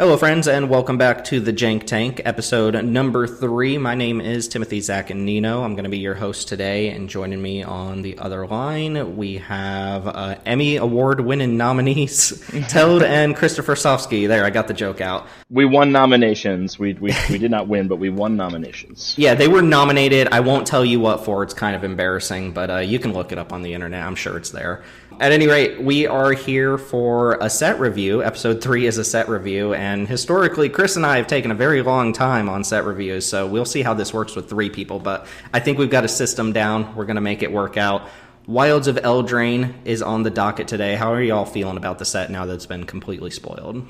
Hello, friends, and welcome back to the Jank Tank, episode number 3. My name is Timothy, Zach, and Nino. I'm going to be your host today, and joining me on the other line, we have Emmy Award-winning nominees, Toad and Christopher Sofsky. There, I got the joke out. We won nominations. We did not win, but we won nominations. Yeah, they were nominated. I won't tell you what for. It's kind of embarrassing, but you can look it up on the internet. I'm sure it's there. At any rate, we are here for a set review. Episode 3 is a set review, and historically, Chris and I have taken a very long time on set reviews, so we'll see how this works with 3 people, but I think we've got a system down. We're going to make it work out. Wilds of Eldraine is on the docket today. How are y'all feeling about the set now that it's been completely spoiled?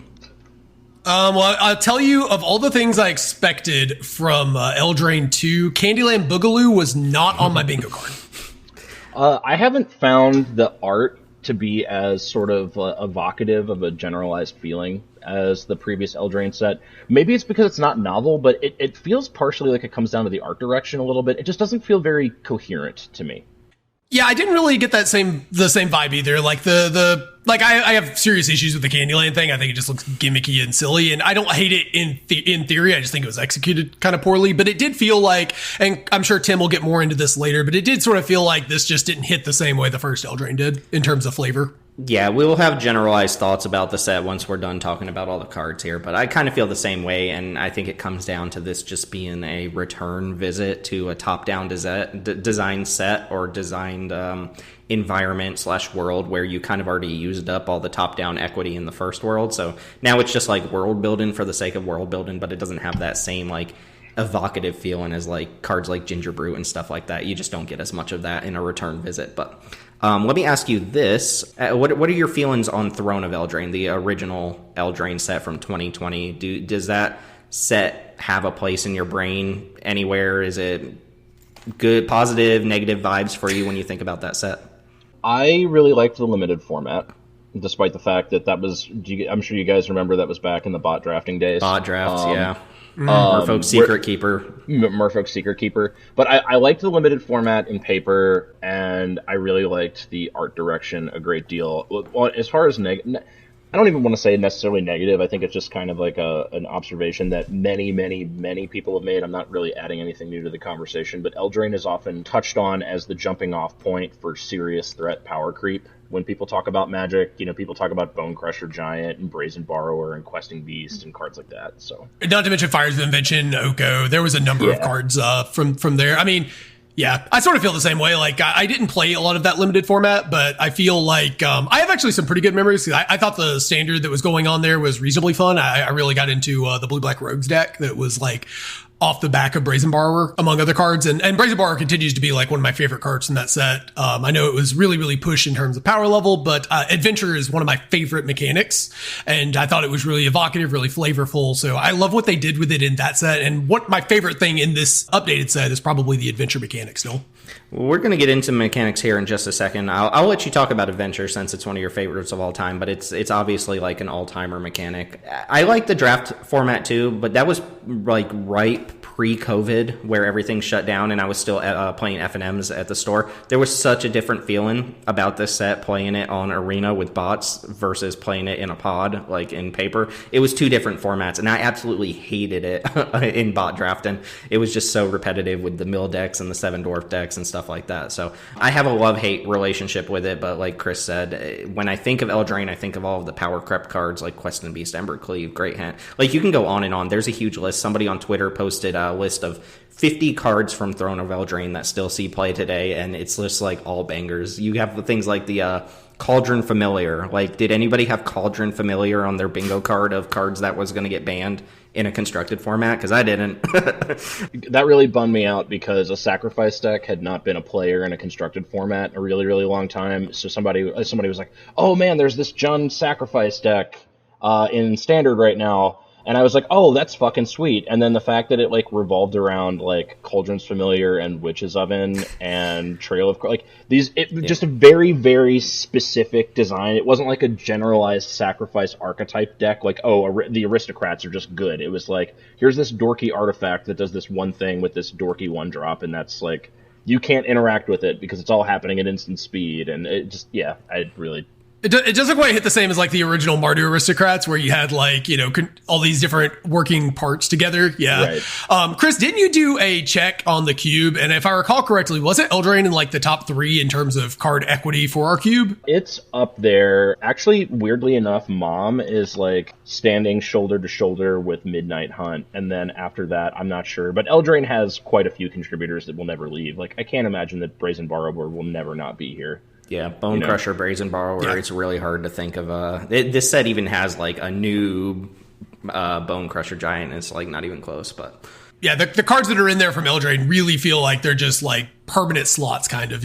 Well, I'll tell you, of all the things I expected from Eldraine 2, Candyland Boogaloo was not on my bingo card. I haven't found the art to be as sort of evocative of a generalized feeling as the previous Eldraine set. Maybe it's because it's not novel, but it feels partially like it comes down to the art direction a little bit. It just doesn't feel very coherent to me. Yeah, I didn't really get the same vibe either. Like I have serious issues with the Candyland thing. I think it just looks gimmicky and silly, and I don't hate it in theory. I just think it was executed kind of poorly. But it did feel like, and I'm sure Tim will get more into this later, but it did sort of feel like this just didn't hit the same way the first Eldraine did in terms of flavor. Yeah, we will have generalized thoughts about the set once we're done talking about all the cards here, but I kind of feel the same way, and I think it comes down to this just being a return visit to a top-down design set or designed environment / world where you kind of already used up all the top-down equity in the first world, so now it's just like world building for the sake of world building, but it doesn't have that same like evocative feeling as like cards like Ginger Brew and stuff like that. You just don't get as much of that in a return visit, but... let me ask you this. What are your feelings on Throne of Eldraine, the original Eldraine set from 2020? Does that set have a place in your brain anywhere? Is it good, positive, negative vibes for you when you think about that set? I really liked the limited format, despite the fact that was... I'm sure you guys remember that was back in the bot drafting days. Bot drafts, yeah. Merfolk's Secret Keeper. But I liked the limited format in paper, and I really liked the art direction a great deal. Well, as far as I don't even want to say necessarily negative. I think it's just kind of like an observation that many people have made. I'm not really adding anything new to the conversation, but Eldraine is often touched on as the jumping off point for serious threat power creep. When people talk about Magic, people talk about Bone Crusher Giant and Brazen Borrower and Questing Beast and cards like that. So, not to mention Fires of Invention, Oko. There was a number of cards from there. I mean, yeah, I sort of feel the same way. Like, I didn't play a lot of that limited format, but I feel like I have actually some pretty good memories. I thought the standard that was going on there was reasonably fun. I really got into the Blue-Black Rogues deck that was like off the back of Brazen Borrower, among other cards. And Brazen Borrower continues to be like one of my favorite cards in that set. I know it was really pushed in terms of power level, but Adventure is one of my favorite mechanics. And I thought it was really evocative, really flavorful. So I love what they did with it in that set. And what my favorite thing in this updated set is probably the Adventure mechanics still. We're going to get into mechanics here in just a second. I'll let you talk about Adventure since it's one of your favorites of all time, but it's obviously like an all-timer mechanic. I like the draft format too, but that was like right pre-COVID where everything shut down and I was still playing F&Ms at the store. There was such a different feeling about this set playing it on Arena with bots versus playing it in a pod, like in paper. It was 2 different formats, and I absolutely hated it in bot drafting. It was just so repetitive with the mill decks and the 7 dwarf decks and stuff like that. So I have a love-hate relationship with it, but like Chris said, when I think of Eldraine, I think of all of the power creep cards like Questing Beast, Embercleave, Great Hand. Like, you can go on and on. There's a huge list. Somebody on Twitter posted a list of 50 cards from Throne of Eldraine that still see play today, and it's just like all bangers. You have things like the Cauldron Familiar. Like, did anybody have Cauldron Familiar on their bingo card of cards that was going to get banned in a constructed format? Because I didn't. That really bummed me out because a sacrifice deck had not been a player in a constructed format in a really long time. So somebody was like, oh man, there's this Jund sacrifice deck in standard right now. And I was like, oh, that's fucking sweet. And then the fact that it like revolved around like Cauldron's Familiar and Witch's Oven and Trail of like these, just a very specific design. It wasn't like a generalized sacrifice archetype deck. Like, oh, the aristocrats are just good. It was like, here's this dorky artifact that does this one thing with this dorky 1-drop, and that's like, you can't interact with it because it's all happening at instant speed. And it just, I really It doesn't quite hit the same as like the original Mardu Aristocrats where you had like, all these different working parts together. Yeah. Right. Chris, didn't you do a check on the cube? And if I recall correctly, was it Eldraine in like the top 3 in terms of card equity for our cube? It's up there. Actually, weirdly enough, Mom is like standing shoulder to shoulder with Midnight Hunt. And then after that, I'm not sure. But Eldraine has quite a few contributors that will never leave. Like, I can't imagine that Brazen Borrower will never not be here. Yeah, Bone Crusher, Brazen Borrower. Yeah. It's really hard to think of. This set even has like a new Bone Crusher Giant. It's like not even close, but yeah, the cards that are in there from Eldraine really feel like they're just like permanent slots, kind of.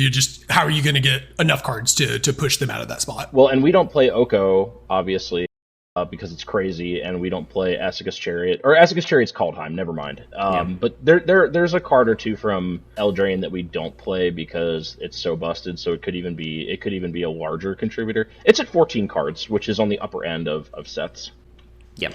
How are you going to get enough cards to push them out of that spot? Well, and we don't play Oko, obviously. Because it's crazy, and we don't play Asagas Chariot. Or Asagas Chariot's Kaldheim, never mind. But there's a card or two from Eldraine that we don't play because it's so busted, so it could even be a larger contributor. It's at 14 cards, which is on the upper end of sets. Yeah.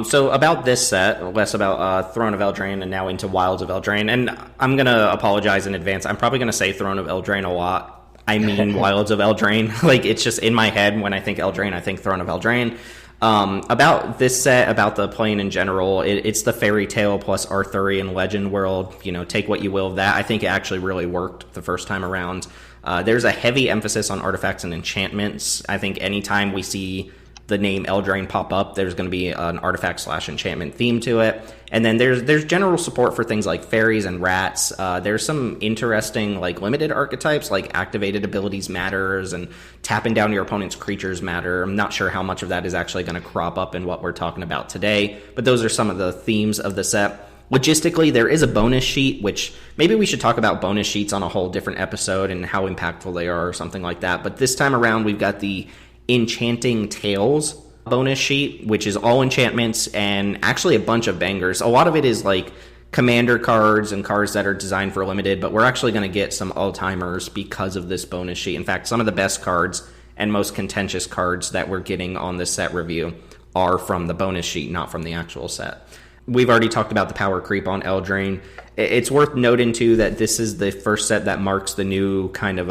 So about this set, less about Throne of Eldraine and now into Wilds of Eldraine. And I'm going to apologize in advance. I'm probably going to say Throne of Eldraine a lot. I mean Wilds of Eldraine. Like, it's just in my head when I think Eldraine, I think Throne of Eldraine. About this set, about the plane in general, it's the fairy tale plus Arthurian legend world. Take what you will of that. I think it actually really worked the first time around. There's a heavy emphasis on artifacts and enchantments. I think anytime we see the name Eldraine pop up, there's going to be an artifact/enchantment theme to it. And then there's general support for things like fairies and rats. There's some interesting like limited archetypes, like activated abilities matters and tapping down your opponent's creatures matter. I'm not sure how much of that is actually going to crop up in what we're talking about today, but those are some of the themes of the set. Logistically, there is a bonus sheet, which maybe we should talk about bonus sheets on a whole different episode and how impactful they are or something like that. But this time around, we've got the Enchanting Tales bonus sheet, which is all enchantments and actually a bunch of bangers. A lot of it is like commander cards and cards that are designed for limited, but we're actually going to get some all-timers because of this bonus sheet. In fact, some of the best cards and most contentious cards that we're getting on this set review are from the bonus sheet, not from the actual set. We've already talked about the power creep on Eldraine. It's worth noting, too, that this is the first set that marks the new kind of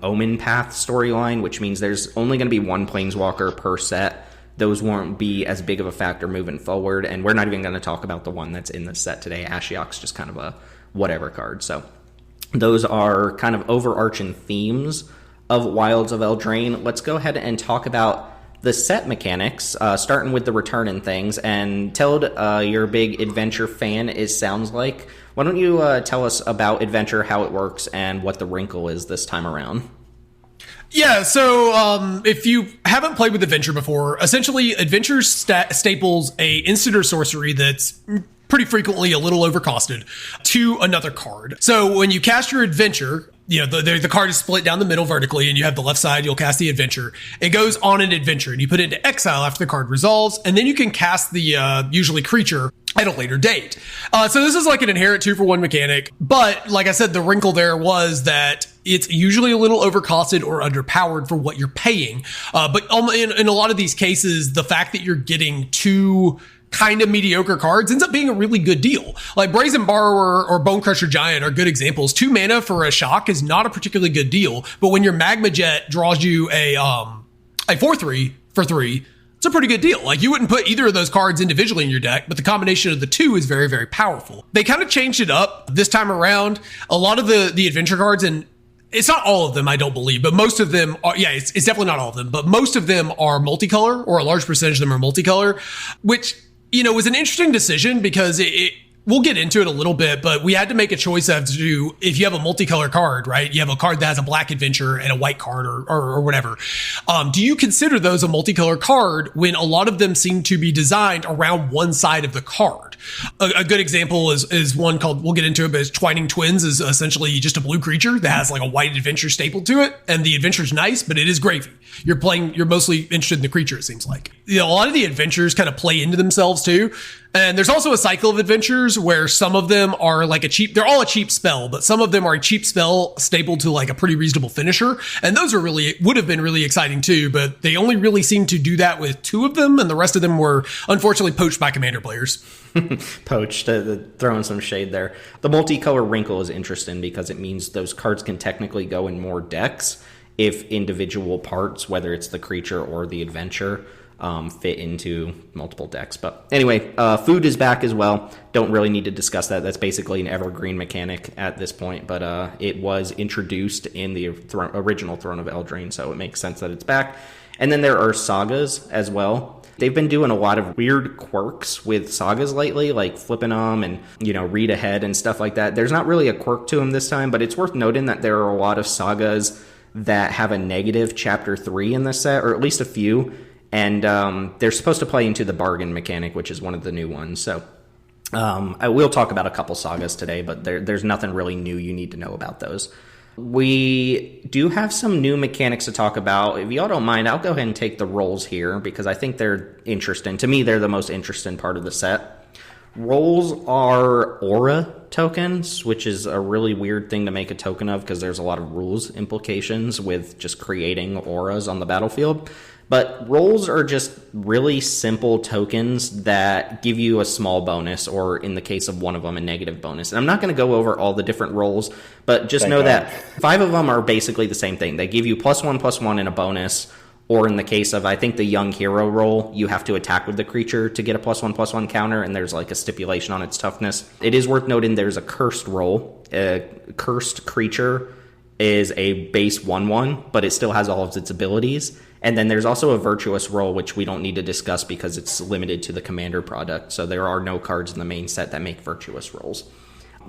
Omen Path storyline, which means there's only going to be one Planeswalker per set. Those won't be as big of a factor moving forward, and we're not even going to talk about the one that's in the set today. Ashiok's just kind of a whatever card. So those are kind of overarching themes of Wilds of Eldraine. Let's go ahead and talk about the set mechanics, starting with the return and things. And Teld, you're a big Adventure fan, it sounds like. Why don't you tell us about Adventure, how it works, and what the wrinkle is this time around? Yeah, so if you haven't played with Adventure before, essentially Adventure staples a instant or sorcery that's pretty frequently a little overcosted to another card. So when you cast your Adventure, the card is split down the middle vertically, and you have the left side, you'll cast the Adventure. It goes on an Adventure, and you put it into exile after the card resolves, and then you can cast the usually creature at a later date. So this is like an inherent 2-for-1 mechanic, but like I said, the wrinkle there was that it's usually a little overcosted or underpowered for what you're paying. But in a lot of these cases, the fact that you're getting two kind of mediocre cards ends up being a really good deal. Like Brazen Borrower or Bone Crusher Giant are good examples. 2 mana for a shock is not a particularly good deal, but when your Magma Jet draws you a 4/3 for 3, it's a pretty good deal. Like, you wouldn't put either of those cards individually in your deck, but the combination of the two is very, very powerful. They kind of changed it up this time around. A lot of the Adventure cards, and it's not all of them, I don't believe, but most of them are, it's definitely not all of them, but most of them are multicolor, or a large percentage of them are multicolor, which, was an interesting decision because we'll get into it a little bit, but we had to make a choice as to, if you have a multicolor card, right? You have a card that has a black Adventure and a white card or whatever. Do you consider those a multicolor card when a lot of them seem to be designed around one side of the card? A good example is one called, we'll get into it, but it's Twining Twins is essentially just a blue creature that has like a white Adventure stapled to it. And the Adventure's nice, but it is gravy. You're mostly interested in the creature, it seems like. A lot of the Adventures kind of play into themselves too. And there's also a cycle of Adventures where some of them are like they're all a cheap spell, but some of them are a cheap spell stapled to like a pretty reasonable finisher. And those would have been really exciting too, but they only really seem to do that with 2 of them. And the rest of them were unfortunately poached by Commander players. Poached, throwing some shade there. The multicolor wrinkle is interesting because it means those cards can technically go in more decks. if individual parts, whether it's the creature or the adventure, fit into multiple decks. But anyway, food is back as well. Don't really need to discuss that. That's basically an evergreen mechanic at this point, but it was introduced in the original Throne of Eldraine, so it makes sense that it's back. And then there are sagas as well. They've been doing a lot of weird quirks with sagas lately, like flipping them and, read ahead and stuff like that. There's not really a quirk to them this time, but it's worth noting that there are a lot of sagas that have a negative chapter 3 in the set, or at least a few. And they're supposed to play into the bargain mechanic, which is one of the new ones. So I will talk about a couple sagas today, but there's nothing really new you need to know about those. We do have some new mechanics to talk about. If y'all don't mind, I'll go ahead and take the rolls here because I think they're interesting. To me, they're the most interesting part of the set. Rolls are aura tokens, which is a really weird thing to make a token of because there's a lot of rules implications with just creating auras on the battlefield. But rolls are just really simple tokens that give you a small bonus, or in the case of one of them, a negative bonus. And I'm not going to go over all the different rolls, but just know that 5 of them are basically the same thing. They give you +1/+1 and a bonus, or in the case of, I think, the young hero roll, you have to attack with the creature to get a +1/+1 counter, and there's like a stipulation on its toughness. It is worth noting there's a cursed roll. A cursed creature is a base 1/1, but it still has all of its abilities. And then there's also a virtuous roll, which we don't need to discuss because it's limited to the commander product. So there are no cards in the main set that make virtuous rolls.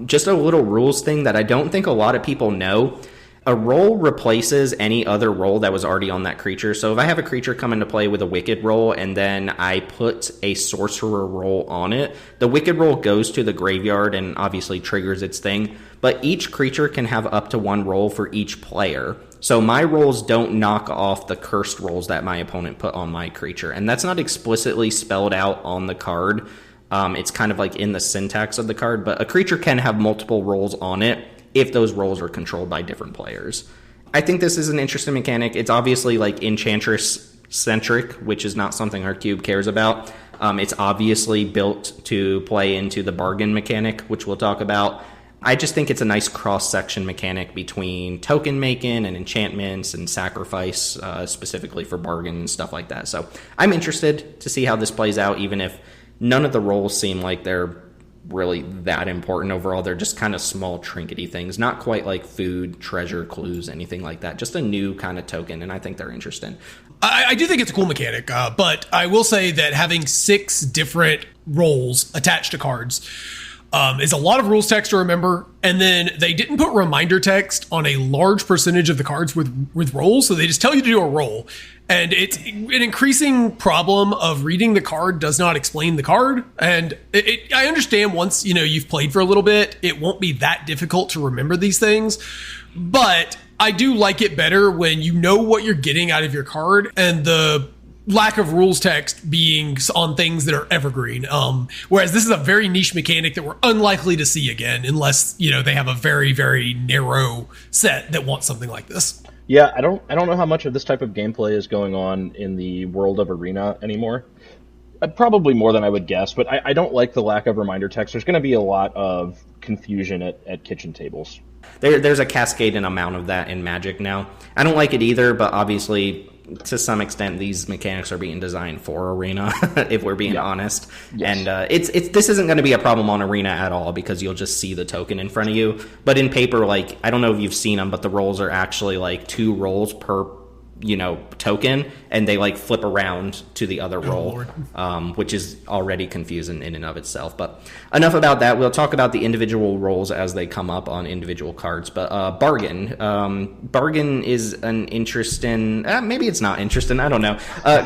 Just a little rules thing that I don't think a lot of people know. A roll replaces any other roll that was already on that creature. So if I have a creature come into play with a wicked roll and then I put a sorcerer roll on it, the wicked roll goes to the graveyard and obviously triggers its thing. But each creature can have up to 1 roll for each player. So my rolls don't knock off the cursed rolls that my opponent put on my creature. And that's not explicitly spelled out on the card. It's kind of like in the syntax of the card. But a creature can have multiple rolls on it if those rolls are controlled by different players. I think this is an interesting mechanic. It's obviously like Enchantress-centric, which is not something our cube cares about. It's obviously built to play into the bargain mechanic, which we'll talk about. I just think it's a nice cross-section mechanic between token making and enchantments and sacrifice, specifically for bargain and stuff like that. So I'm interested to see how this plays out, even if none of the rolls seem like they're really that important overall. They're just kind of small trinkety things, not quite like food, treasure, clues, anything like that. Just a new kind of token, and I think they're interesting. I do think it's a cool mechanic, but I will say that having 6 different rolls attached to cards is a lot of rules text to remember, and then they didn't put reminder text on a large percentage of the cards with rolls, so they just tell you to do a roll. And it's an increasing problem of reading the card does not explain the card. And I understand once you've played for a little bit, it won't be that difficult to remember these things. But I do like it better when you know what you're getting out of your card, and the lack of rules text being on things that are evergreen. Whereas this is a very niche mechanic that we're unlikely to see again unless, they have a very, very narrow set that wants something like this. Yeah, I don't know how much of this type of gameplay is going on in the world of Arena anymore. Probably more than I would guess, but I don't like the lack of reminder text. There's going to be a lot of confusion at kitchen tables. There's a cascading amount of that in Magic now. I don't like it either, but obviously, to some extent, these mechanics are being designed for Arena, if we're being honest. Yes. And this isn't going to be a problem on Arena at all because you'll just see the token in front of you. But in paper, like, I don't know if you've seen them, but the rolls are actually like 2 rolls per token, and they like flip around to the other roll, which is already confusing in and of itself. But enough about that. We'll talk about the individual rolls as they come up on individual cards. But bargain is an interesting, maybe it's not interesting, I don't know.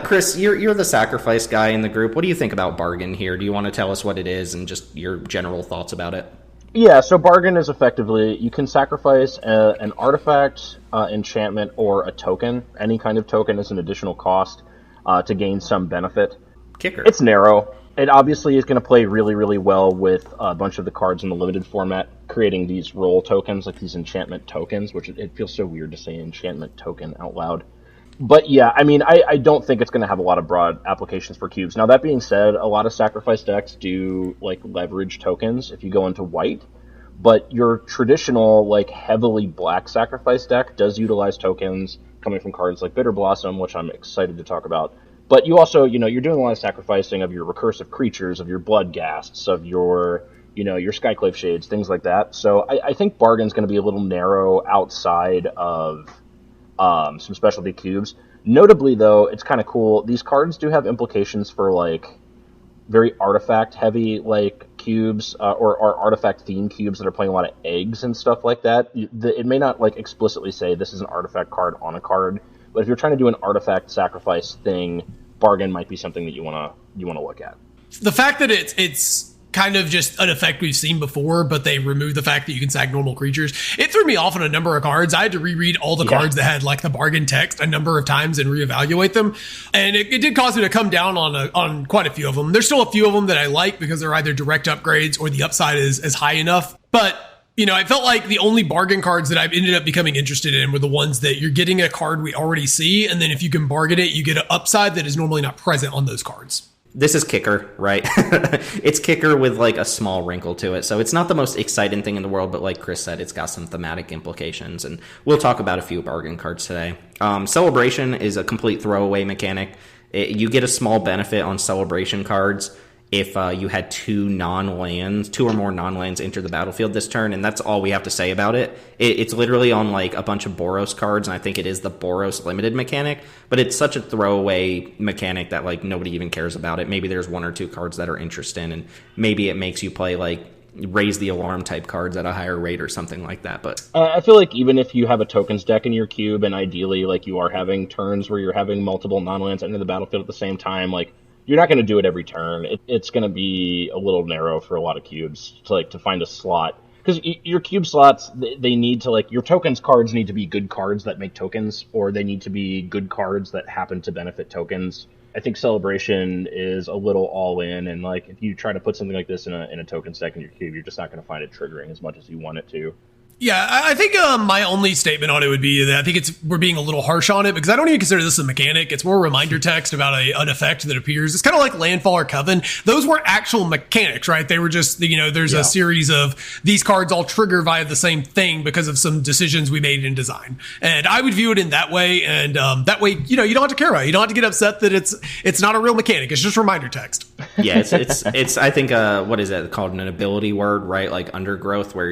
Chris, you're the sacrifice guy in the group. What do you think about bargain here? Do you want to tell us what it is and just your general thoughts about it? Yeah, so bargain is effectively, you can sacrifice an artifact, enchantment, or a token. Any kind of token is an additional cost to gain some benefit. Kicker. It's narrow. It obviously is going to play really, really well with a bunch of the cards in the limited format, creating these roll tokens, like these enchantment tokens, which it feels so weird to say enchantment token out loud. But yeah, I mean, I don't think it's going to have a lot of broad applications for cubes. Now, that being said, a lot of sacrifice decks do, like, leverage tokens if you go into white. But your traditional, like, heavily black sacrifice deck does utilize tokens, coming from cards like Bitter Blossom, which I'm excited to talk about. But you also, you're doing a lot of sacrificing of your recursive creatures, of your Bloodghasts, of your Skyclave Shades, things like that. So I think Bargain's going to be a little narrow outside of some specialty cubes. Notably, though, it's kind of cool. These cards do have implications for, like, very artifact-heavy, like, cubes, or artifact-themed cubes that are playing a lot of eggs and stuff like that. It may not, like, explicitly say this is an artifact card on a card, but if you're trying to do an artifact sacrifice thing, Bargain might be something that you want to look at. The fact that it's kind of just an effect we've seen before, but they removed the fact that you can sack normal creatures. It threw me off on a number of cards. I had to reread all the cards that had like the bargain text a number of times and reevaluate them. And it did cause me to come down on quite a few of them. There's still a few of them that I like because they're either direct upgrades or the upside is high enough. But I felt like the only bargain cards that I've ended up becoming interested in were the ones that you're getting a card we already see. And then if you can bargain it, you get an upside that is normally not present on those cards. This is kicker, right? It's kicker with like a small wrinkle to it. So it's not the most exciting thing in the world, but like Chris said, it's got some thematic implications. And we'll talk about a few bargain cards today. Celebration is a complete throwaway mechanic. You get a small benefit on Celebration cards if you had two or more non-lands enter the battlefield this turn, and that's all we have to say about it. It's literally on like a bunch of Boros cards, and I think it is the Boros limited mechanic, but it's such a throwaway mechanic that like nobody even cares about it. Maybe there's one or two cards that are interesting, and maybe it makes you play like raise the alarm type cards at a higher rate or something like that. But I feel like even if you have a tokens deck in your cube, and ideally like you are having turns where you're having multiple non-lands enter the battlefield at the same time, like you're not going to do it every turn. It's going to be a little narrow for a lot of cubes to find a slot. Because your cube slots, they need to, like, your tokens cards need to be good cards that make tokens, or they need to be good cards that happen to benefit tokens. I think Celebration is a little all in, and, like, if you try to put something like this in a token stack in your cube, you're just not going to find it triggering as much as you want it to. Yeah, I think my only statement on it would be that I think we're being a little harsh on it because I don't even consider this a mechanic. It's more a reminder text about an effect that appears. It's kind of like Landfall or Coven. Those weren't actual mechanics, right? They were just, there's a series of these cards all trigger via the same thing because of some decisions we made in design. And I would view it in that way. And that way, you don't have to care about it. You don't have to get upset that it's not a real mechanic. It's just reminder text. Yeah, it's I think, what is that called? An ability word, right? Like Undergrowth, where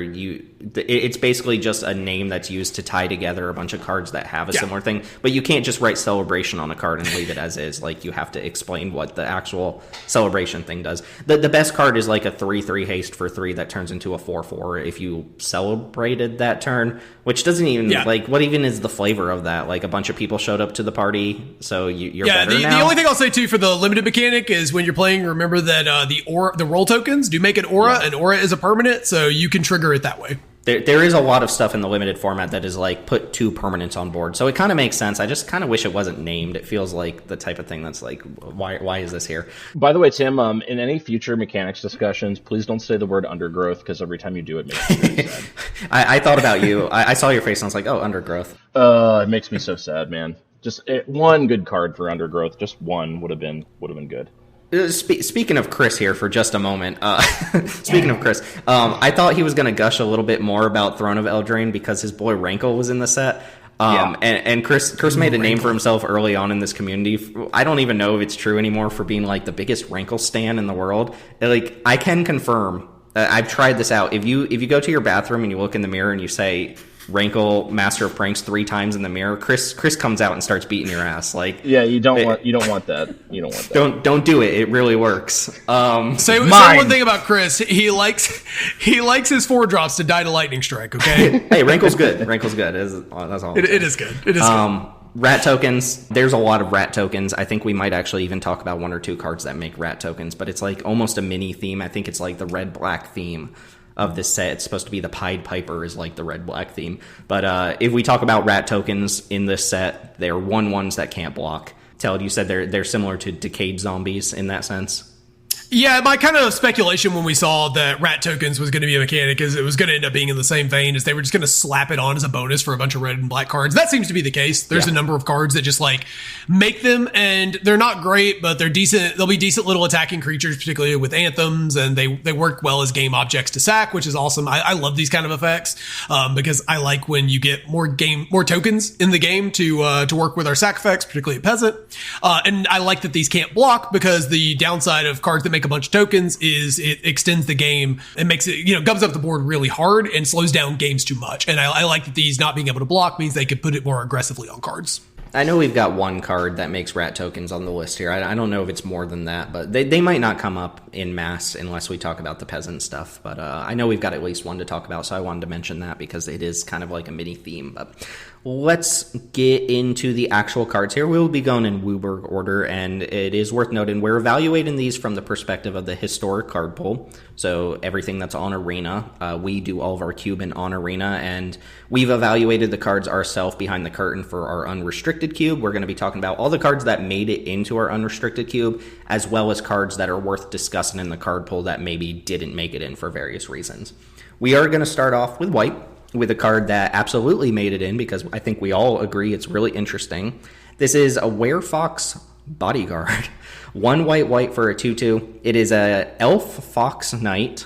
it's basically just a name that's used to tie together a bunch of cards that have a similar thing. But you can't just write Celebration on a card and leave it as is. Like, you have to explain what the actual Celebration thing does. The best card is like a 3/3 haste for 3 that turns into a 4/4 if you celebrated that turn, which doesn't even, like, what even is the flavor of that? Like, a bunch of people showed up to the party, so you're better now? The only thing I'll say, too, for the limited mechanic is when you're playing, remember that the roll tokens do make an aura, and aura is a permanent, so you can trigger it that way. There is a lot of stuff in the limited format that is like put 2 permanents on board, so it kind of makes sense. I just kind of wish it wasn't named. It feels like the type of thing that's like, why is this here? By the way, Tim, in any future mechanics discussions, please don't say the word Undergrowth, because every time you do it makes me very sad. I thought about you. I saw your face and I was like, oh, Undergrowth. It makes me so sad, man. Just one good card for Undergrowth, just one would have been good. Speaking of Chris here for just a moment, speaking of Chris, I thought he was going to gush a little bit more about Throne of Eldraine because his boy Rankle was in the set. And Chris made a name for himself early on in this community. I don't even know if it's true anymore for being like the biggest Rankle stan in the world. Like, I can confirm, I've tried this out. If you go to your bathroom and you look in the mirror and you say Rankle Master of Pranks 3 times in the mirror, Chris comes out and starts beating your ass. Like, yeah, you don't want that. You don't want that. Don't do it. It really works. Say one thing about Chris. He likes his 4-drops to die to lightning strike. Okay. Hey, Rankle's good. Rankle's good. That's all. It is good. It is good. Rat tokens. There's a lot of rat tokens. I think we might actually even talk about 1 or 2 cards that make rat tokens, but it's like almost a mini theme. I think it's like the red-black theme of this set. It's supposed to be the Pied Piper is like the red-black theme. But if we talk about rat tokens in this set, they're 1/1s that can't block. Tell, you said they're similar to decayed zombies in that sense? Yeah, my kind of speculation when we saw that rat tokens was going to be a mechanic is it was going to end up being in the same vein as they were just going to slap it on as a bonus for a bunch of red and black cards. That seems to be the case. There's a number of cards that just like make them, and they're not great, but they're decent. They'll be decent little attacking creatures, particularly with anthems, and they work well as game objects to sack, which is awesome. I love these kind of effects because I like when you get more tokens in the game to work with our sack effects, particularly at peasant. And I like that these can't block because the downside of cards that make a bunch of tokens is it extends the game and makes it, gums up the board really hard and slows down games too much. And I like that these not being able to block means they could put it more aggressively on cards. I know we've got one card that makes rat tokens on the list here. I don't know if it's more than that, but they might not come up in mass unless we talk about the peasant stuff. But I know we've got at least one to talk about, so I wanted to mention that because it is kind of like a mini theme. But let's get into the actual cards here. We'll be going in Wooburg order, and it is worth noting we're evaluating these from the perspective of the historic card pool. So everything that's on Arena, we do all of our cube on Arena, and we've evaluated the cards ourselves behind the curtain for our unrestricted cube. We're going to be talking about all the cards that made it into our unrestricted cube, as well as cards that are worth discussing in the card pool that maybe didn't make it in for various reasons. We are going to start off with white, with a card that absolutely made it in because I think we all agree it's really interesting. This is a Werefox Bodyguard. 1 white for a 2/2. It is a elf fox knight.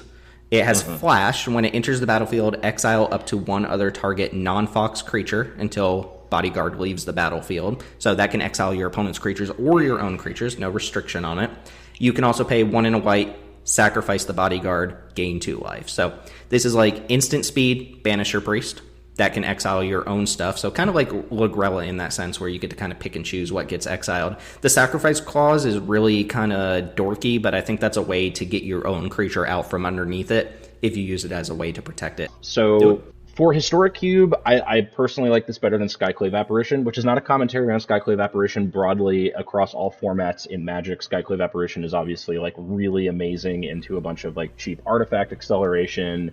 It has flash. When it enters the battlefield, exile up to one other target non-fox creature until Bodyguard leaves the battlefield. So that can exile your opponent's creatures or your own creatures. No restriction on it. You can also pay 1 white, sacrifice the Bodyguard, gain 2 life. So this is like instant speed, Banisher Priest. That can exile your own stuff. So kind of like Lagrella in that sense, where you get to kind of pick and choose what gets exiled. The sacrifice clause is really kind of dorky, but I think that's a way to get your own creature out from underneath it if you use it as a way to protect it. So for Historic Cube, I personally like this better than Skyclave Apparition, which is not a commentary around Skyclave Apparition broadly across all formats in Magic. Skyclave Apparition is obviously like really amazing into a bunch of like cheap artifact acceleration,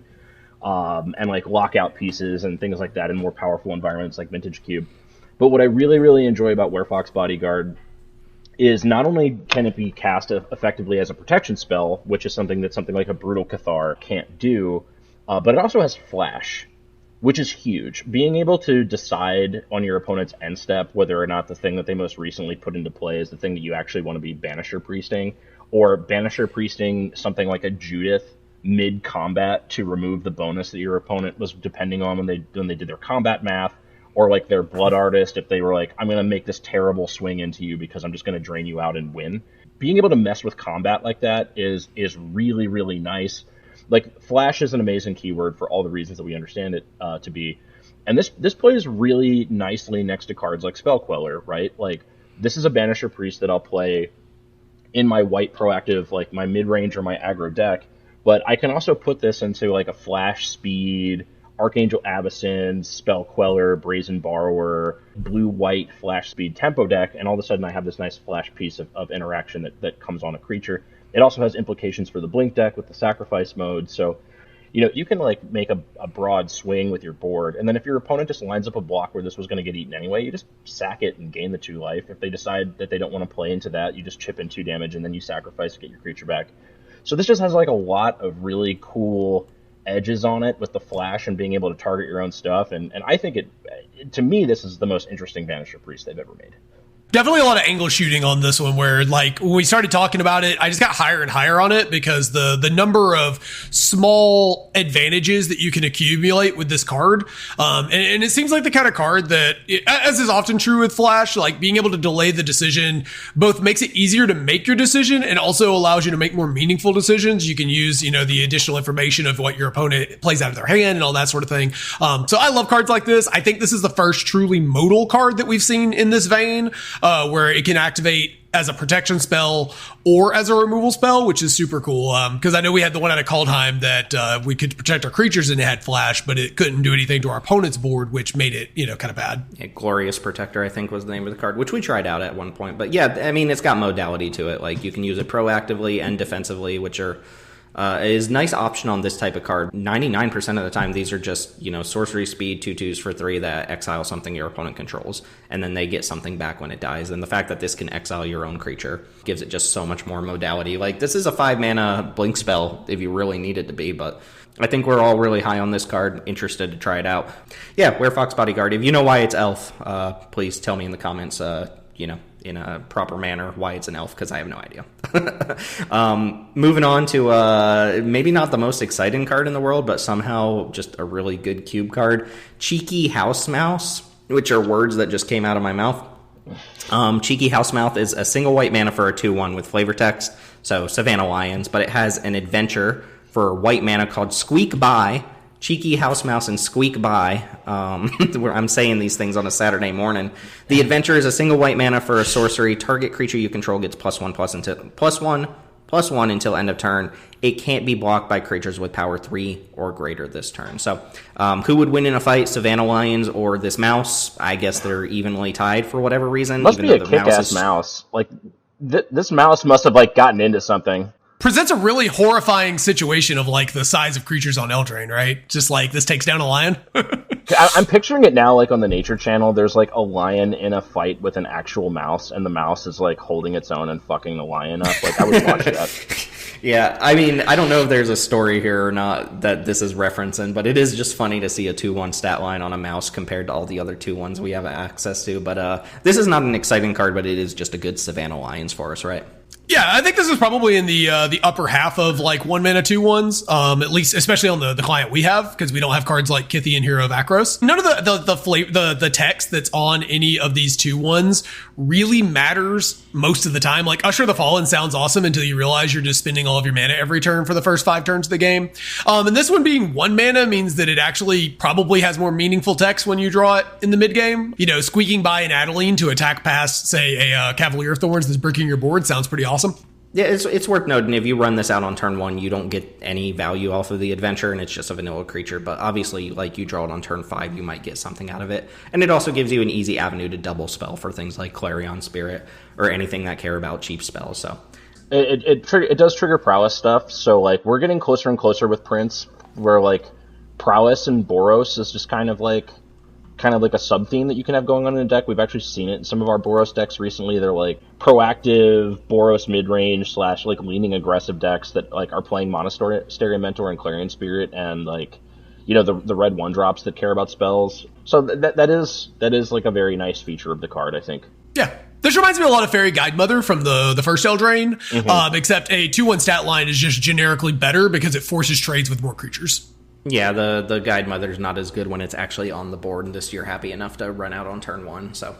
and like lockout pieces and things like that in more powerful environments like Vintage Cube. But what I really, really enjoy about Werefox Bodyguard is not only can it be cast effectively as a protection spell, which is something that something like a Brutal Cathar can't do, but it also has flash, which is huge. Being able to decide on your opponent's end step whether or not the thing that they most recently put into play is the thing that you actually want to be Banisher Priesting, or Banisher Priesting something like a Judith mid-combat to remove the bonus that your opponent was depending on when they did their combat math, or like their Blood Artist if they were like, I'm going to make this terrible swing into you because I'm just going to drain you out and win. Being able to mess with combat like that is really, really nice. Like, flash is an amazing keyword for all the reasons that we understand it to be. And this plays really nicely next to cards like Spell Queller, right? Like, this is a Banisher Priest that I'll play in my white proactive, like my mid-range or my aggro deck. But I can also put this into like a flash speed, Archangel Abyssin, Spell Queller, Brazen Borrower, blue-white flash speed tempo deck, and all of a sudden I have this nice flash piece of interaction that comes on a creature. It also has implications for the Blink deck with the sacrifice mode, so you can like make a broad swing with your board, and then if your opponent just lines up a block where this was going to get eaten anyway, you just sack it and gain the 2 life. If they decide that they don't want to play into that, you just chip in 2 damage and then you sacrifice to get your creature back. So this just has like a lot of really cool edges on it with the flash and being able to target your own stuff, and I think to me this is the most interesting Banisher Priest they've ever made. Definitely a lot of angle shooting on this one where, like, when we started talking about it, I just got higher and higher on it because the number of small advantages that you can accumulate with this card. And it seems like the kind of card that, as is often true with Flash, like being able to delay the decision both makes it easier to make your decision and also allows you to make more meaningful decisions. You can use, the additional information of what your opponent plays out of their hand and all that sort of thing. So I love cards like this. I think this is the first truly modal card that we've seen in this vein. Where it can activate as a protection spell or as a removal spell, which is super cool. Because I know we had the one out of Kaldheim that we could protect our creatures and it had flash, but it couldn't do anything to our opponent's board, which made it, kind of bad. Yeah, Glorious Protector, I think, was the name of the card, which we tried out at one point. But yeah, I mean, it's got modality to it. Like, you can use it proactively and defensively, which are is a nice option on this type of card. 99% of the time, these are just, sorcery speed, 2/2s for 3 that exile something your opponent controls, and then they get something back when it dies. And the fact that this can exile your own creature gives it just so much more modality. Like, this is a 5-mana blink spell if you really need it to be, but I think we're all really high on this card, interested to try it out. Yeah, Werefox Bodyguard. If you know why it's elf, please tell me in the comments, in a proper manner why it's an elf, because I have no idea. Moving on to maybe not the most exciting card in the world, but somehow just a really good cube card. Cheeky House Mouse, which are words that just came out of my mouth. Cheeky House Mouse is a single white mana for a 2/1 with flavor text, so Savannah Lions, but it has an adventure for white mana called Squeak By. Cheeky House Mouse and Squeak By. Where I'm saying these things on a Saturday morning. The adventure is a single white mana for a sorcery. Target creature you control gets +1/+1 until end of turn. It can't be blocked by creatures with power 3 or greater this turn. So, who would win in a fight, Savannah Lions or this mouse? I guess they're evenly tied for whatever reason. Must be a kick-ass mouse. Like, this mouse must have, gotten into something. Presents a really horrifying situation of the size of creatures on Eldraine, right? Just this takes down a lion. I'm picturing it now, on the Nature Channel. There's a lion in a fight with an actual mouse, and the mouse is holding its own and fucking the lion up. I would watch that. Yeah, I mean, I don't know if there's a story here or not that this is referencing, but it is just funny to see a 2/1 stat line on a mouse compared to all the other 2/1s we have access to. But this is not an exciting card, but it is just a good Savannah Lions for us, right? Yeah, I think this is probably in the upper half of 1 mana 2/1s, at least especially on the client we have, because we don't have cards like Kythian Hero of Akros. None of the text that's on any of these 2/1s really matters most of the time. Usher the Fallen sounds awesome until you realize you're just spending all of your mana every turn for the first 5 turns of the game. And this one being 1 mana means that it actually probably has more meaningful text when you draw it in the mid game. Squeaking By an Adeline to attack past, say, a Cavalier of Thorns that's bricking your board sounds pretty awesome. Yeah, it's worth noting, if you run this out on turn 1, you don't get any value off of the adventure, and it's just a vanilla creature. But obviously, you draw it on turn 5, you might get something out of it. And it also gives you an easy avenue to double spell for things like Clarion Spirit or anything that care about cheap spells. So it does trigger prowess stuff. So we're getting closer and closer with Prince, where prowess and Boros is just kind of like a sub-theme that you can have going on in the deck. We've actually seen it in some of our Boros decks recently. They're proactive Boros mid-range / leaning aggressive decks that are playing Monastery Mentor and Clarion Spirit and the red 1-drops that care about spells. So that is a very nice feature of the card, I think. Yeah. This reminds me a lot of Fairy Guidemother from the first Eldraine, except a 2/1 stat line is just generically better because it forces trades with more creatures. Yeah, the Guidemother's not as good when it's actually on the board, and this you're happy enough to run out on turn 1. So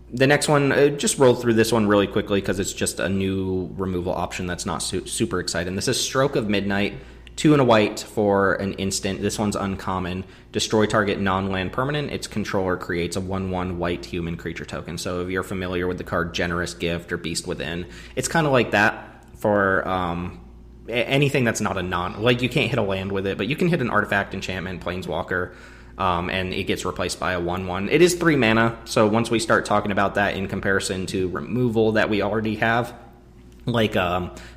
the next one, just roll through this one really quickly because it's just a new removal option that's not super exciting. This is Stroke of Midnight, 2 and a white for an instant. This one's uncommon. Destroy target non-land permanent. Its controller creates a 1/1 white human creature token. So if you're familiar with the card Generous Gift or Beast Within, it's kind of like that for anything that's not a you can't hit a land with it, but you can hit an artifact, enchantment, planeswalker, and it gets replaced by a 1/1. It is 3 mana, so once we start talking about that in comparison to removal that we already have,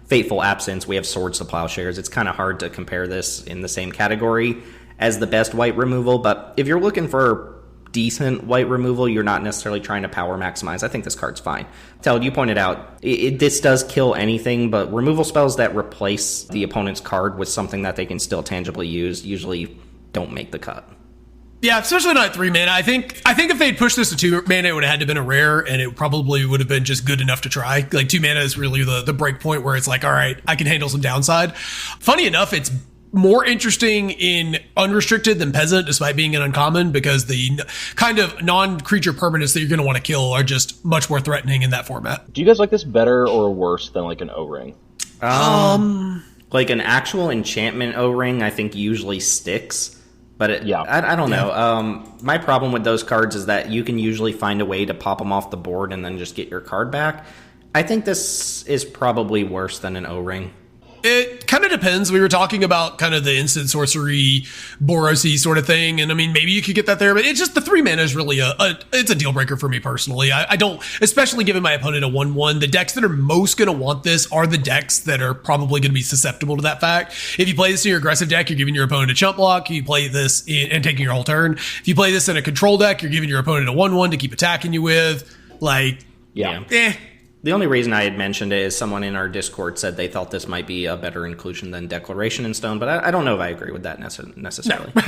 Fateful Absence, we have Swords to Plowshares, it's kind of hard to compare this in the same category as the best white removal, but if you're looking for decent white removal, you're not necessarily trying to power maximize, I think this card's fine. Tel, you pointed out, this does kill anything, but removal spells that replace the opponent's card with something that they can still tangibly use usually don't make the cut. Yeah, especially not 3 mana. I think if they'd pushed this to 2 mana, it would have had to been a rare, and it probably would have been just good enough to try. 2 mana is really the break point where it's all right, I can handle some downside. Funny enough, it's more interesting in unrestricted than peasant, despite being an uncommon, because the kind of non-creature permanents that you're going to want to kill are just much more threatening in that format. Do you guys like this better or worse than an O-ring? An actual enchantment O-ring, I think usually sticks. But I don't know. My problem with those cards is that you can usually find a way to pop them off the board and then just get your card back. I think this is probably worse than an O-ring. It kind of depends. We were talking about kind of the instant sorcery, Boros-y sort of thing, and I mean, maybe you could get that there, but it's just the 3 mana is really it's a deal breaker for me personally. I don't, especially giving my opponent a 1/1. The decks that are most going to want this are the decks that are probably going to be susceptible to that fact. If you play this in your aggressive deck, you're giving your opponent a chump block. You play this and taking your whole turn. If you play this in a control deck, you're giving your opponent a 1/1 to keep attacking you with. Like, The only reason I had mentioned it is someone in our Discord said they thought this might be a better inclusion than Declaration in Stone, but I don't know if I agree with that necessarily. No.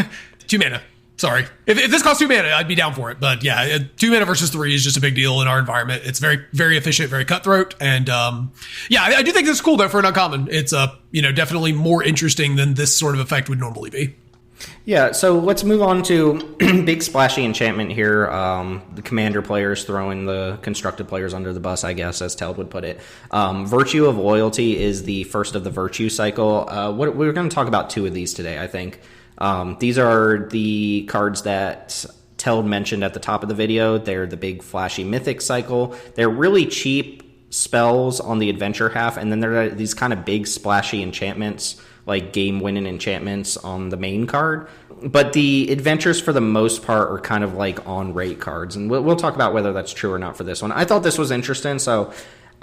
2 mana. Sorry. If this costs 2 mana, I'd be down for it. But yeah, 2 mana versus 3 is just a big deal in our environment. It's very, very efficient, very cutthroat. And I do think this is cool, though, for an uncommon. It's definitely more interesting than this sort of effect would normally be. Yeah, so let's move on to big splashy enchantment here. The commander players throwing the constructed players under the bus, I guess, as Teld would put it. Virtue of Loyalty is the first of the virtue cycle. We're going to talk about 2 of these today, I think. These are the cards that Teld mentioned at the top of the video. They're the big flashy mythic cycle. They're really cheap spells on the adventure half, and then there are these kind of big splashy enchantments, like game-winning enchantments on the main card. But the adventures, for the most part, are kind of like on-rate cards. And we'll talk about whether that's true or not for this one. I thought this was interesting, so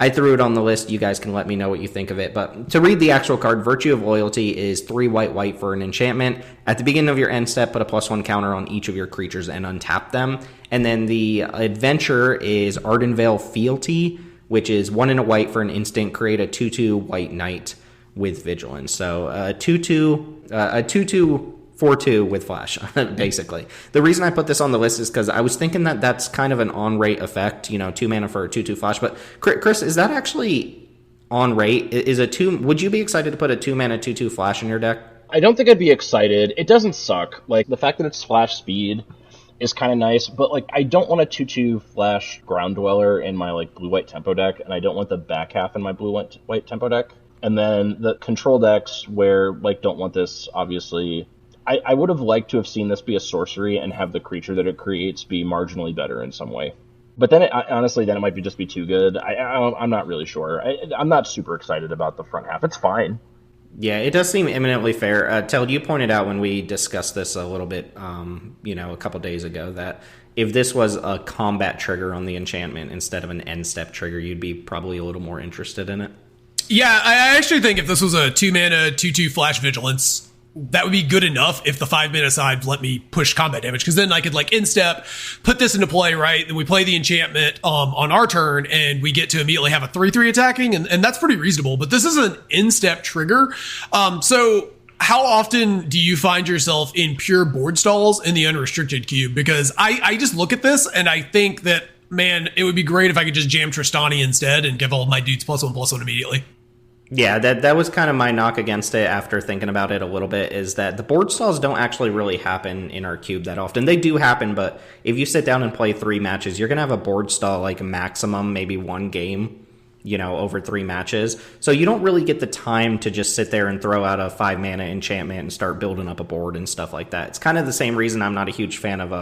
I threw it on the list. You guys can let me know what you think of it. But to read the actual card, Virtue of Loyalty is 3 white for an enchantment. At the beginning of your end step, put a +1 counter on each of your creatures and untap them. And then the adventure is Ardenvale Fealty, which is 1 and a white for an instant. Create a 2/2 white knight with vigilance. So a 2/2 4/2 with flash, basically. The reason I put this on the list is because I was thinking that that's kind of an on-rate effect, 2 mana for a 2/2 flash. But Chris, is that actually on rate? Is a 2? Would you be excited to put a 2 mana 2/2 flash in your deck? I don't think I'd be excited. It doesn't suck. Like, the fact that it's flash speed is kind of nice, but like, I don't want a 2/2 flash ground dweller in my like blue-white tempo deck, and I don't want the back half in my blue-white tempo deck. And then the control decks where like don't want this, obviously. I would have liked to have seen this be a sorcery and have the creature that it creates be marginally better in some way. But then, honestly, then it might just be too good. I'm not really sure. I'm not super excited about the front half. It's fine. Yeah, it does seem eminently fair. Teld, you pointed out when we discussed this a little bit, a couple days ago, that if this was a combat trigger on the enchantment instead of an end step trigger, you'd be probably a little more interested in it. Yeah, I actually think if this was a 2 mana 2/2 flash vigilance, that would be good enough if the 5 mana side let me push combat damage, because then I could like instep, put this into play, right? Then we play the enchantment on our turn, and we get to immediately have a 3/3 attacking, and that's pretty reasonable. But this is an instep trigger. So how often do you find yourself in pure board stalls in the unrestricted cube? Because I just look at this and I think that, man, it would be great if I could just jam Tristani instead and give all of my dudes +1/+1 immediately. Yeah, that was kind of my knock against it after thinking about it a little bit, is that the board stalls don't actually really happen in our cube that often. They do happen, but if you sit down and play 3 matches, you're going to have a board stall like maximum, maybe 1 game, over 3 matches. So you don't really get the time to just sit there and throw out a 5 mana enchantment and start building up a board and stuff like that. It's kind of the same reason I'm not a huge fan of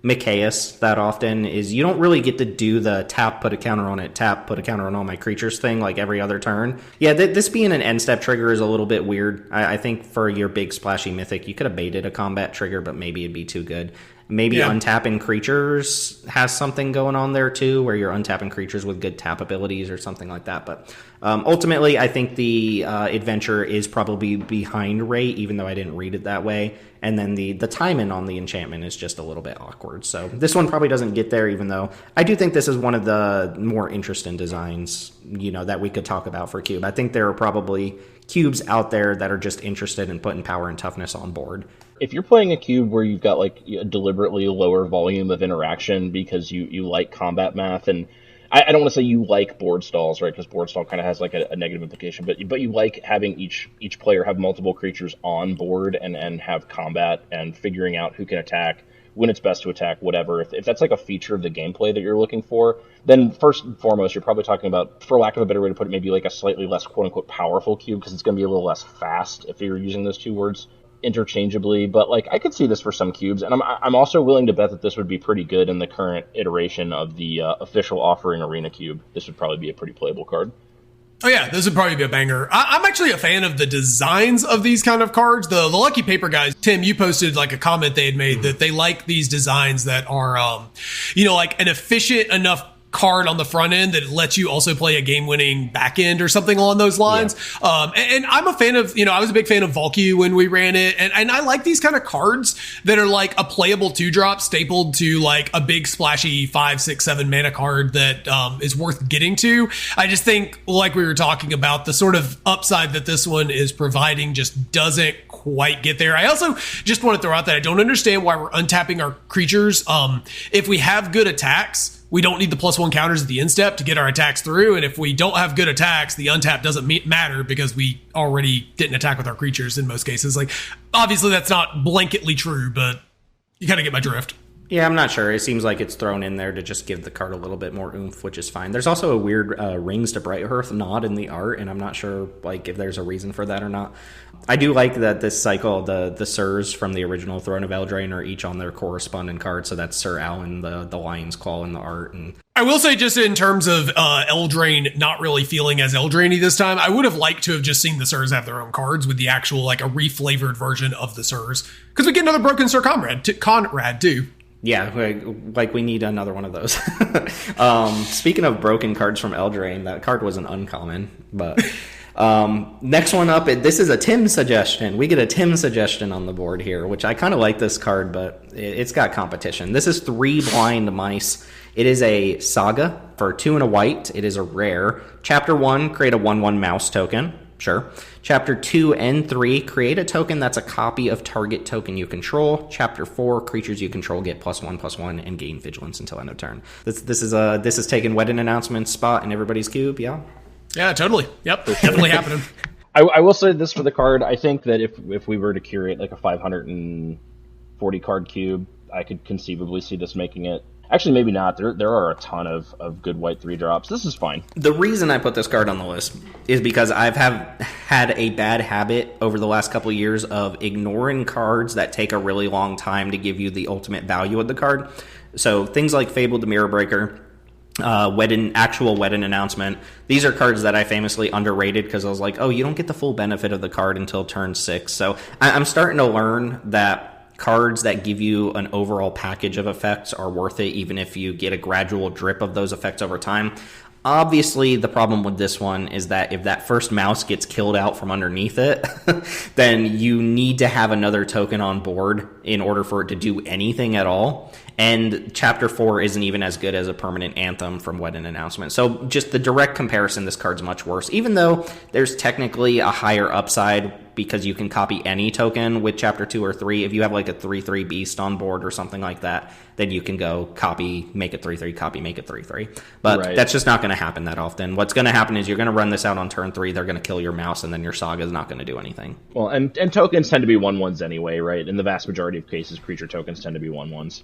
Mikaeus that often, is you don't really get to do the tap, put a counter on it, tap, put a counter on all my creatures thing like every other turn. Yeah, this being an end step trigger is a little bit weird. I think for your big splashy mythic, you could have baited a combat trigger, but maybe it'd be too good. Maybe untapping creatures has something going on there too, where you're untapping creatures with good tap abilities or something like that. But ultimately, I think the adventure is probably behind rate, even though I didn't read it that way. And then the timing on the enchantment is just a little bit awkward. So this one probably doesn't get there, even though I do think this is one of the more interesting designs, that we could talk about for Cube. I think there are probably cubes out there that are just interested in putting power and toughness on board. If you're playing a cube where you've got like a deliberately lower volume of interaction because you like combat math, and I don't want to say you like board stalls, right? Because board stall kind of has like a negative implication, but you like having each player have multiple creatures on board and have combat and figuring out who can attack, when it's best to attack, whatever. If that's like a feature of the gameplay that you're looking for, then first and foremost, you're probably talking about, for lack of a better way to put it, maybe like a slightly less quote-unquote powerful cube, because it's going to be a little less fast if you're using those 2 words interchangeably. But like, I could see this for some cubes, and I'm also willing to bet that this would be pretty good in the current iteration of the official offering arena cube. This would probably be a pretty playable card. Oh yeah, this would probably be a banger. I'm actually a fan of the designs of these kind of cards. The Lucky Paper guys, Tim, you posted like a comment they had made that they like these designs that are, like an efficient enough card on the front end that lets you also play a game-winning back end or something along those lines. Yeah. And I'm a fan of, I was a big fan of Valky when we ran it. And I like these kind of cards that are like a playable 2-drop stapled to like a big splashy 5, 6, 7 mana card that is worth getting to. I just think, like we were talking about, the sort of upside that this one is providing just doesn't quite get there. I also just want to throw out that I don't understand why we're untapping our creatures. If we have good attacks, we don't need the +1 counters at the end step to get our attacks through. And if we don't have good attacks, the untap doesn't matter because we already didn't attack with our creatures in most cases. Like, obviously that's not blanketly true, but you kind of get my drift. Yeah, I'm not sure. It seems like it's thrown in there to just give the card a little bit more oomph, which is fine. There's also a weird Rings to Brighthearth nod in the art, and I'm not sure like if there's a reason for that or not. I do like that this cycle, the Sirs from the original Throne of Eldraine are each on their corresponding card, so that's Sir Alan, the Lion's Claw in the art. And I will say, just in terms of Eldraine not really feeling as Eldraine-y this time, I would have liked to have just seen the Sirs have their own cards with the actual, like, a reflavored version of the Sirs. Because we get another Broken Sir Conrad, too. Yeah, like we need another one of those. Speaking of broken cards from Eldraine, that card was an uncommon, but... next one up, this is a Tim suggestion. We get a Tim suggestion on the board here, which I kind of like this card, but it's got competition. This is 3 Blind Mice. It is a saga for 2 and a white. It is a rare. Chapter 1, create a 1/1 mouse token. Sure. Chapter 2 and 3, create a token that's a copy of target token you control. Chapter 4, creatures you control get +1/+1 and gain vigilance until end of turn. This is taking Wedding Announcement spot in everybody's cube, yeah? Yeah, totally. Yep, definitely happening. I will say this for the card. I think that if we were to curate like a 540 card cube, I could conceivably see this making it. Actually, maybe not. There are a ton of good white 3-drops. This is fine. The reason I put this card on the list is because I've had a bad habit over the last couple of years of ignoring cards that take a really long time to give you the ultimate value of the card. So things like Fable the Mirror Breaker, actual Wedding Announcement. These are cards that I famously underrated because I was like, oh, you don't get the full benefit of the card until turn 6. So I'm starting to learn that cards that give you an overall package of effects are worth it, even if you get a gradual drip of those effects over time. Obviously, the problem with this one is that if that first mouse gets killed out from underneath it, then you need to have another token on board in order for it to do anything at all. And Chapter 4 isn't even as good as a permanent anthem from Wedding Announcement. So just the direct comparison, this card's much worse. Even though there's technically a higher upside because you can copy any token with Chapter 2 or 3. If you have like a 3/3 beast on board or something like that, then you can go copy, make it 3/3, copy, make it 3/3. But That's just not going to happen that often. What's going to happen is you're going to run this out on turn 3, they're going to kill your mouse, and then your saga is not going to do anything. Well, and tokens tend to be 1/1s anyway, right? In the vast majority of cases, creature tokens tend to be 1/1s.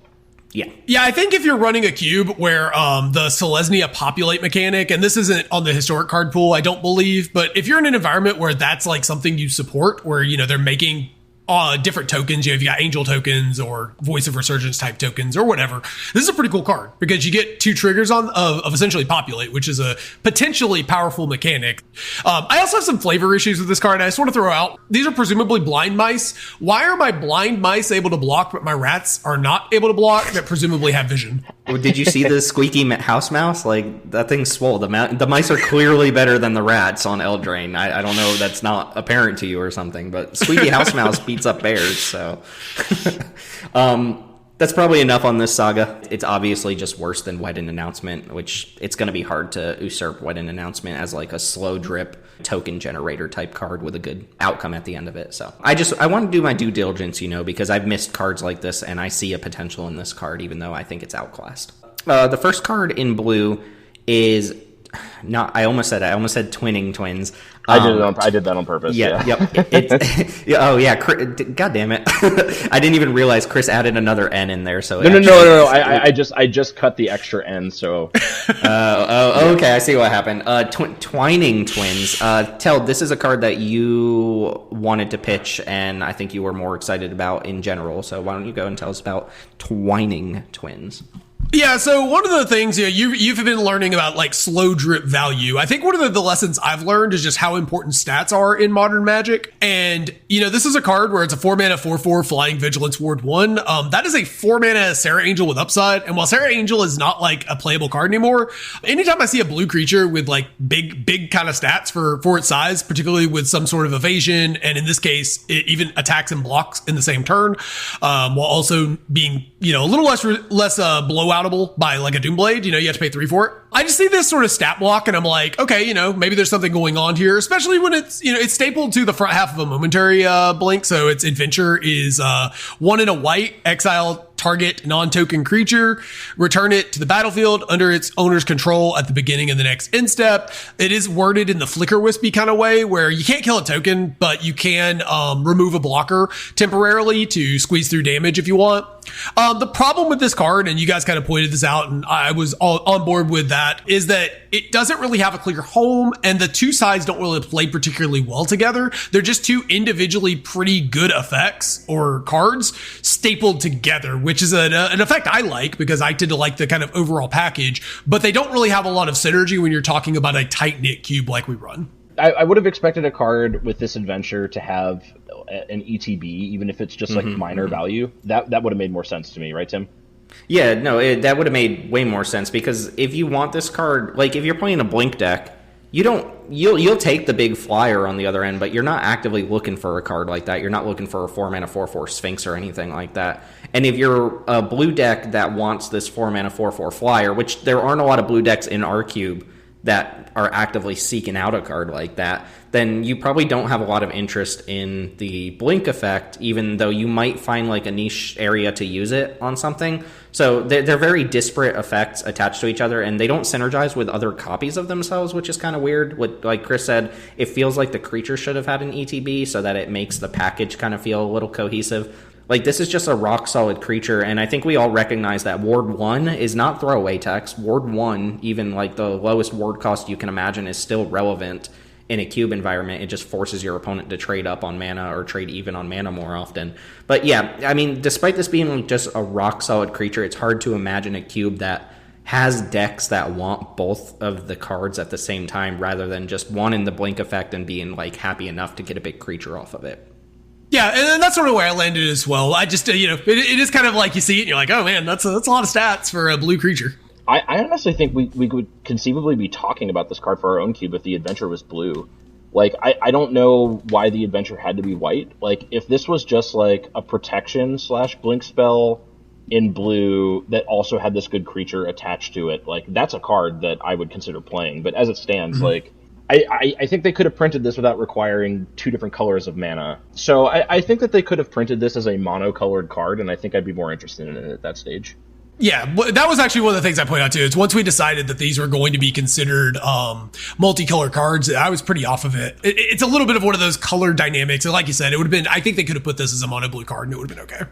Yeah, I think if you're running a cube where the Selesnya populate mechanic, and this isn't on the historic card pool, I don't believe, but if you're in an environment where that's like something you support, where, they're making different tokens, you got angel tokens or Voice of Resurgence type tokens or whatever, this is a pretty cool card because you get 2 triggers of essentially populate, which is a potentially powerful mechanic. I also have some flavor issues with this card. I just want to throw out, these are presumably blind mice. Why are my blind mice able to block, but my rats are not able to block that presumably have vision? Did you see the squeaky house mouse? Like, that thing's swole. The mice are clearly better than the rats on Eldraine. I don't know, that's not apparent to you or something, but squeaky house mouse beats up bears, so that's probably enough on this saga. It's obviously just worse than Wedding Announcement, which it's going to be hard to usurp Wedding Announcement as like a slow drip token generator type card with a good outcome at the end of it. So I want to do my due diligence, because I've missed cards like this and I see a potential in this card, even though I think it's outclassed. The first card in blue is not. I almost said Twinning Twins. I did that on purpose. Yeah. Yep. Oh yeah. God damn it! I didn't even realize Chris added another N in there. So no. I just cut the extra N. So. Okay. I see what happened. Twining Twins. Tell, this is a card that you wanted to pitch, and I think you were more excited about in general. So why don't you go and tell us about Twining Twins? Yeah, so one of the things, you've been learning about like slow drip value. I think one of the lessons I've learned is just how important stats are in modern Magic. And, this is a card where it's a 4-mana 4/4 Flying Vigilance Ward 1. That is a 4-mana Sarah Angel with upside. And while Sarah Angel is not like a playable card anymore, anytime I see a blue creature with like big kind of stats for its size, particularly with some sort of evasion, and in this case, it even attacks and blocks in the same turn, while also being, a little less blowoutable by like a Doomblade, you have to pay 3 for it. I just see this sort of stat block and I'm like, okay, maybe there's something going on here, especially when it's, it's stapled to the front half of a momentary blink. So its adventure is 1 and a white, exile target non-token creature, return it to the battlefield under its owner's control at the beginning of the next end step. It is worded in the Flicker Wispy kind of way where you can't kill a token, but you can remove a blocker temporarily to squeeze through damage if you want. The problem with this card, and you guys kind of pointed this out, and I was all on board with that, is that it doesn't really have a clear home, and the two sides don't really play particularly well together. They're just two individually pretty good effects or cards stapled together, which is an effect I like because I tend to like the kind of overall package, but they don't really have a lot of synergy when you're talking about a tight-knit cube like we run. I would have expected a card with this adventure to have an ETB, even if it's just like minor value. That would have made more sense to me, right, Tim? Yeah, no, that would have made way more sense because if you want this card, like if you're playing a blink deck, you'll take the big flyer on the other end, but you're not actively looking for a card like that. You're not looking for a 4-mana 4/4 Sphinx or anything like that. And if you're a blue deck that wants this 4-mana 4/4 flyer, which there aren't a lot of blue decks in our cube that are actively seeking out a card like that, then you probably don't have a lot of interest in the blink effect, even though you might find like a niche area to use it on something. So they're very disparate effects attached to each other, and they don't synergize with other copies of themselves, which is kind of weird. What, like Chris said, it feels like the creature should have had an ETB so that it makes the package kind of feel a little cohesive. Like, this is just a rock-solid creature, and I think we all recognize that Ward 1 is not throwaway text. Ward 1, even like the lowest ward cost you can imagine, is still relevant in a cube environment. It just forces your opponent to trade up on mana or trade even on mana more often. But yeah, I mean, despite this being like just a rock-solid creature, it's hard to imagine a cube that has decks that want both of the cards at the same time rather than just wanting the blink effect and being like happy enough to get a big creature off of it. Yeah, and that's sort of where I landed as well. I just, it is kind of like you see it and you're like, oh man, that's a lot of stats for a blue creature. I honestly think we could conceivably be talking about this card for our own cube if the adventure was blue. Like, I don't know why the adventure had to be white. Like, if this was just like a protection / blink spell in blue that also had this good creature attached to it, like, that's a card that I would consider playing. But as it stands, like, I think they could have printed this without requiring 2 different colors of mana. So I think that they could have printed this as a monocolored card, and I think I'd be more interested in it at that stage. Yeah, that was actually one of the things I pointed out too. It's once we decided that these were going to be considered multicolor cards, I was pretty off of it. It's a little bit of one of those color dynamics. And like you said, it would have been, I think they could have put this as a mono blue card and it would have been okay.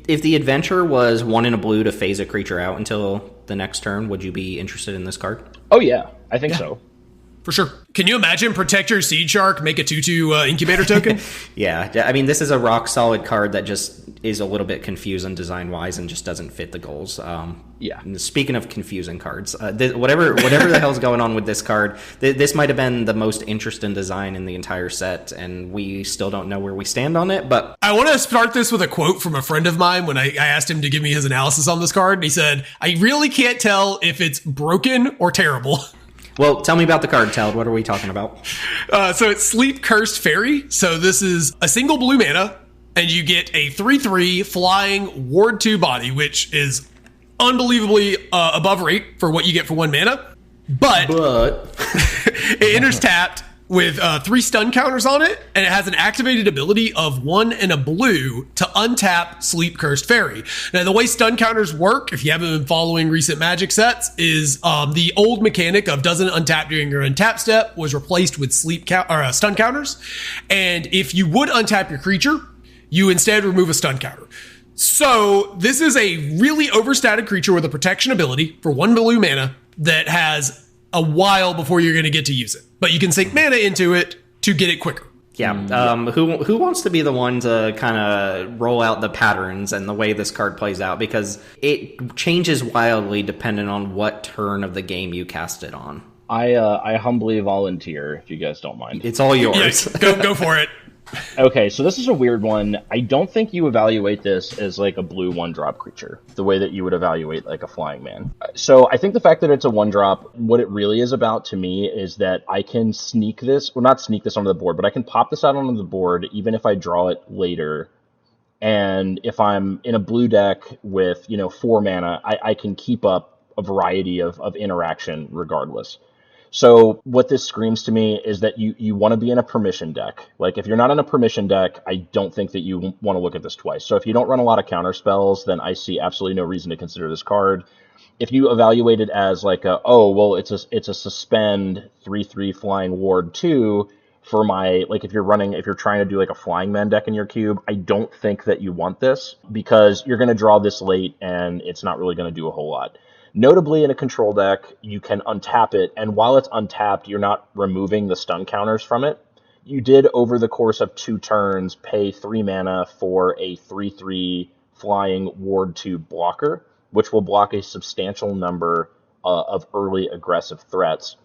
If the adventure was 1 in a blue to phase a creature out until the next turn, would you be interested in this card? Oh yeah, I think so. For sure. Can you imagine Protector Seed Shark make a 2/2 incubator token? Yeah, I mean, this is a rock solid card that just is a little bit confusing design wise and just doesn't fit the goals. Yeah. Speaking of confusing cards, whatever the hell's going on with this card, this might have been the most interesting design in the entire set, and we still don't know where we stand on it. But I want to start this with a quote from a friend of mine when I asked him to give me his analysis on this card. And he said, "I really can't tell if it's broken or terrible." Well, tell me about the card, Teld. What are we talking about? So it's Sleep Cursed Fairy. So this is a single blue mana, and you get a 3/3 flying Ward 2 body, which is unbelievably above rate for what you get for 1 mana. But it enters tapped with 3 stun counters on it, and it has an activated ability of 1 and a blue to untap Sleep Cursed Fairy. Now, the way stun counters work, if you haven't been following recent Magic sets, is the old mechanic of doesn't untap during your untap step was replaced with stun counters. And if you would untap your creature, you instead remove a stun counter. So this is a really overstated creature with a protection ability for 1 blue mana that has a while before you're going to get to use it. But you can sink mana into it to get it quicker. Yeah. Who wants to be the one to kind of roll out the patterns and the way this card plays out? Because it changes wildly depending on what turn of the game you cast it on. I humbly volunteer, if you guys don't mind. It's all yours. Yes, go for it. Okay, so this is a weird one. I don't think you evaluate this as like a blue 1-drop creature, the way that you would evaluate like a flying man. So I think the fact that it's a 1-drop, what it really is about to me is that I can sneak this, well, not sneak this onto the board, but I can pop this out onto the board even if I draw it later. And if I'm in a blue deck with, 4 mana, I can keep up a variety of interaction regardless. So what this screams to me is that you want to be in a permission deck. Like, if you're not in a permission deck, I don't think that you want to look at this twice. So if you don't run a lot of counter spells, then I see absolutely no reason to consider this card. If you evaluate it as like it's a suspend 3/3 flying ward 2 for my, like, if you're trying to do like a flying man deck in your cube, I don't think that you want this because you're going to draw this late and it's not really going to do a whole lot. Notably, in a control deck, you can untap it, and while it's untapped, you're not removing the stun counters from it. You did, over the course of 2 turns, pay 3 mana for a 3/3 flying ward 2 blocker, which will block a substantial number of early aggressive threats.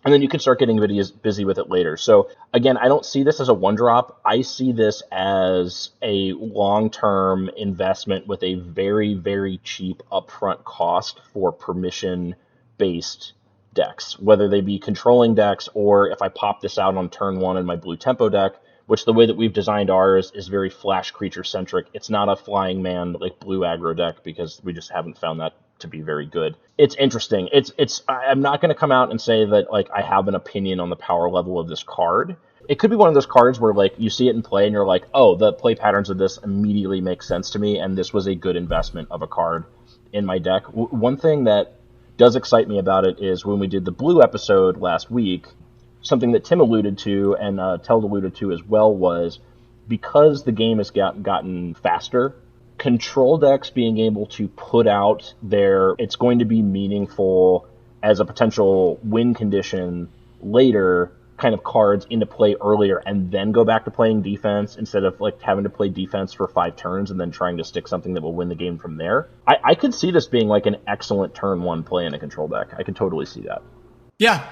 And then you can start getting busy with it later. So again, I don't see this as a 1-drop. I see this as a long-term investment with a very, very cheap upfront cost for permission-based decks, whether they be controlling decks or if I pop this out on turn 1 in my blue tempo deck, which the way that we've designed ours is very flash creature-centric. It's not a flying man like blue aggro deck because we just haven't found that to be very good. It's interesting. I'm not going to come out and say that like I have an opinion on the power level of this card. It could be one of those cards where like you see it in play and you're like, oh, the play patterns of this immediately make sense to me, and this was a good investment of a card in my deck. One thing that does excite me about it is when we did the blue episode last week, something that Tim alluded to and Teld alluded to as well was because the game has gotten faster, control decks being able to put out it's going to be meaningful as a potential win condition later kind of cards into play earlier and then go back to playing defense instead of like having to play defense for 5 turns and then trying to stick something that will win the game from there. I could see this being like an excellent turn 1 play in a control deck. I could totally see that. Yeah.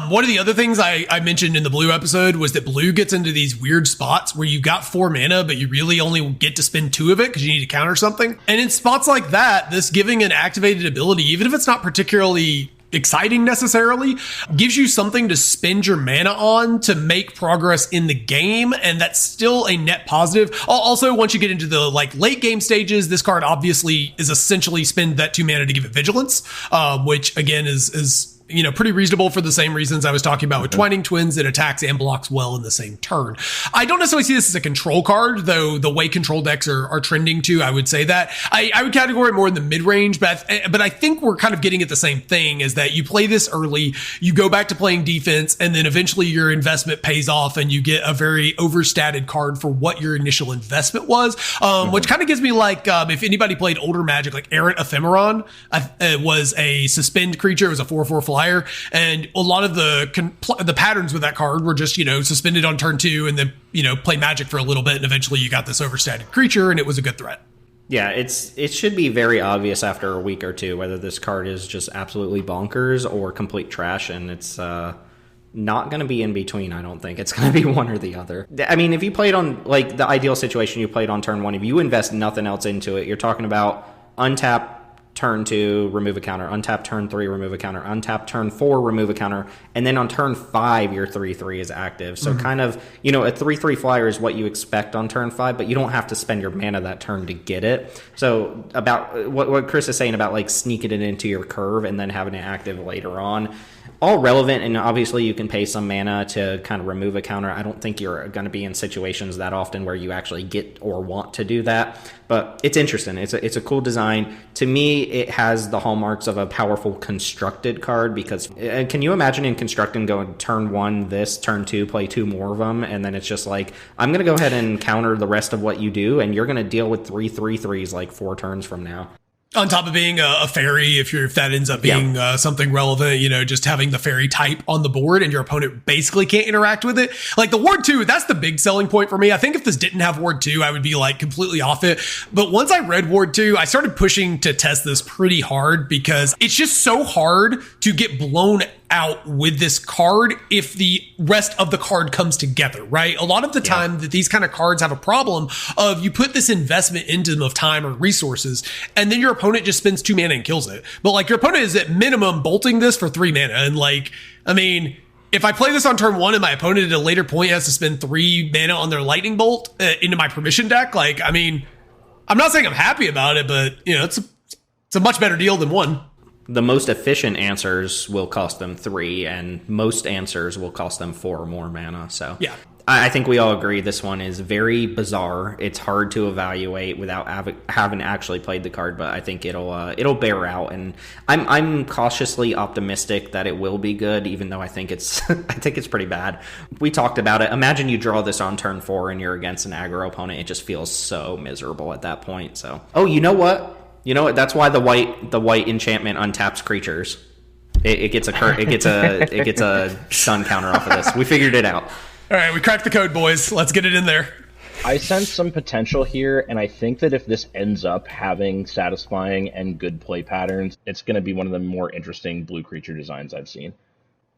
One of the other things I mentioned in the blue episode was that blue gets into these weird spots where you got 4 mana, but you really only get to spend 2 of it because you need to counter something. And in spots like that, this giving an activated ability, even if it's not particularly exciting necessarily, gives you something to spend your mana on to make progress in the game, and that's still a net positive. Also, once you get into the like late game stages, this card obviously is essentially spend that 2 mana to give it vigilance, which again is pretty reasonable for the same reasons I was talking about with Twining Twins. It attacks and blocks well in the same turn. I don't necessarily see this as a control card, though the way control decks are trending to, I would say that. I would categorize it more in the mid-range, but I think we're kind of getting at the same thing, is that you play this early, you go back to playing defense, and then eventually your investment pays off and you get a very overstated card for what your initial investment was, which kind of gives me like, if anybody played older Magic, like Errant Ephemeron was a suspend creature. It was a 4/4 flyer, and a lot of the patterns with that card were just suspended on turn 2 and then play Magic for a little bit, and eventually you got this overstated creature and it was a good threat. Yeah, it should be very obvious after a week or two whether this card is just absolutely bonkers or complete trash, and it's not going to be in between. I don't think it's going to be one or the other. I mean, if you played on like the ideal situation, you played on turn 1, if you invest nothing else into it, you're talking about untap turn 2, remove a counter, untap turn 3, remove a counter, untap turn 4, remove a counter, and then on turn 5 your 3/3 is active. So kind of, a 3/3 flyer is what you expect on turn 5, but you don't have to spend your mana that turn to get it. So about what Chris is saying about like sneaking it into your curve and then having it active later on, all relevant, and obviously you can pay some mana to kind of remove a counter. I don't think you're going to be in situations that often where you actually get or want to do that, but it's interesting. It's a cool design. To me, it has the hallmarks of a powerful constructed card, because can you imagine in constructing going turn 1 this, turn 2 play 2 more of them, and then it's just like, I'm going to go ahead and counter the rest of what you do, and you're going to deal with 3/3s like 4 turns from now. On top of being a fairy, if that ends up being something relevant, just having the fairy type on the board and your opponent basically can't interact with it. Like the Ward 2, that's the big selling point for me. I think if this didn't have Ward 2, I would be like completely off it. But once I read Ward 2, I started pushing to test this pretty hard because it's just so hard to get blown out with this card if the rest of the card comes together, right? A lot of the time that these kind of cards have a problem of you put this investment into them of time or resources, and then your opponent just spends 2 mana and kills it. But like your opponent is at minimum bolting this for 3 mana. And like, I mean, if I play this on turn 1 and my opponent at a later point has to spend 3 mana on their lightning bolt into my permission deck, like, I mean, I'm not saying I'm happy about it, but it's a much better deal than 1. The most efficient answers will cost them 3, and most answers will cost them 4 or more mana. So yeah, I think we all agree this one is very bizarre. It's hard to evaluate without having actually played the card, but I think it'll bear out, and I'm cautiously optimistic that it will be good, even though I think it's pretty bad. We talked about it. Imagine you draw this on turn 4 and you're against an aggro opponent. It just feels so miserable at that point. So, you know what? That's why the white enchantment untaps creatures. It gets a stun counter off of this. We figured it out. All right, we cracked the code, boys. Let's get it in there. I sense some potential here, and I think that if this ends up having satisfying and good play patterns, it's going to be one of the more interesting blue creature designs I've seen.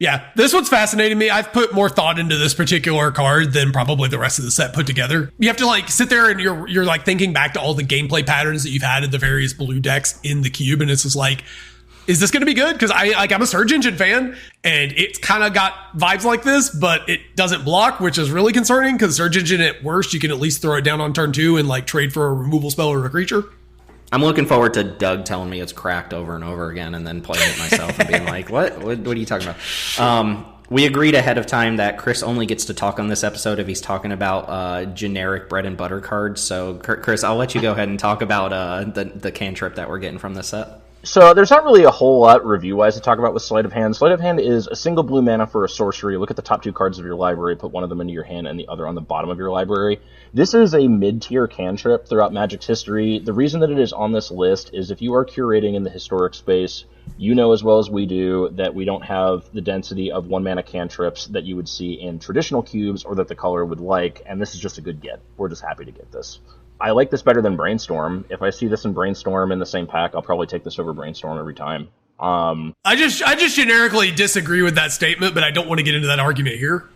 Yeah, this one's fascinating me. I've put more thought into this particular card than probably the rest of the set put together. You have to like sit there and you're like thinking back to all the gameplay patterns that you've had in the various blue decks in the cube, and it's just like, is this going to be good? Because I'm a Surge Engine fan, and it's kind of got vibes like this, but it doesn't block, which is really concerning because Surge Engine at worst you can at least throw it down on turn 2 and like trade for a removal spell or a creature. I'm looking forward to Doug telling me it's cracked over and over again and then playing it myself and being like, what are you talking about? We agreed ahead of time that Chris only gets to talk on this episode if he's talking about generic bread and butter cards. So, Chris, I'll let you go ahead and talk about the cantrip that we're getting from this set. So there's not really a whole lot review-wise to talk about with Sleight of Hand. Sleight of Hand is a single blue mana for a sorcery. Look at the top 2 cards of your library, put one of them into your hand and the other on the bottom of your library. This is a mid-tier cantrip throughout Magic's history. The reason that it is on this list is if you are curating in the historic space, you know as well as we do that we don't have the density of 1-mana cantrips that you would see in traditional cubes or that the color would like, and this is just a good get. We're just happy to get this. I like this better than Brainstorm. If I see this in Brainstorm in the same pack, I'll probably take this over Brainstorm every time. I just generically disagree with that statement, but I don't want to get into that argument here.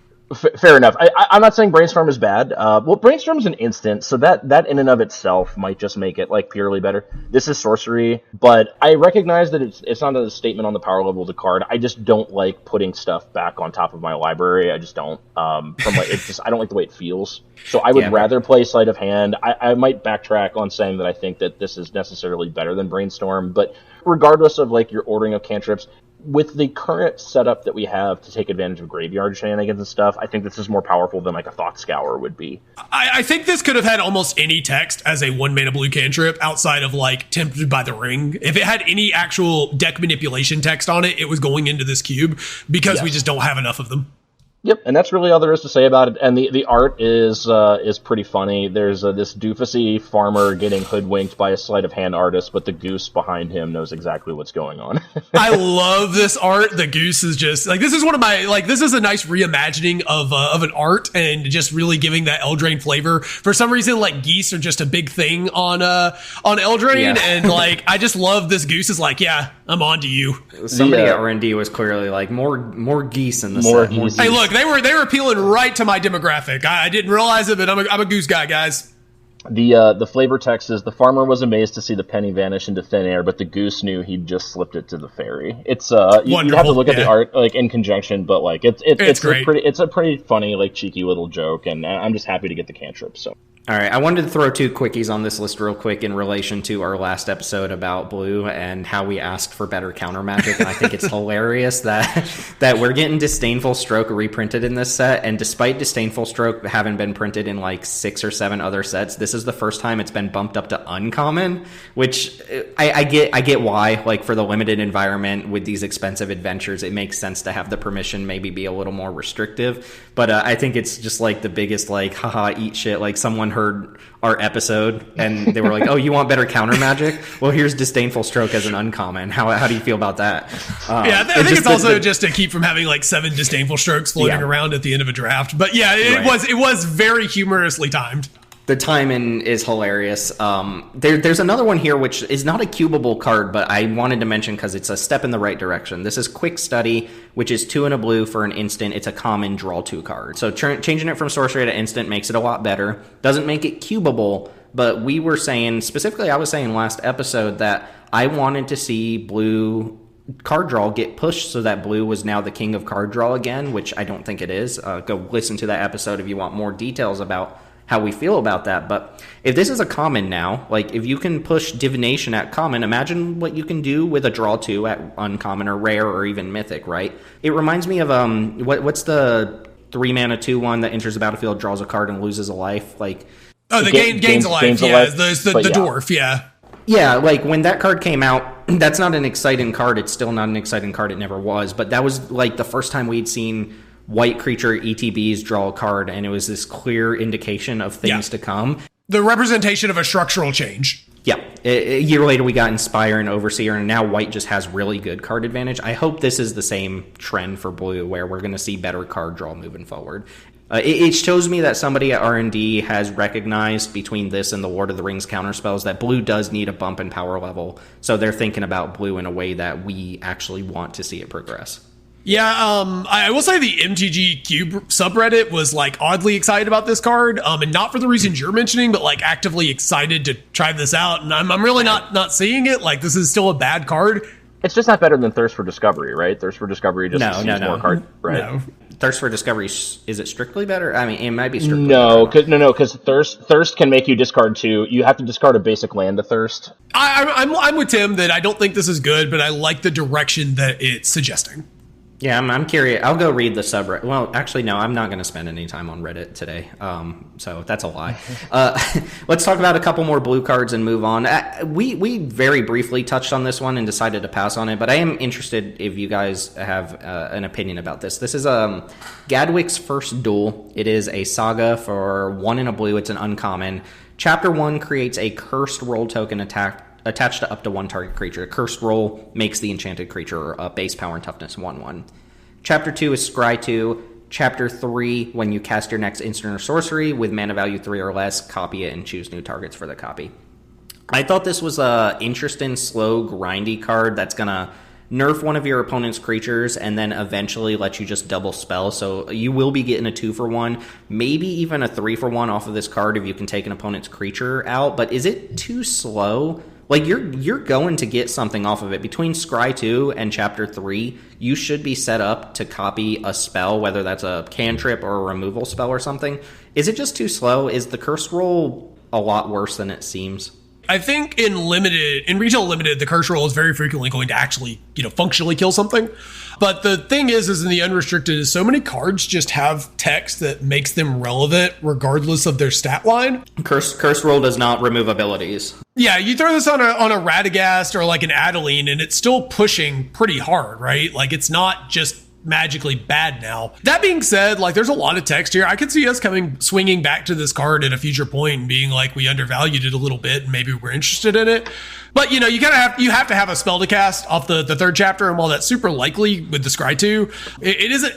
Fair enough. I'm not saying Brainstorm is bad. Well, Brainstorm is an instant, so that in and of itself might just make it like purely better. This is sorcery, but I recognize that it's not a statement on the power level of the card. I just don't like putting stuff back on top of my library. I just don't. I don't like the way it feels. So I would rather play Sleight of Hand. I might backtrack on saying that I think that this is necessarily better than Brainstorm, but regardless of like your ordering of cantrips, with the current setup that we have to take advantage of graveyard shenanigans and stuff, I think this is more powerful than like a Thought Scour would be. I think this could have had almost any text as a 1-mana blue cantrip outside of like Tempted by the Ring. If it had any actual deck manipulation text on it, it was going into this cube because we just don't have enough of them. Yep, and that's really all there is to say about it. And the art is pretty funny. There's this doofusy farmer getting hoodwinked by a sleight of hand artist, but the goose behind him knows exactly what's going on. I love this art. The goose is just like, this is one of my, like, this is a nice reimagining of an art and just really giving that Eldraine flavor. For some reason, like, geese are just a big thing on Eldraine, and like, I just love this goose is like, yeah, I'm on to you. Somebody at R&D was clearly like, more geese in the set. Geese. Hey, look, they were appealing right to my demographic. I didn't realize it, but I'm a goose guy, guys. The flavor text is, the farmer was amazed to see the penny vanish into thin air, but the goose knew he'd just slipped it to the fairy. It's you have to look at the art like in conjunction, but like it's great. It's a pretty funny, like, cheeky little joke, and I'm just happy to get the cantrip. So. All right, I wanted to throw 2 quickies on this list real quick in relation to our last episode about blue and how we asked for better counter magic. And I think it's hilarious that we're getting Disdainful Stroke reprinted in this set, and despite Disdainful Stroke having been printed in like 6 or 7 other sets, this is the first time it's been bumped up to uncommon, which I get why. Like, for the limited environment with these expensive adventures, it makes sense to have the permission maybe be a little more restrictive. But I think it's just like the biggest like haha eat shit. Like, someone heard our episode and they were like, "Oh, you want better counter magic? Well, here's Disdainful Stroke as an uncommon. How do you feel about that?" I think it's also just to keep from having like 7 Disdainful Strokes floating around at the end of a draft. But yeah, it was very humorously timed. The timing is hilarious. There's another one here, which is not a cubable card, but I wanted to mention because it's a step in the right direction. This is Quick Study, which is 2 and a blue for an instant. It's a common draw 2 card. So changing it from sorcery to instant makes it a lot better. Doesn't make it cubable, but we were saying, specifically I was saying last episode that I wanted to see blue card draw get pushed so that blue was now the king of card draw again, which I don't think it is. Go listen to that episode if you want more details about how we feel about that. But if this is a common now, like if you can push divination at common, imagine what you can do with a draw 2 at uncommon or rare or even mythic, right? It reminds me of what's the 3 mana 2/1 that enters the battlefield, draws a card and loses a life, like gains a life, the dwarf, yeah, like when that card came out, that's not an exciting card. It's still not an exciting card. It never was, but that was like the first time we'd seen white creature ETBs draw a card, and it was this clear indication of things to come. The representation of a structural change. Yeah. A year later, we got Inspire and Overseer, and now white just has really good card advantage. I hope this is the same trend for blue, where we're going to see better card draw moving forward. It shows me that somebody at R&D has recognized between this and the Lord of the Rings counterspells that blue does need a bump in power level, so they're thinking about blue in a way that we actually want to see it progress. Yeah, I will say the MTG Cube subreddit was like oddly excited about this card, and not for the reasons you're mentioning, but like actively excited to try this out. And I'm really not seeing it. Like, this is still a bad card. It's just not better than Thirst for Discovery, right? Thirst for Discovery just seems more card, right? No. Thirst for Discovery, is it strictly better? I mean, it might be strictly better. Because Thirst can make you discard 2. You have to discard a basic land to Thirst. I'm with Tim that I don't think this is good, but I like the direction that it's suggesting. Yeah, I'm curious. I'll go read the subreddit. Well, actually, no, I'm not going to spend any time on Reddit today. So that's a lie. Let's talk about a couple more blue cards and move on. We very briefly touched on this one and decided to pass on it, but I am interested if you guys have an opinion about this. This is Gadwick's First Duel. It is a saga for 1 and a blue. It's an uncommon. Chapter 1 creates a cursed roll token attached to up to 1 target creature. A cursed roll makes the enchanted creature base power and toughness 1/1. Chapter 2 is Scry 2. Chapter 3, when you cast your next instant or sorcery with mana value 3 or less, copy it and choose new targets for the copy. I thought this was a interesting, slow, grindy card that's going to nerf one of your opponent's creatures and then eventually let you just double spell. So you will be getting a 2-for-1, maybe even a 3-for-1 off of this card if you can take an opponent's creature out. But is it too slow? Like, you're going to get something off of it. Between Scry 2 and Chapter 3, you should be set up to copy a spell, whether that's a cantrip or a removal spell or something. Is it just too slow? Is the curse roll a lot worse than it seems? I think in retail limited, the curse roll is very frequently going to actually, functionally kill something. But the thing is in the unrestricted is so many cards just have text that makes them relevant regardless of their stat line. Curse roll does not remove abilities. Yeah, you throw this on a Radagast or like an Adeline and it's still pushing pretty hard, right? Like, it's not just magically bad now. That being said, like, there's a lot of text here. I could see us swinging back to this card at a future point and being like, we undervalued it a little bit and maybe we're interested in it. But you have to have a spell to cast off the third chapter, and while that's super likely with the Scry 2, it isn't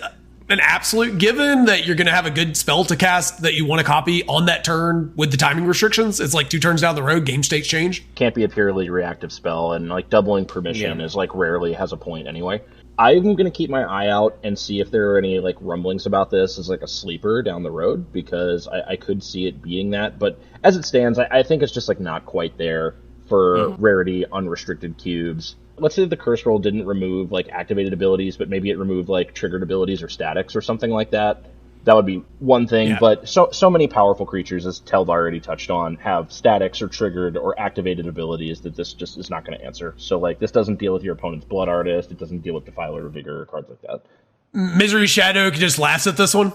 an absolute given that you're going to have a good spell to cast that you want to copy on that turn with the timing restrictions. It's like 2 turns down the road, game states change. Can't be a purely reactive spell, and like doubling permission is like rarely has a point anyway. I'm going to keep my eye out and see if there are any like rumblings about this as like a sleeper down the road, because I could see it being that. But as it stands, I think it's just like not quite there for rarity unrestricted cubes. Let's say the curse roll didn't remove like activated abilities, but maybe it removed like triggered abilities or statics or something like that. That would be one thing, yeah. But so many powerful creatures, as Teld already touched on, have statics or triggered or activated abilities that this just is not going to answer. So like, this doesn't deal with your opponent's Blood Artist, it doesn't deal with Defiler or Vigor or cards like that. Misery Shadow can just laughs at this one.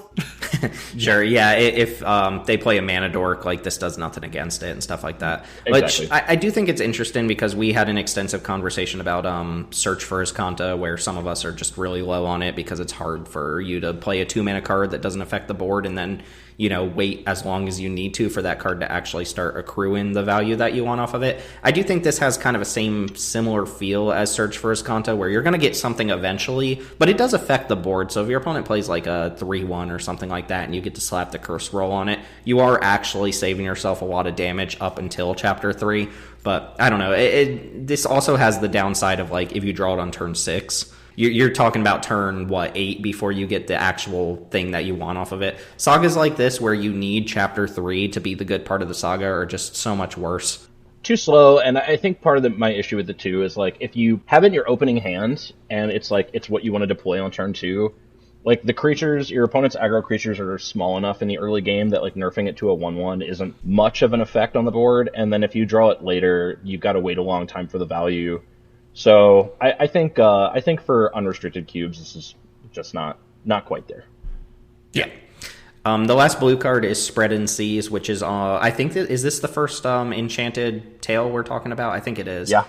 Sure, yeah. If they play a Mana Dork, like, this does nothing against it and stuff like that. Exactly. Which I do think it's interesting, because we had an extensive conversation about Search for Azcanta, where some of us are just really low on it because it's hard for you to play a 2-mana card that doesn't affect the board, and then wait as long as you need to for that card to actually start accruing the value that you want off of it. I do think this has kind of a similar feel as Search for Azcanta, where you're going to get something eventually, but it does affect the board. So if your opponent plays like a 3-1 or something like that, and you get to slap the curse roll on it, you are actually saving yourself a lot of damage up until Chapter 3. But I don't know. This also has the downside of, like, if you draw it on turn 6, you're talking about turn, 8 before you get the actual thing that you want off of it. Sagas like this, where you need Chapter 3 to be the good part of the saga, are just so much worse. Too slow, and I think part of my issue with it, too, is, like, if you have it in your opening hand, and it's what you want to deploy on turn 2, like, the creatures, your opponent's aggro creatures are small enough in the early game that, like, nerfing it to a 1/1 isn't much of an effect on the board, and then if you draw it later, you've got to wait a long time for the value. So I think for unrestricted cubes, this is just not quite there. Yeah. The last blue card is Spread and Seize, which is, I think, is this the first enchanted tail we're talking about? I think it is. Yeah.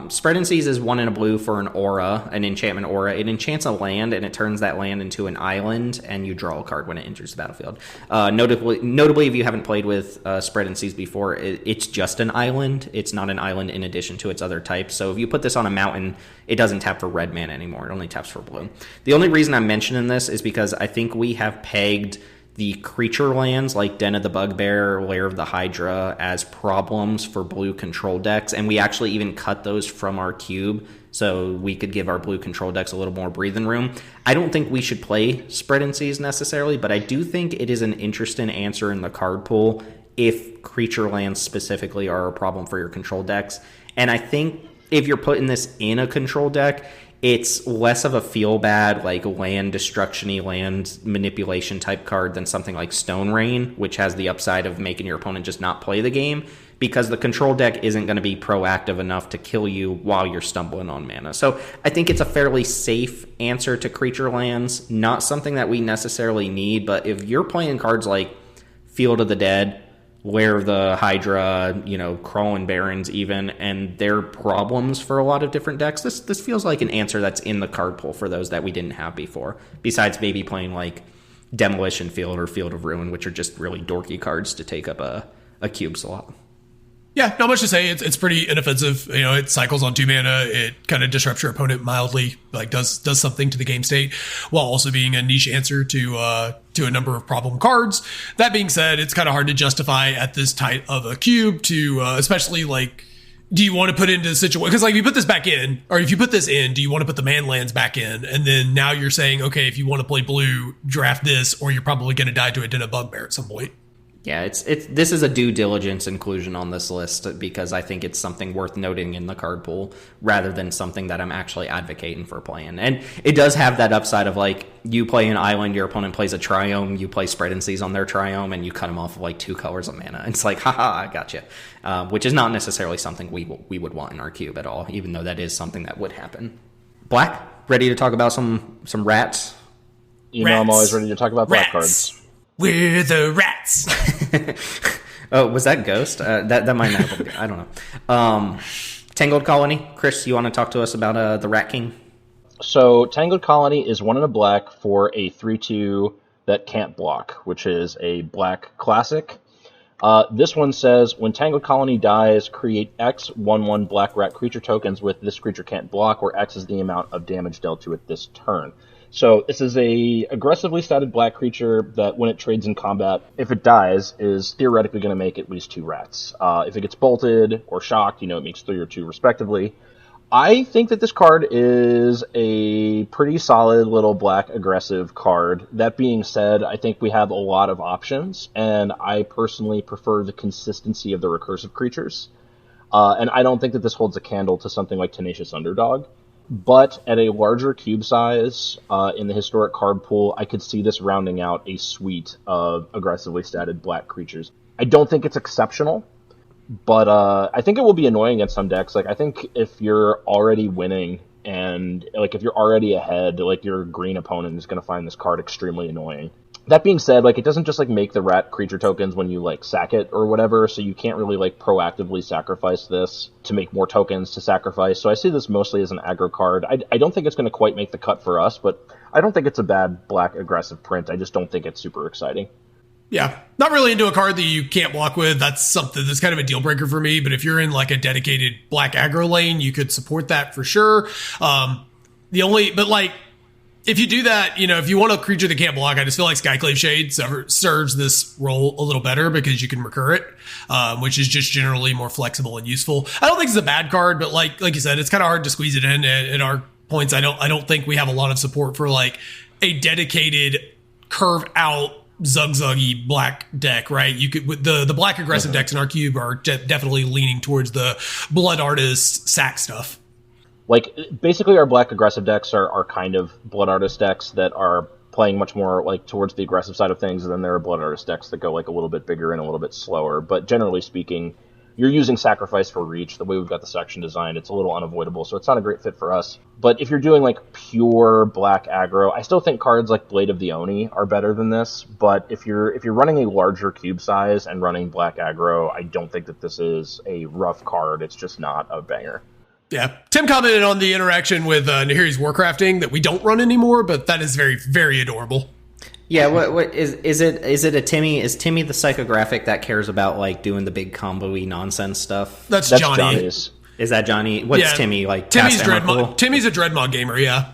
Spread and Seize is 1 and a blue for an aura, an enchantment aura. It enchants a land, and it turns that land into an island, and you draw a card when it enters the battlefield. Notably, if you haven't played with Spread and Seize before, it's just an island. It's not an island in addition to its other types. So if you put this on a mountain, it doesn't tap for red mana anymore. It only taps for blue. The only reason I'm mentioning this is because I think we have pegged the creature lands like Den of the Bugbear, Lair of the Hydra as problems for blue control decks, and we actually even cut those from our cube so we could give our blue control decks a little more breathing room. I don't think we should play Spread and Seize necessarily, but I do think it is an interesting answer in the card pool if creature lands specifically are a problem for your control decks. And I think if you're putting this in a control deck, it's less of a feel-bad, like, land destruction-y, land manipulation type card than something like Stone Rain, which has the upside of making your opponent just not play the game, because the control deck isn't going to be proactive enough to kill you while you're stumbling on mana. So I think it's a fairly safe answer to creature lands, not something that we necessarily need, but if you're playing cards like Field of the Dead, Lair of the Hydra, Crawling Barrens even, and they're problems for a lot of different decks, this feels like an answer that's in the card pool for those that we didn't have before, besides maybe playing like Demolition Field or Field of Ruin, which are just really dorky cards to take up a cube slot. Yeah, not much to say. It's pretty inoffensive. It cycles on 2 mana. It kind of disrupts your opponent mildly, like does something to the game state, while also being a niche answer to a number of problem cards. That being said, it's kind of hard to justify at this tight of a cube to, especially like, do you want to put into a situation? Because like if you put this back in, or if you put this in, do you want to put the man lands back in? And then now you're saying, okay, if you want to play blue, draft this, or you're probably going to die to a Den of Bugbear at some point. Yeah, this is a due diligence inclusion on this list because I think it's something worth noting in the card pool rather than something that I'm actually advocating for playing. And it does have that upside of like you play an island, your opponent plays a triome, you play Spread and Seize on their triome, and you cut them off of like 2 colors of mana. It's like, haha, I got you. Which is not necessarily something we would want in our cube at all, even though that is something that would happen. Black, ready to talk about some rats? I'm always ready to talk about black cards. We're the rats. Oh, was that Ghost? That might not have been. I don't know. Tangled Colony. Chris, you want to talk to us about the Rat King? So Tangled Colony is 1 and a black for a 3/2 that can't block, which is a black classic. This one says, when Tangled Colony dies, create X 1/1 black rat creature tokens with this creature can't block, where X is the amount of damage dealt to it this turn. So this is a aggressively statted black creature that when it trades in combat, if it dies, is theoretically going to make at least 2 rats. If it gets bolted or shocked, it makes 3 or 2 respectively. I think that this card is a pretty solid little black aggressive card. That being said, I think we have a lot of options, and I personally prefer the consistency of the recursive creatures. And I don't think that this holds a candle to something like Tenacious Underdog. But at a larger cube size, in the historic card pool, I could see this rounding out a suite of aggressively statted black creatures. I don't think it's exceptional, but I think it will be annoying against some decks. Like, I think if you're already winning and, like, if you're already ahead, like, your green opponent is going to find this card extremely annoying. That being said, like, it doesn't just, like, make the rat creature tokens when you, like, sack it or whatever, so you can't really, like, proactively sacrifice this to make more tokens to sacrifice. So I see this mostly as an aggro card. I don't think it's going to quite make the cut for us, but I don't think it's a bad black aggressive print. I just don't think it's super exciting. Yeah. Not really into a card that you can't block with. That's something that's kind of a deal breaker for me. But if you're in like a dedicated black aggro lane, you could support that for sure. If you do that, if you want a creature that can't block, I just feel like Skyclave Shade serves this role a little better because you can recur it, which is just generally more flexible and useful. I don't think it's a bad card, but like you said, it's kind of hard to squeeze it in at our points. I don't think we have a lot of support for like a dedicated curve out Zugzuggy black deck, right? You could the black aggressive decks in our cube are definitely leaning towards the Blood Artist sack stuff. Like, basically our black aggressive decks are kind of Blood Artist decks that are playing much more like towards the aggressive side of things, and then there are Blood Artist decks that go like a little bit bigger and a little bit slower. But generally speaking, you're using Sacrifice for reach. The way we've got the section designed, it's a little unavoidable, so it's not a great fit for us. But if you're doing like pure black aggro, I still think cards like Blade of the Oni are better than this. But if you're running a larger cube size and running black aggro, I don't think that this is a rough card. It's just not a banger. Yeah. Tim commented on the interaction with Nahiri's Warcrafting that we don't run anymore, but that is very, very adorable. Yeah, what is it a Timmy? Is Timmy the psychographic that cares about like doing the big combo-y nonsense stuff? That's Johnny. Johnny's. Is that Johnny? What's Timmy like? Timmy's Timmy's a Dreadmog gamer, yeah.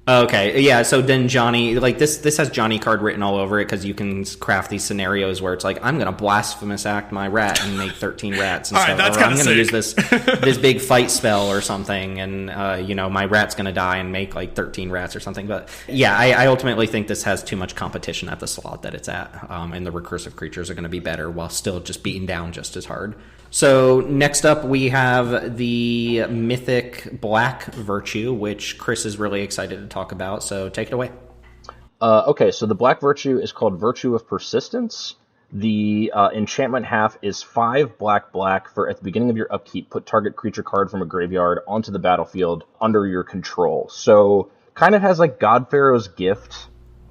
Okay, yeah, so then Johnny, like this has Johnny card written all over it because you can craft these scenarios where it's like, I'm going to blasphemous act my rat and make 13 rats and stuff. Right, or I'm going to use this big fight spell or something and, my rat's going to die and make like 13 rats or something. But yeah, I ultimately think this has too much competition at the slot that it's at, and the recursive creatures are going to be better while still just beating down just as hard. So next up, we have the Mythic Black Virtue, which Chris is really excited to talk about. So take it away. Okay, so the Black Virtue is called Virtue of Persistence. The enchantment half is 5 black for at the beginning of your upkeep, put target creature card from a graveyard onto the battlefield under your control. So kind of has like God Pharaoh's Gift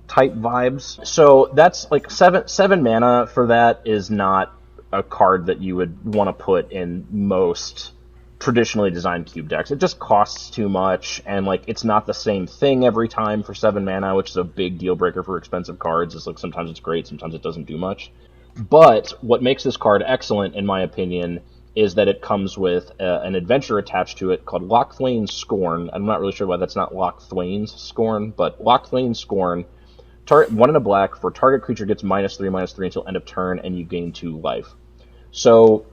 type vibes. So that's like seven mana for that is not a card that you would want to put in most traditionally designed cube decks. It just costs too much, and like it's not the same thing every time for 7 mana, which is a big deal breaker for expensive cards. It's like sometimes it's great, sometimes it doesn't do much. But what makes this card excellent, in my opinion, is that it comes with an adventure attached to it called Locthwain's Scorn. I'm not really sure why that's not Locthwain's Scorn, but Locthwain's Scorn. 1 and a black for target creature gets -3/-3 until end of turn, and you gain 2 life. So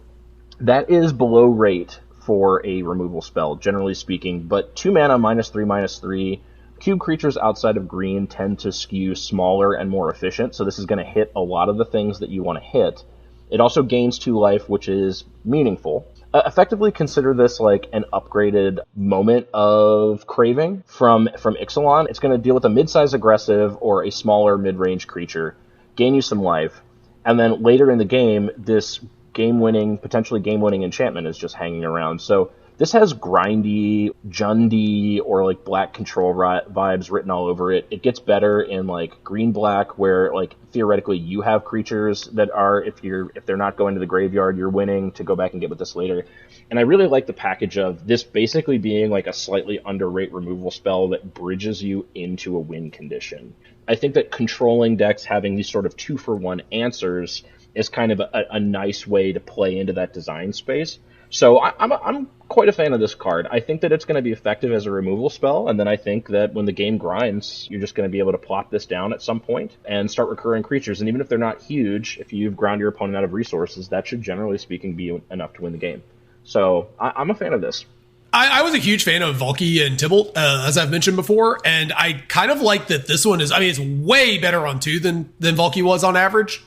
that is below rate for a removal spell, generally speaking, but 2 mana -3/-3. Cube creatures outside of green tend to skew smaller and more efficient, so this is going to hit a lot of the things that you want to hit. It also gains 2 life, which is meaningful. Effectively consider this like an upgraded Moment of Craving from Ixalan. It's going to deal with a mid-size aggressive or a smaller mid-range creature, gain you some life, and then later in the game, this potentially game-winning enchantment is just hanging around. So this has grindy, Jundy, or like black control vibes written all over it. It gets better in like green-black, where like theoretically you have creatures that are, if they're not going to the graveyard, you're winning to go back and get with this later. And I really like the package of this basically being like a slightly underrate removal spell that bridges you into a win condition. I think that controlling decks having these sort of 2-for-1 answers is kind of a nice way to play into that design space. So I'm quite a fan of this card. I think that it's going to be effective as a removal spell, and then I think that when the game grinds, you're just going to be able to plop this down at some point and start recurring creatures. And even if they're not huge, if you've ground your opponent out of resources, that should generally speaking be enough to win the game. So I'm a fan of this. I was a huge fan of Valky and Tybalt, as I've mentioned before, and I kind of like that this one is, I mean, it's way better on 2 than Valky was on average.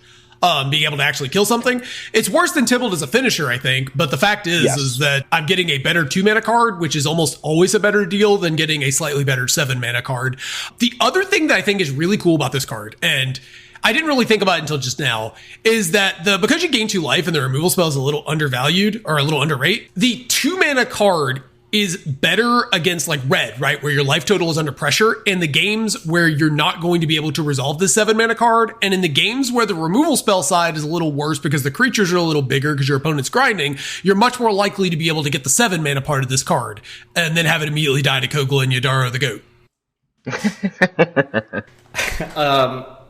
Being able to actually kill something. It's worse than Tybalt as a finisher, I think, but the fact is that I'm getting a better 2 mana card, which is almost always a better deal than getting a slightly better 7 mana card. The other thing that I think is really cool about this card, and I didn't really think about it until just now, is that because you gain 2 life and the removal spell is a little undervalued or a little underrate, the 2 mana card is better against like red, right? Where your life total is under pressure, in the games where you're not going to be able to resolve the 7 mana card, and in the games where the removal spell side is a little worse because the creatures are a little bigger because your opponent's grinding, you're much more likely to be able to get the 7 mana part of this card and then have it immediately die to Kogla and Yadaro the Goat.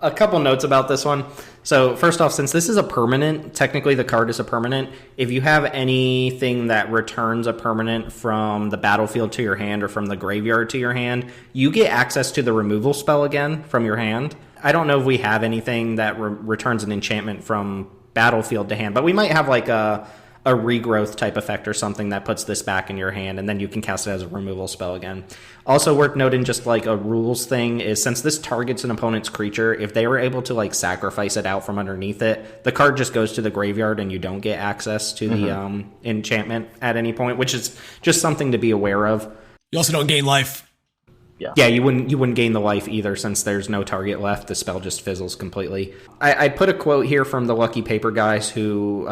a couple notes about this one. So first off, since this is a permanent, technically the card is a permanent. If you have anything that returns a permanent from the battlefield to your hand or from the graveyard to your hand, you get access to the removal spell again from your hand. I don't know if we have anything that returns an enchantment from battlefield to hand, but we might have like a regrowth type effect or something that puts this back in your hand, and then you can cast it as a removal spell again. Also worth noting, just like a rules thing, is since this targets an opponent's creature, if they were able to like sacrifice it out from underneath it, the card just goes to the graveyard and you don't get access to the enchantment at any point, which is just something to be aware of. You also don't gain life. Yeah, you wouldn't gain the life either, since there's no target left. The spell just fizzles completely. I put a quote here from the Lucky Paper guys who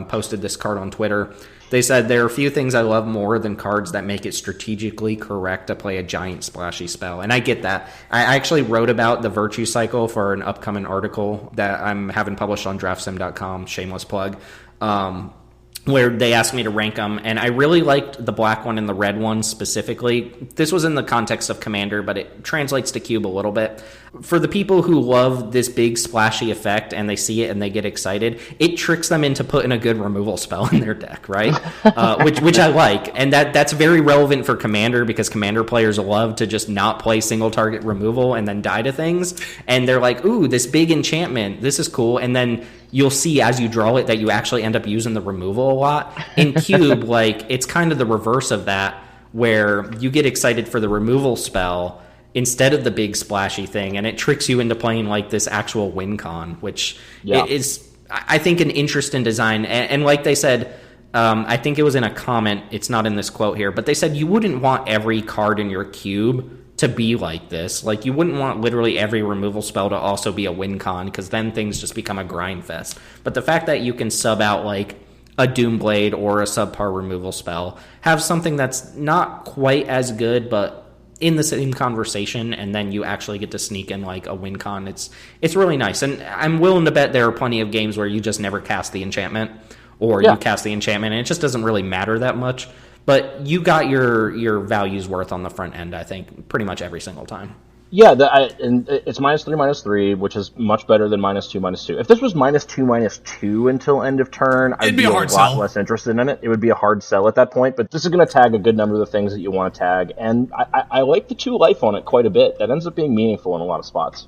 posted this card on Twitter. They said, "There are a few things I love more than cards that make it strategically correct to play a giant splashy spell." And I get that. I actually wrote about the Virtue Cycle for an upcoming article that I'm having published on draftsim.com, shameless plug, where they asked me to rank them, and I really liked the black one and the red one specifically. This was in the context of Commander, but it translates to Cube a little bit. For the people who love this big splashy effect and they see it and they get excited, it tricks them into putting a good removal spell in their deck, right? Which I like, and that's very relevant for Commander, because Commander players love to just not play single target removal and then die to things, and they're like, ooh, this big enchantment, this is cool, and then you'll see as you draw it that you actually end up using the removal a lot. In Cube, like, it's kind of the reverse of that, where you get excited for the removal spell instead of the big splashy thing, and it tricks you into playing like this actual win con, which is, I think, an interesting design. And like they said, I think it was in a comment, it's not in this quote here, but they said you wouldn't want every card in your cube to be like this. Like, you wouldn't want literally every removal spell to also be a win con, because then things just become a grind fest. But the fact that you can sub out like a Doomblade or a subpar removal spell, have something that's not quite as good but in the same conversation, and then you actually get to sneak in like a win con, it's really nice. And I'm willing to bet there are plenty of games where you just never cast the enchantment, or you cast the enchantment and it just doesn't really matter that much. But you got your value's worth on the front end, I think, pretty much every single time. Yeah, and it's -3/-3, which is much better than -2/-2. If this was -2/-2 until end of turn, I'd be a lot less interested in it. It would be a hard sell at that point, but this is going to tag a good number of the things that you want to tag, and I like the 2 life on it quite a bit. That ends up being meaningful in a lot of spots.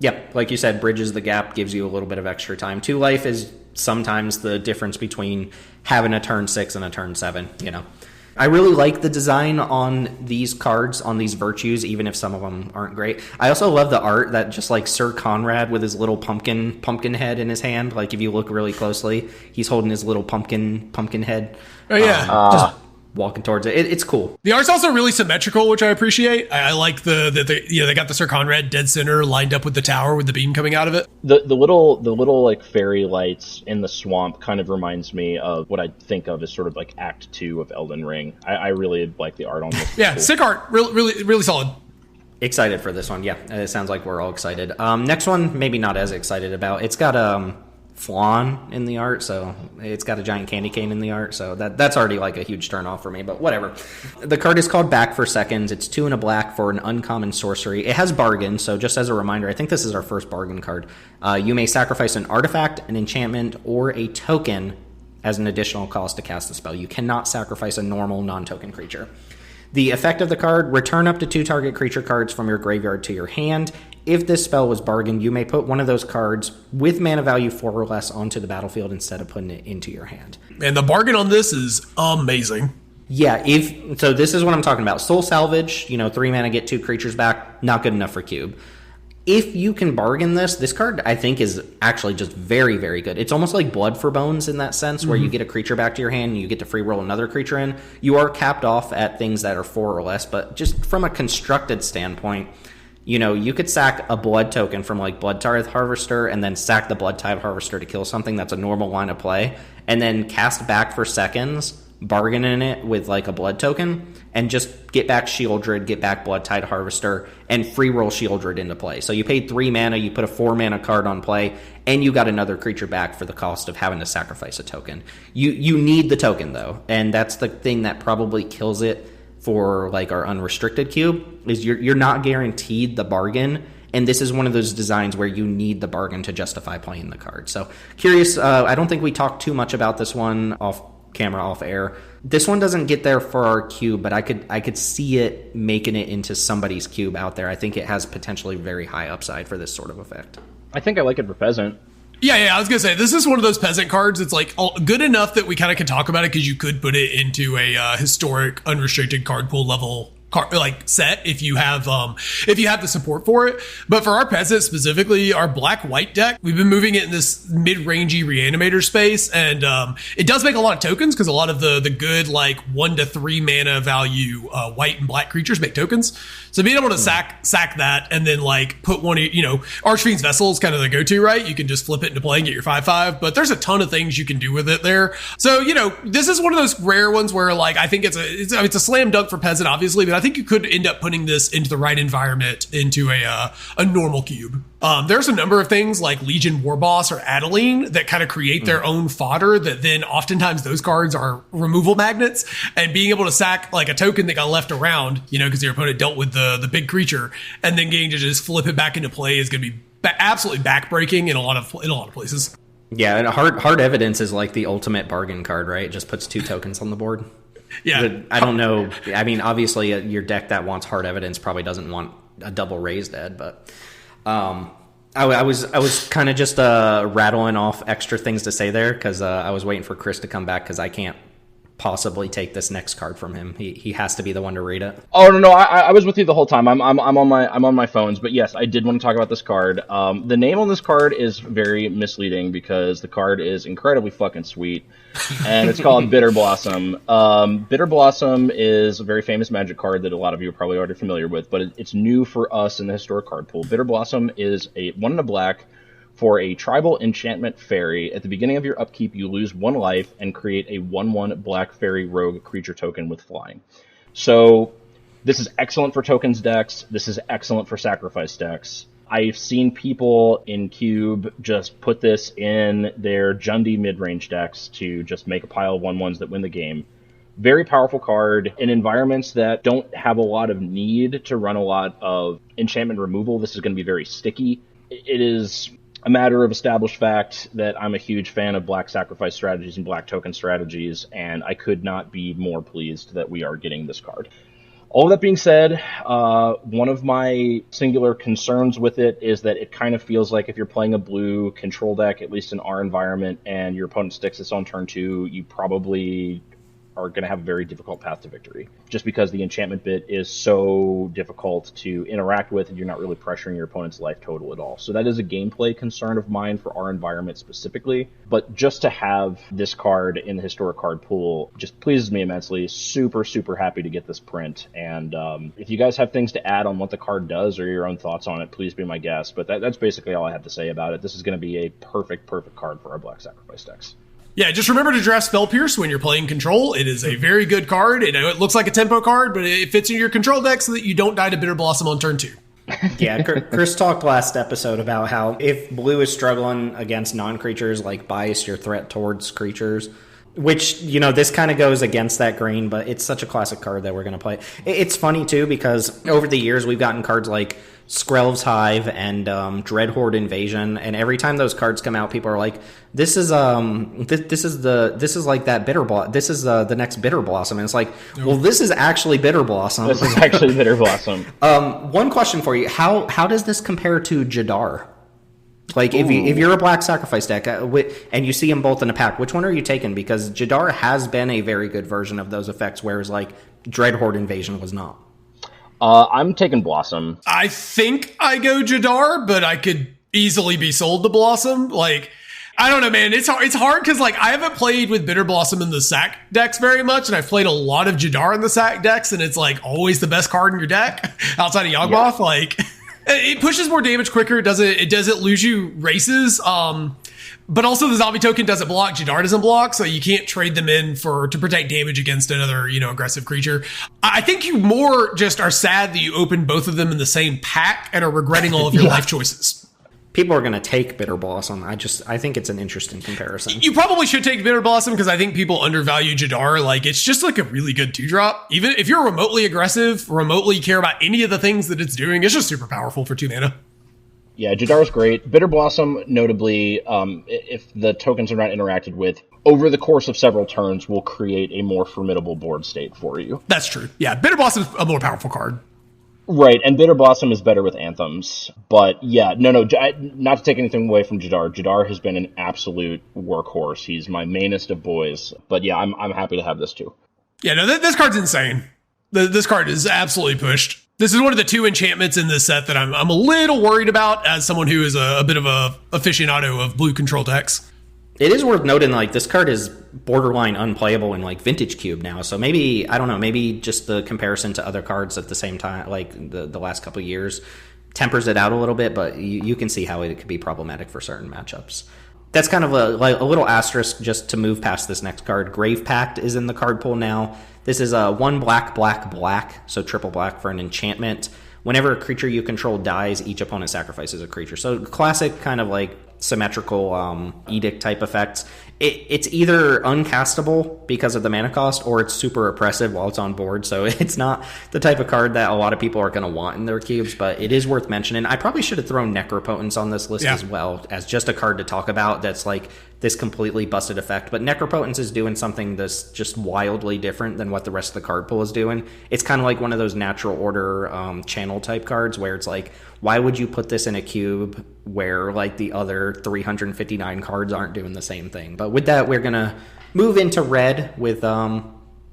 Yep, like you said, bridges the gap, gives you a little bit of extra time. 2 life is sometimes the difference between having a turn 6 and a turn 7, you know. I really like the design on these cards, on these virtues, even if some of them aren't great. I also love the art that just like Sir Conrad with his little pumpkin head in his hand. Like, if you look really closely, he's holding his little pumpkin head. Oh yeah, just walking towards it. It's cool. The art's also really symmetrical, which I appreciate. I like they got the Sir Conrad dead center lined up with the tower with the beam coming out of it. The little like fairy lights in the swamp kind of reminds me of what I think of as sort of like Act 2 of Elden Ring. I really like the art on this. Yeah, cool. Sick art, really solid. Excited for this one. Yeah, it sounds like we're all excited. Next one, maybe not as excited about. It's got flan in the art, so it's got a giant candy cane in the art, so that's already like a huge turnoff for me, but whatever. The card is called Back for Seconds. It's 2 and a black for an uncommon sorcery. It has bargain, so just as a reminder, I think this is our first bargain card. You may sacrifice an artifact, an enchantment, or a token as an additional cost to cast the spell. You cannot sacrifice a normal non-token creature. The effect of the card: return up to 2 target creature cards from your graveyard to your hand. If this spell was bargained, you may put one of those cards with mana value 4 or less onto the battlefield instead of putting it into your hand. And the bargain on this is amazing. Yeah, so this is what I'm talking about. Soul Salvage, 3 mana, get 2 creatures back, not good enough for Cube. If you can bargain this card, I think, is actually just very, very good. It's almost like Blood for Bones in that sense, where you get a creature back to your hand and you get to free roll another creature in. You are capped off at things that are 4 or less, but just from a constructed standpoint, you could sack a blood token from like Blood Tithe Harvester and then sack the Blood Tithe Harvester to kill something. That's a normal line of play. And then cast Back for Seconds, bargain in it with like a blood token, and just get back Shieldred, get back Blood Tithe Harvester, and free roll Shieldred into play. So you paid 3 mana, you put a 4 mana card on play, and you got another creature back for the cost of having to sacrifice a token. You need the token, though, and that's the thing that probably kills it for like our unrestricted cube, is you're not guaranteed the bargain, and this is one of those designs where you need the bargain to justify playing the card. So curious, I don't think we talked too much about this one off camera, off air. This one doesn't get there for our cube, but I could see it making it into somebody's cube out there. I think it has potentially very high upside for this sort of effect. I think I like it for Peasant. Yeah, I was going to say, this is one of those Peasant cards. It's like good enough that we kind of can talk about it because you could put it into a historic unrestricted card pool level set if you have the support for it. But for our Peasant specifically, our black-white deck, we've been moving it in this mid-rangey reanimator space, and it does make a lot of tokens because a lot of the good 1 to 3 mana value white and black creatures make tokens. So being able to sack that and then put one, Archfiend's Vessel is kind of the go-to, right? You can just flip it into play and get your 5/5, but there's a ton of things you can do with it there. So, this is one of those rare ones where I think it's a slam dunk for Peasant, obviously, but I think you could end up putting this into the right environment, into a normal cube. There's a number of things like Legion War Boss or Adeline that kind of create their own fodder that then oftentimes those cards are removal magnets, and being able to sack a token that got left around, because your opponent dealt with the big creature, and then getting to just flip it back into play is going to be absolutely backbreaking in a lot of places. Yeah, and hard evidence is the ultimate bargain card, right? It just puts 2 tokens on the board. Yeah. I don't know. I mean, obviously, your deck that wants hard evidence probably doesn't want a double raised dead, but I was kind of just rattling off extra things to say there because I was waiting for Chris to come back because I can't possibly take this next card from him. He has to be the one to read it. Oh no, I was with you the whole time. I'm on my phones, but yes, I did want to talk about this card. The name on this card is very misleading because the card is incredibly fucking sweet, and it's called Bitter Blossom. Bitter Blossom is a very famous Magic card that a lot of you are probably already familiar with, but it's new for us in the historic card pool. Bitter Blossom is a 1 and a black. For a tribal enchantment fairy, at the beginning of your upkeep, you lose 1 life and create a 1/1 black fairy rogue creature token with flying. So this is excellent for tokens decks. This is excellent for sacrifice decks. I've seen people in Cube just put this in their Jundy mid-range decks to just make a pile of 1/1s that win the game. Very powerful card. In environments that don't have a lot of need to run a lot of enchantment removal, this is going to be very sticky. It is a matter of established fact that I'm a huge fan of black sacrifice strategies and black token strategies, and I could not be more pleased that we are getting this card. All of that being said, one of my singular concerns with it is that it kind of feels like if you're playing a blue control deck, at least in our environment, and your opponent sticks this on turn 2, you probably are going to have a very difficult path to victory, just because the enchantment bit is so difficult to interact with and you're not really pressuring your opponent's life total at all. So that is a gameplay concern of mine for our environment specifically, but just to have this card in the historic card pool just pleases me immensely. Super, super happy to get this print, and if you guys have things to add on what the card does or your own thoughts on it, please be my guest, but that's basically all I have to say about it. This is going to be a perfect card for our black sacrifice decks. Yeah, just remember to draft Spell Pierce when you're playing Control. It is a very good card. It looks like a tempo card, but it fits in your Control deck so that you don't die to Bitter Blossom on turn 2. Yeah, Chris talked last episode about how if blue is struggling against non-creatures, bias your threat towards creatures, which, this kind of goes against that grain, but it's such a classic card that we're going to play. It's funny, too, because over the years we've gotten cards like Skrelv's Hive and Dreadhorde Invasion, and every time those cards come out, people are like, "This is like that Bitter Blossom. This is the next Bitter Blossom." And it's like, well, this is actually Bitter Blossom. This is actually Bitter Blossom. One question for you: How does this compare to Jadar? If you're a black sacrifice deck and you see them both in a pack, which one are you taking? Because Jadar has been a very good version of those effects, whereas Dreadhorde Invasion was not. I'm taking Blossom. I think I go Jadar, but I could easily be sold to Blossom. I don't know, man. It's hard because I haven't played with Bitter Blossom in the sack decks very much, and I've played a lot of Jadar in the sack decks, and it's always the best card in your deck outside of Yawgmoth. Yeah. It pushes more damage quicker. It doesn't lose you races. But also the zombie token doesn't block. Jadar doesn't block, so you can't trade them in to protect damage against another, aggressive creature. I think you more just are sad that you opened both of them in the same pack and are regretting all of your life choices. People are going to take Bitter Blossom. I think it's an interesting comparison. You probably should take Bitter Blossom because I think people undervalue Jadar. It's just a really good 2-drop. Even if you're remotely aggressive, remotely care about any of the things that it's doing, it's just super powerful for 2 mana. Yeah, Jadar's great. Bitter Blossom, notably, if the tokens are not interacted with, over the course of several turns, will create a more formidable board state for you. That's true. Yeah, Bitter Blossom is a more powerful card. Right, and Bitter Blossom is better with anthems. But yeah, no, not to take anything away from Jadar. Jadar has been an absolute workhorse. He's my mainest of boys. But yeah, I'm happy to have this too. Yeah, no, this card's insane. This card is absolutely pushed. This is one of the 2 enchantments in this set that I'm a little worried about as someone who is a bit of a aficionado of blue control decks. It is worth noting, like, this card is borderline unplayable in, like, Vintage Cube now. So maybe, I don't know, maybe just the comparison to other cards at the same time, like the last couple of years, tempers it out a little bit, but you can see how it could be problematic for certain matchups. That's kind of a little asterisk just to move past this next card. Grave Pact is in the card pool now. This is a 1 black, black, black, so triple black for an enchantment. Whenever a creature you control dies, each opponent sacrifices a creature. So classic kind of like symmetrical edict type effects. It's either uncastable because of the mana cost, or it's super oppressive while it's on board. So it's not the type of card that a lot of people are going to want in their cubes, but it is worth mentioning. I probably should have thrown Necropotence on this list as well, as just a card to talk about that's like this completely busted effect. But Necropotence is doing something that's just wildly different than what the rest of the card pool is doing. It's kind of like one of those natural order channel type cards where it's like, why would you put this in a cube where like the other 359 cards aren't doing the same thing? But with that, we're going to move into red with, I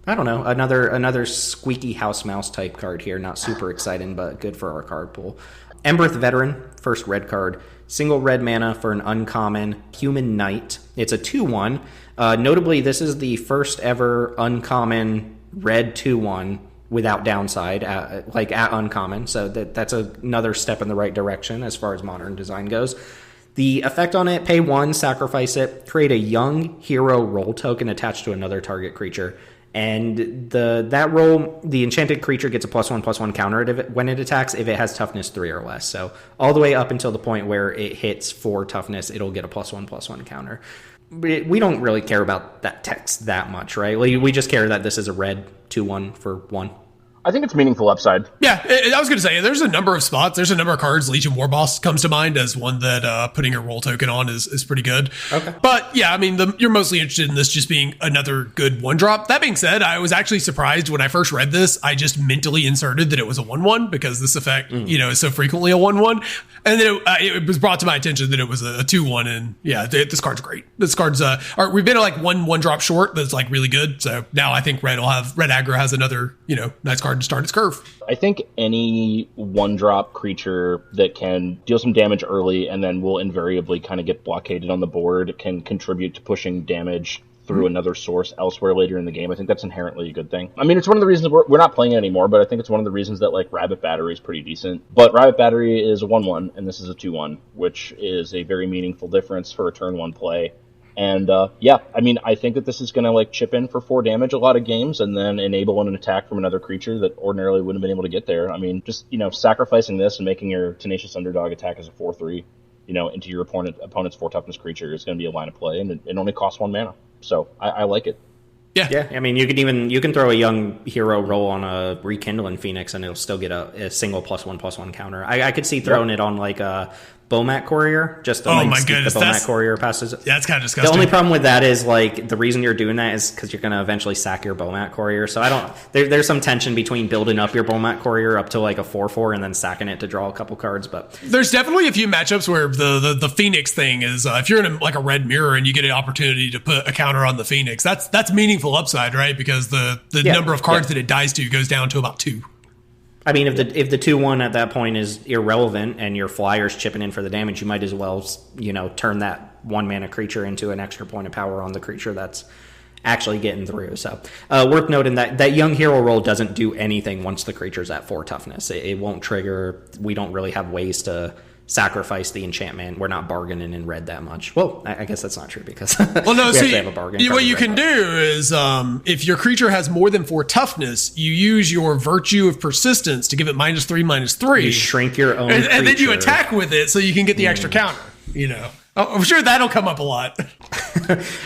don't know, another squeaky house mouse type card here. Not super exciting, but good for our card pool. Embereth Veteran, first red card. Single red mana for an uncommon Human Knight. It's a 2/1. Notably, this is the first ever uncommon red 2/1 without downside, at uncommon. So that's another step in the right direction as far as modern design goes. The effect on it, pay 1, sacrifice it, create a young hero role token attached to another target creature. And that role, the enchanted creature gets a +1/+1 counter when it attacks if it has toughness 3 or less. So all the way up until the point where it hits 4 toughness, it'll get a +1/+1 counter. We don't really care about that text that much, right? We just care that this is a red 2/1 for 1. I think it's meaningful upside. Yeah, I was going to say, there's a number of spots. There's a number of cards. Legion Warboss comes to mind as one that putting a roll token on is pretty good. Okay. But yeah, I mean, you're mostly interested in this just being another good 1-drop. That being said, I was actually surprised when I first read this. I just mentally inserted that it was a 1/1 because this effect, is so frequently a 1/1. And then it was brought to my attention that it was a 2/1. And yeah, this card's great. This card's, we've been like one drop short that's like really good. So now I think red aggro has another, nice card to start its curve. I think any 1-drop creature that can deal some damage early and then will invariably kind of get blockaded on the board can contribute to pushing damage through another source elsewhere later in the game. I think that's inherently a good thing. I mean, it's one of the reasons we're not playing it anymore, but I think it's one of the reasons that like Rabbit Battery is pretty decent. But Rabbit Battery is a 1/1 and this is a 2/1, which is a very meaningful difference for a turn 1 play. And I think that this is going to like chip in for 4 damage a lot of games and then enable an attack from another creature that ordinarily wouldn't have been able to get there. I mean, just, sacrificing this and making your Tenacious Underdog attack as a 4/3, into your opponent's 4 toughness creature is going to be a line of play, and it only costs 1 mana. So I like it. Yeah. I mean, you can throw a young hero roll on a Rekindling Phoenix and it'll still get a single +1/+1 counter. I could see throwing it on like a Bomat Courier, just to my goodness, the Bomat Courier passes. Yeah, it's kind of disgusting. The only problem with that is like the reason you're doing that is because you're going to eventually sack your Bomat Courier. So there's some tension between building up your Bomat Courier up to like a 4/4 and then sacking it to draw a couple cards. But there's definitely a few matchups where the Phoenix thing is if you're in like a red mirror and you get an opportunity to put a counter on the Phoenix, that's meaningful upside, right? Because the number of cards that it dies to goes down to about 2. I mean, if the 2/1 at that point is irrelevant and your flyer's chipping in for the damage, you might as well, turn that 1 mana creature into an extra point of power on the creature that's actually getting through. So worth noting that young hero roll doesn't do anything once the creature's at 4 toughness. It won't trigger. We don't really have ways to sacrifice the enchantment. We're not bargaining in red that much. Well, I guess that's not true because we have to have a bargain. What you can do is if your creature has more than 4 toughness, you use your Virtue of Persistence to give it -3/-3. You shrink your own and then you attack with it so you can get the extra counter. I'm sure that'll come up a lot.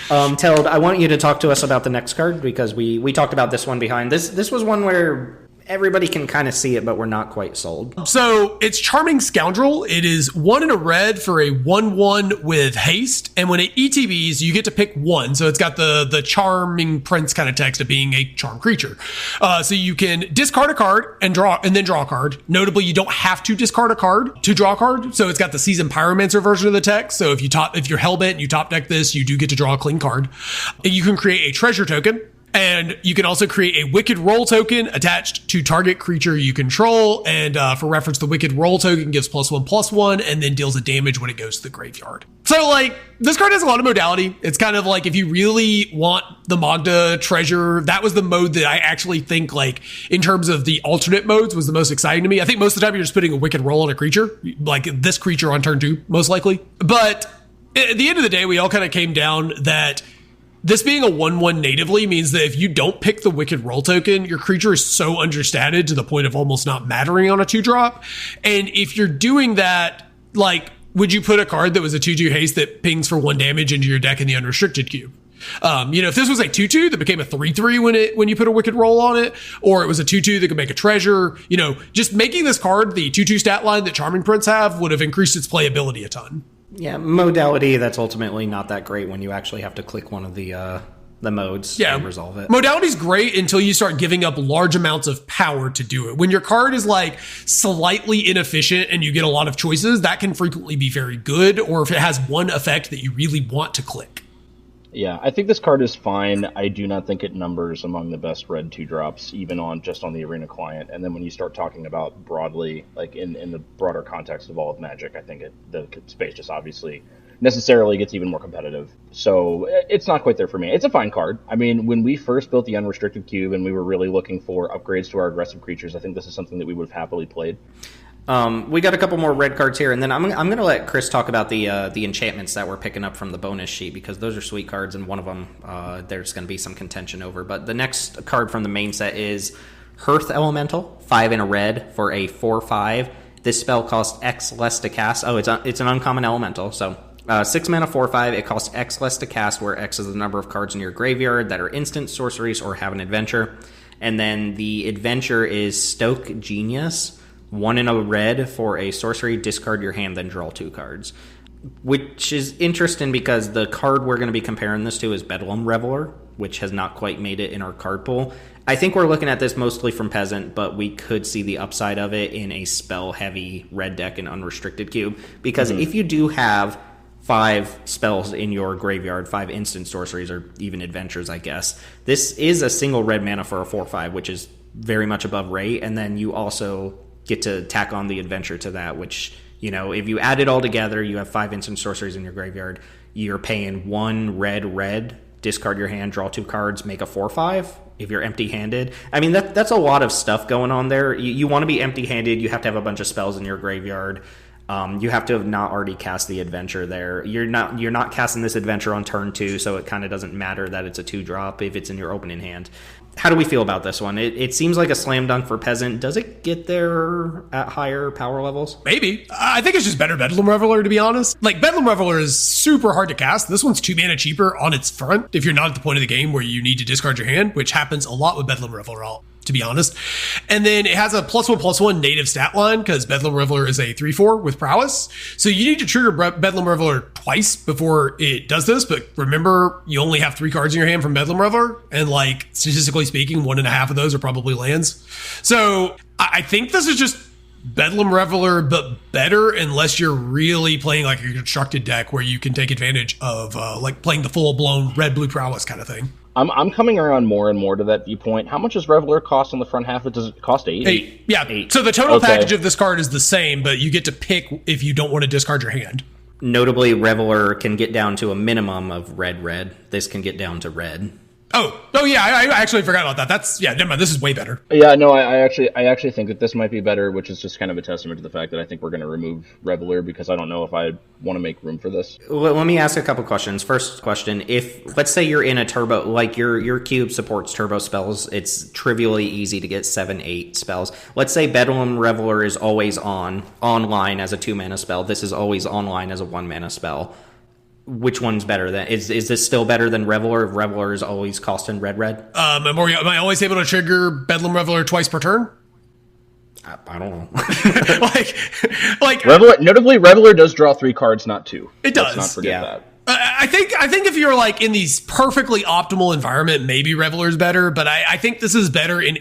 Teld, I want you to talk to us about the next card because we talked about this one behind. This was one where everybody can kind of see it, but we're not quite sold. So it's Charming Scoundrel. It is 1 and a red for a 1/1 with haste. And when it ETBs, you get to pick one. So it's got the Charming Prince kind of text of being a charm creature. So you can discard a card and then draw a card. Notably, you don't have to discard a card to draw a card. So it's got the Seasoned Pyromancer version of the text. So if you're hellbent and you top deck this, you do get to draw a clean card. And you can create a treasure token. And you can also create a Wicked Roll token attached to target creature you control. And for reference, the Wicked Roll token gives +1/+1 and then deals a damage when it goes to the graveyard. So, like, this card has a lot of modality. It's kind of like if you really want the Magda treasure, that was the mode that I actually think, like, in terms of the alternate modes, was the most exciting to me. I think most of the time you're just putting a Wicked Roll on a creature, like this creature on turn 2, most likely. But at the end of the day, we all kind of came down that this being a 1/1 natively means that if you don't pick the Wicked Roll token, your creature is so understated to the point of almost not mattering on a 2-drop. And if you're doing that, like, would you put a card that was a 2/2 haste that pings for 1 damage into your deck in the unrestricted cube? If this was a 2/2 that became a 3/3 when you put a Wicked Roll on it, or it was a 2/2 that could make a treasure, just making this card the 2/2 stat line that Charming Prince have would have increased its playability a ton. Yeah, modality, that's ultimately not that great when you actually have to click one of the modes and resolve it. Modality's great until you start giving up large amounts of power to do it. When your card is like slightly inefficient and you get a lot of choices, that can frequently be very good, or if it has one effect that you really want to click. Yeah, I think this card is fine. I do not think it numbers among the best red 2-drops, even on the Arena client. And then when you start talking about broadly, like in the broader context of all of Magic, I think the space just obviously necessarily gets even more competitive. So it's not quite there for me. It's a fine card. I mean, when we first built the unrestricted cube and we were really looking for upgrades to our aggressive creatures, I think this is something that we would have happily played. We got a couple more red cards here, and then I'm going to let Chris talk about the enchantments that we're picking up from the bonus sheet, because those are sweet cards, and one of them there's going to be some contention over. But the next card from the main set is Hearth Elemental, 5 and a red for a 4/5. This spell costs X less to cast. Oh, it's an uncommon elemental, so 6 mana, 4/5. It costs X less to cast, where X is the number of cards in your graveyard that are instant, sorceries, or have an adventure. And then the adventure is Stoke Genius. 1 and a red for a sorcery, discard your hand, then draw 2 cards. Which is interesting because the card we're going to be comparing this to is Bedlam Reveler, which has not quite made it in our card pool. I think we're looking at this mostly from Peasant, but we could see the upside of it in a spell-heavy red deck in Unrestricted Cube. Because if you do have 5 spells in your graveyard, 5 instant sorceries, or even adventures, I guess, this is a single red mana for a 4/5, which is very much above rate. And then you also get to tack on the adventure to that, which, if you add it all together, you have 5 instant sorceries in your graveyard, you're paying 1 red, discard your hand, draw 2 cards, make a 4/5 if you're empty-handed. I mean, that's a lot of stuff going on there. You want to be empty-handed, you have to have a bunch of spells in your graveyard. You have to have not already cast the adventure there. You're not casting this adventure on turn 2, so it kind of doesn't matter that it's a 2-drop if it's in your opening hand. How do we feel about this one? It seems like a slam dunk for Peasant. Does it get there at higher power levels? Maybe. I think it's just better Bedlam Reveler, to be honest. Like, Bedlam Reveler is super hard to cast. This one's 2 mana cheaper on its front if you're not at the point of the game where you need to discard your hand, which happens a lot with Bedlam Reveler, to be honest. And then it has a +1/+1 native stat line because Bedlam Reveler is a 3/4 with prowess. So you need to trigger Bedlam Reveler twice before it does this. But remember, you only have 3 cards in your hand from Bedlam Reveler. And like, statistically speaking, 1.5 of those are probably lands. So I think this is just Bedlam Reveler, but better, unless you're really playing like a constructed deck where you can take advantage of like playing the full-blown red-blue prowess kind of thing. I'm coming around more and more to that viewpoint. How much does Reveler cost on the front half? Does it cost 8? 8. Yeah. 8. So the total package of this card is the same, but you get to pick if you don't want to discard your hand. Notably, Reveler can get down to a minimum of red. This can get down to red. Oh yeah, I actually forgot about that. Never mind, this is way better. Yeah, no, I actually think that this might be better, which is just kind of a testament to the fact that I think we're going to remove Reveler because I don't know if I want to make room for this. Well, let me ask a couple questions. First question, if, let's say you're in a turbo, like your cube supports turbo spells, it's trivially easy to get 7-8 spells. Let's say Bedlam Reveler is always online as a 2 mana spell. This is always online as a 1 mana spell. which one's better than is this still better than Reveler? Reveler is always costing red. Am I always able to trigger Bedlam Reveler twice per turn? I don't know. like Reveler, notably, Reveler does draw 3 cards, not 2. It does. Let's not forget that. I think if you're like in these perfectly optimal environment, maybe Reveler's better, but I think this is better in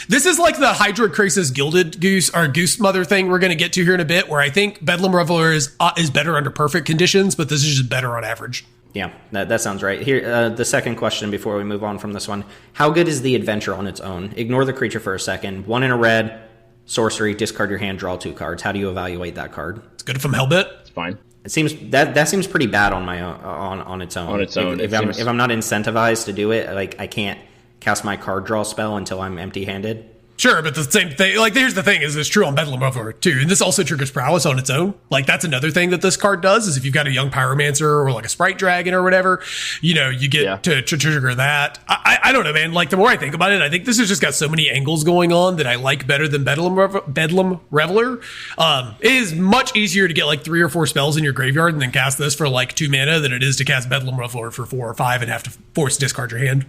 this is like the Hydra Crisis Gilded Goose or Goose Mother thing we're going to get to here in a bit, where I think Bedlam Reveler is better under perfect conditions, but this is just better on average. Yeah, that sounds right. Here, the second question before we move on from this one: how good is the adventure on its own? Ignore the creature for a second. 1 in a red, sorcery, discard your hand, draw 2 cards. How do you evaluate that card? It's good from Hellbit. It's fine. It seems that seems pretty bad on my on its own. On its own, if I'm not incentivized to do it, like I can't cast my card draw spell until I'm empty-handed. Sure, but the same thing, like, here's the thing, is it's true on Bedlam Reveler, too, and this also triggers Prowess on its own. Like, that's another thing that this card does, is if you've got a young Pyromancer or, like, a Sprite Dragon or whatever, you know, you get to trigger that. I don't know, man, like, the more I think about it, I think this has just got so many angles going on that I like better than Bedlam Reveler. It is much easier to get, like, 3 or 4 spells in your graveyard and then cast this for, like, 2 mana than it is to cast Bedlam Reveler for 4 or 5 and have to force discard your hand.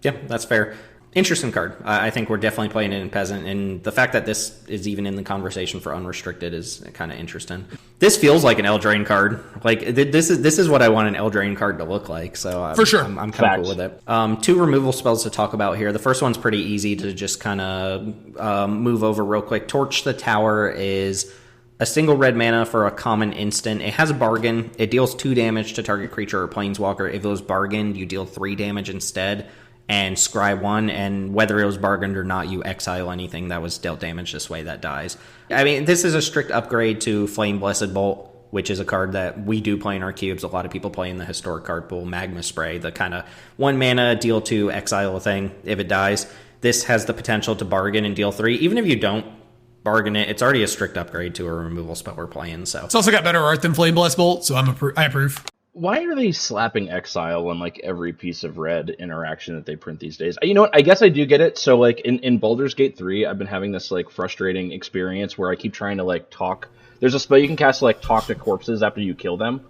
Yeah, that's fair. Interesting card. I think we're definitely playing it in Peasant, and the fact that this is even in the conversation for Unrestricted is kind of interesting. This feels like an Eldraine card. Like, this is what I want an Eldraine card to look like, so for sure. I'm kind of cool with it. 2 removal spells to talk about here. The first one's pretty easy to just kind of move over real quick. Torch the Tower is a single red mana for a common instant. It has a bargain. It deals 2 damage to target creature or planeswalker. If it was bargained, you deal 3 damage instead and scry 1, and whether it was bargained or not, you exile anything that was dealt damage this way that dies. I mean, this is a strict upgrade to Flame Blessed Bolt, which is a card that we do play in our cubes. A lot of people play in the historic card pool. Magma Spray, the kind of 1 mana, deal 2, exile a thing if it dies. This has the potential to bargain and deal 3. Even if you don't bargain it, it's already a strict upgrade to a removal spell we're playing. So it's also got better art than Flame Blessed Bolt, so I approve. Why are they slapping exile on, like, every piece of red interaction that they print these days? You know what? I guess I do get it. So, like, in Baldur's Gate 3, I've been having this, like, frustrating experience where I keep trying to, like, talk. There's a spell you can cast to, like, talk to corpses after you kill them,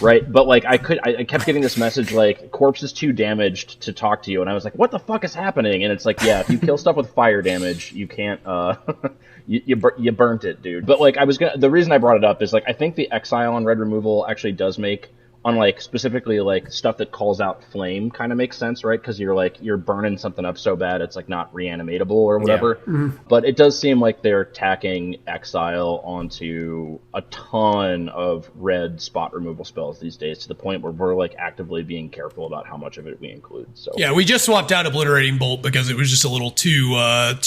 right? But, like, I kept getting this message, like, corpse is too damaged to talk to you. And I was like, what the fuck is happening? And it's like, yeah, if you kill stuff with fire damage, you can't, you burnt it, dude. But, like, the reason I brought it up is, like, I think the exile on red removal actually does make, on, like, specifically, like, stuff that calls out flame kind of makes sense, right? Because you're burning something up so bad it's, like, not reanimatable or whatever. Yeah. Mm-hmm. But it does seem like they're tacking exile onto a ton of red spot removal spells these days, to the point where we're, like, actively being careful about how much of it we include. So yeah, we just swapped out Obliterating Bolt because it was just a little too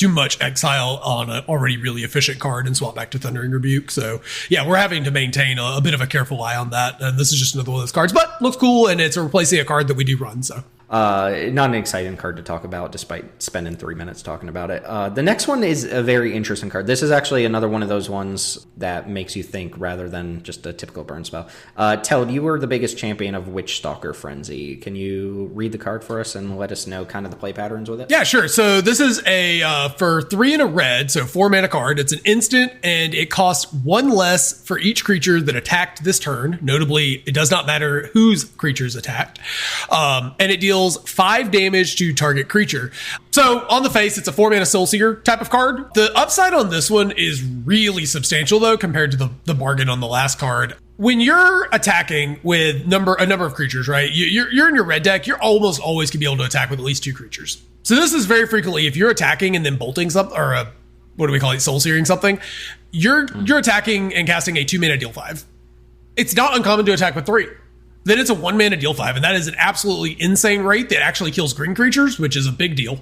much exile on an already really efficient card, and swapped back to Thundering Rebuke. So yeah, we're having to maintain a bit of a careful eye on that, and this is just another one of those cards, but looks cool, and it's replacing a card that we do run, so. Not an exciting card to talk about, despite spending 3 minutes talking about it. The next one is a very interesting card. This is actually another one of those ones that makes you think rather than just a typical burn spell. Tell, you were the biggest champion of Witchstalker Frenzy. Can you read the card for us and let us know kind of the play patterns with it? Yeah, sure. So this is a for 3 and a red, so 4 mana card. It's an instant, and it costs 1 less for each creature that attacked this turn. Notably, it does not matter whose creature's attacked. And it deals 5 damage to target creature. So on the face, it's a 4 mana Soulseer type of card. The upside on this one is really substantial, though, compared to the bargain on the last card. When you're attacking with a number of creatures, right? You're in your red deck, you're almost always going to be able to attack with at least 2 creatures. So this is very frequently, if you're attacking and then bolting something, or what do we call it, Soulseering something, you're attacking and casting a 2 mana deal 5. It's not uncommon to attack with 3. Then it's a 1 mana deal 5, and that is an absolutely insane rate that actually kills green creatures, which is a big deal.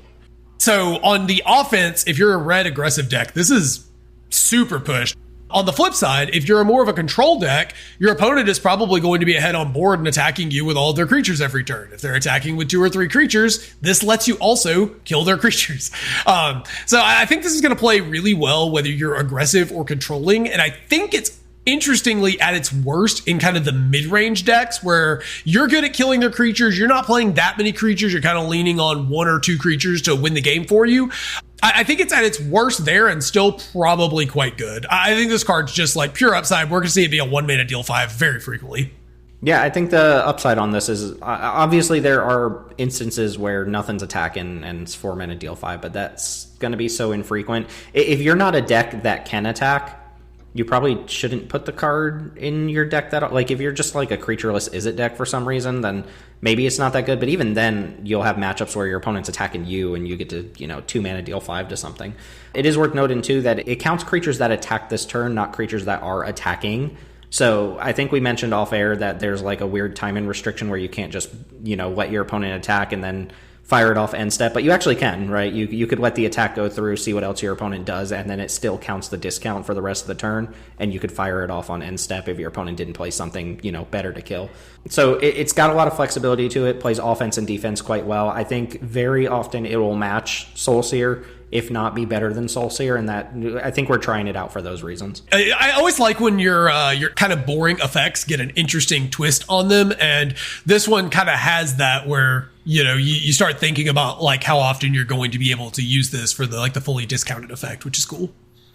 So on the offense, if you're a red aggressive deck, this is super push. On the flip side, if you're more of a control deck, your opponent is probably going to be ahead on board and attacking you with all of their creatures every turn. If they're attacking with 2 or 3 creatures, this lets you also kill their creatures. So I think this is going to play really well, whether you're aggressive or controlling, and I think it's interestingly at its worst in kind of the mid-range decks where you're good at killing their creatures. You're not playing that many creatures. You're kind of leaning on 1 or 2 creatures to win the game for you. I think it's at its worst there and still probably quite good. I think this card's just like pure upside. We're going to see it be a 1 mana deal 5 very frequently. Yeah, I think the upside on this is obviously there are instances where nothing's attacking and it's 4 mana deal 5, but that's going to be so infrequent. If you're not a deck that can attack, you probably shouldn't put the card in your deck that, like, if you're just like a creatureless Izzet deck for some reason, then maybe it's not that good. But even then, you'll have matchups where your opponent's attacking you and you get to, 2 mana deal 5 to something. It is worth noting too that it counts creatures that attack this turn, not creatures that are attacking. So I think we mentioned off air that there's like a weird timing restriction where you can't just, let your opponent attack and then fire it off end step, but you actually can, right? You could let the attack go through, see what else your opponent does, and then it still counts the discount for the rest of the turn, and you could fire it off on end step if your opponent didn't play something, better to kill. So it's got a lot of flexibility to it, plays offense and defense quite well. I think very often it will match Soulseer, if not be better than Soulseer, and that I think we're trying it out for those reasons. I always like when your kind of boring effects get an interesting twist on them, and this one kind of has that where you start thinking about like how often you're going to be able to use this for the fully discounted effect, which is cool.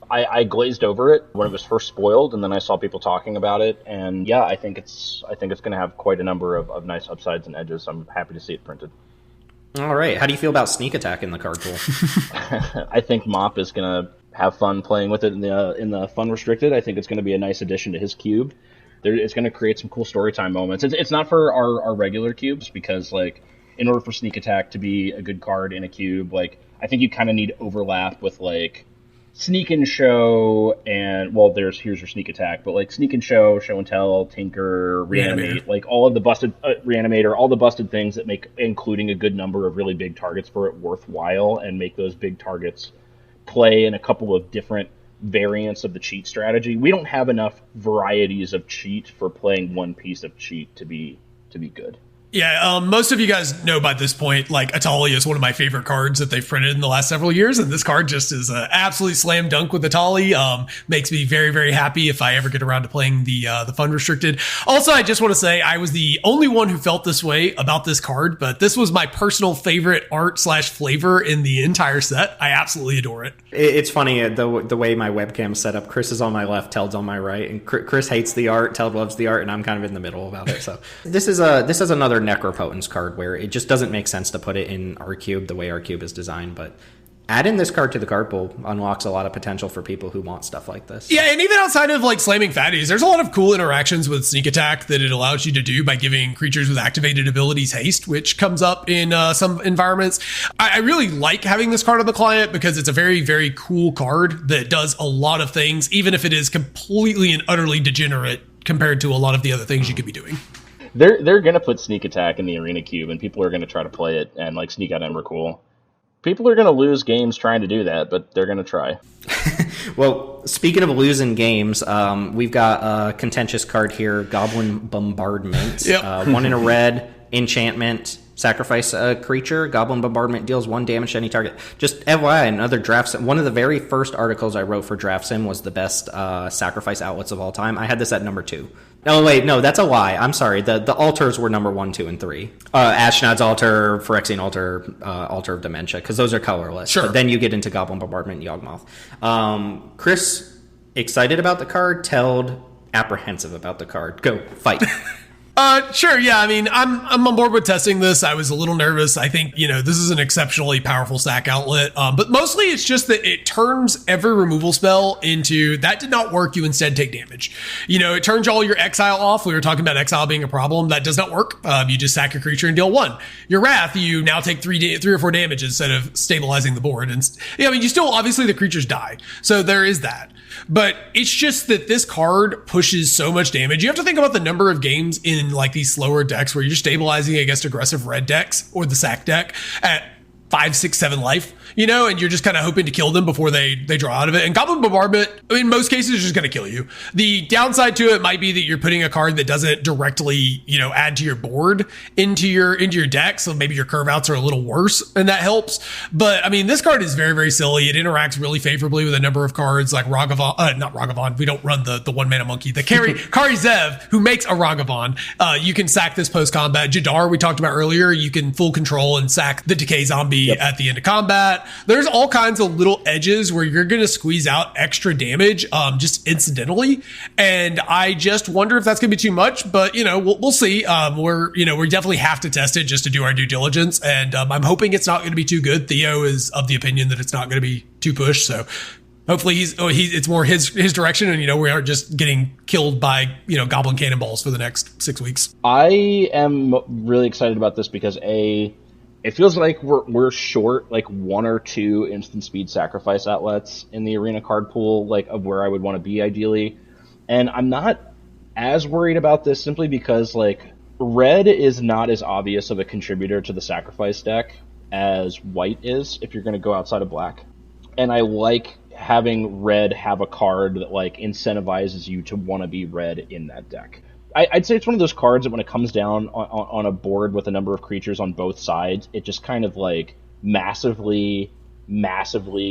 I glazed over it when it was first spoiled, and then I saw people talking about it, and yeah, I think it's going to have quite a number of nice upsides and edges. I'm happy to see it printed. All right. How do you feel about Sneak Attack in the card pool? I think Mop is going to have fun playing with it in the fun restricted. I think it's going to be a nice addition to his cube. It's going to create some cool storytime moments. It's not for our regular cubes because, like, in order for Sneak Attack to be a good card in a cube, like, I think you kind of need overlap with, like, Sneak and Show and, well, here's your Sneak Attack, but like Sneak and Show and Tell, Tinker, Reanimate, like all of the busted Reanimator, all the busted things that make including a good number of really big targets for it worthwhile and make those big targets play in a couple of different variants of the cheat strategy. We don't have enough varieties of cheat for playing one piece of cheat to be good. Yeah, most of you guys know by this point, like, Atali is one of my favorite cards that they've printed in the last several years, and this card just is an absolute slam dunk with Atali. Makes me very, very happy if I ever get around to playing the fun restricted. Also, I just want to say I was the only one who felt this way about this card, but this was my personal favorite art/flavor in the entire set. I absolutely adore it. It's funny, the way my webcam's set up. Chris is on my left, Teld's on my right, and Chris hates the art, Teld loves the art, and I'm kind of in the middle about it. So this is another Necropotence card where it just doesn't make sense to put it in our cube the way our cube is designed, but adding this card to the card pool unlocks a lot of potential for people who want stuff like this. Yeah, and even outside of like slamming fatties, there's a lot of cool interactions with Sneak Attack that it allows you to do by giving creatures with activated abilities haste, which comes up in some environments. I really like having this card on the client because it's a very, very cool card that does a lot of things, even if it is completely and utterly degenerate compared to a lot of the other things you could be doing. They're gonna put Sneak Attack in the Arena Cube, and people are gonna try to play it and like sneak out Ember Cool. People are gonna lose games trying to do that, but they're gonna try. Well, speaking of losing games, we've got a contentious card here: Goblin Bombardment. Yep. 1 in a red enchantment. Sacrifice a creature. Goblin Bombardment deals 1 damage to any target. Just FYI, another draft sim. One of the very first articles I wrote for Draft Sim was the best sacrifice outlets of all time. I had this at number 2. Oh, wait, no, that's a lie. I'm sorry. The altars were number 1, 2, and 3. Ashnod's Altar, Phyrexian Altar, Altar of Dementia, because those are colorless. Sure. But then you get into Goblin Bombardment and Yawgmoth. Chris, excited about the card. Teld, apprehensive about the card. Go, fight. Sure. Yeah. I mean, I'm on board with testing this. I was a little nervous. I think, this is an exceptionally powerful sack outlet. But mostly it's just that it turns every removal spell into that did not work. You instead take damage. It turns all your exile off. We were talking about exile being a problem. That does not work. You just sack your creature and deal 1. Your Wrath, you now take 3 or 4 damage instead of stabilizing the board. And you still, obviously the creatures die. So there is that. But it's just that this card pushes so much damage. You have to think about the number of games in like these slower decks where you're stabilizing against aggressive red decks or the sack deck at 5, 6, 7 life, and you're just kind of hoping to kill them before they draw out of it. And Goblin Bombardment, in most cases, is just going to kill you. The downside to it might be that you're putting a card that doesn't directly, add to your board into your deck. So maybe your curve outs are a little worse, and that helps. But I mean, this card is very, very silly. It interacts really favorably with a number of cards like Ragavan. Not Ragavan. We don't run the 1 mana monkey. The Kari Zev, who makes a Ragavan. You can sack this post combat. Jadar, we talked about earlier. You can full control and sack the Decay Zombie ability at the end of combat. There's all kinds of little edges where you're going to squeeze out extra damage just incidentally. And I just wonder if that's going to be too much, but we'll see. We definitely have to test it just to do our due diligence. And I'm hoping it's not going to be too good. Theo is of the opinion that it's not going to be too pushed. So hopefully it's more his direction, and we aren't just getting killed by goblin cannonballs for the next 6 weeks. I am really excited about this because it feels like we're short like 1 or 2 instant speed sacrifice outlets in the arena card pool, like of where I would want to be ideally, and I'm not as worried about this simply because like red is not as obvious of a contributor to the sacrifice deck as white is if you're going to go outside of black, and I like having red have a card that like incentivizes you to want to be red in that deck. I'd say it's one of those cards that when it comes down on a board with a number of creatures on both sides, it just kind of like massively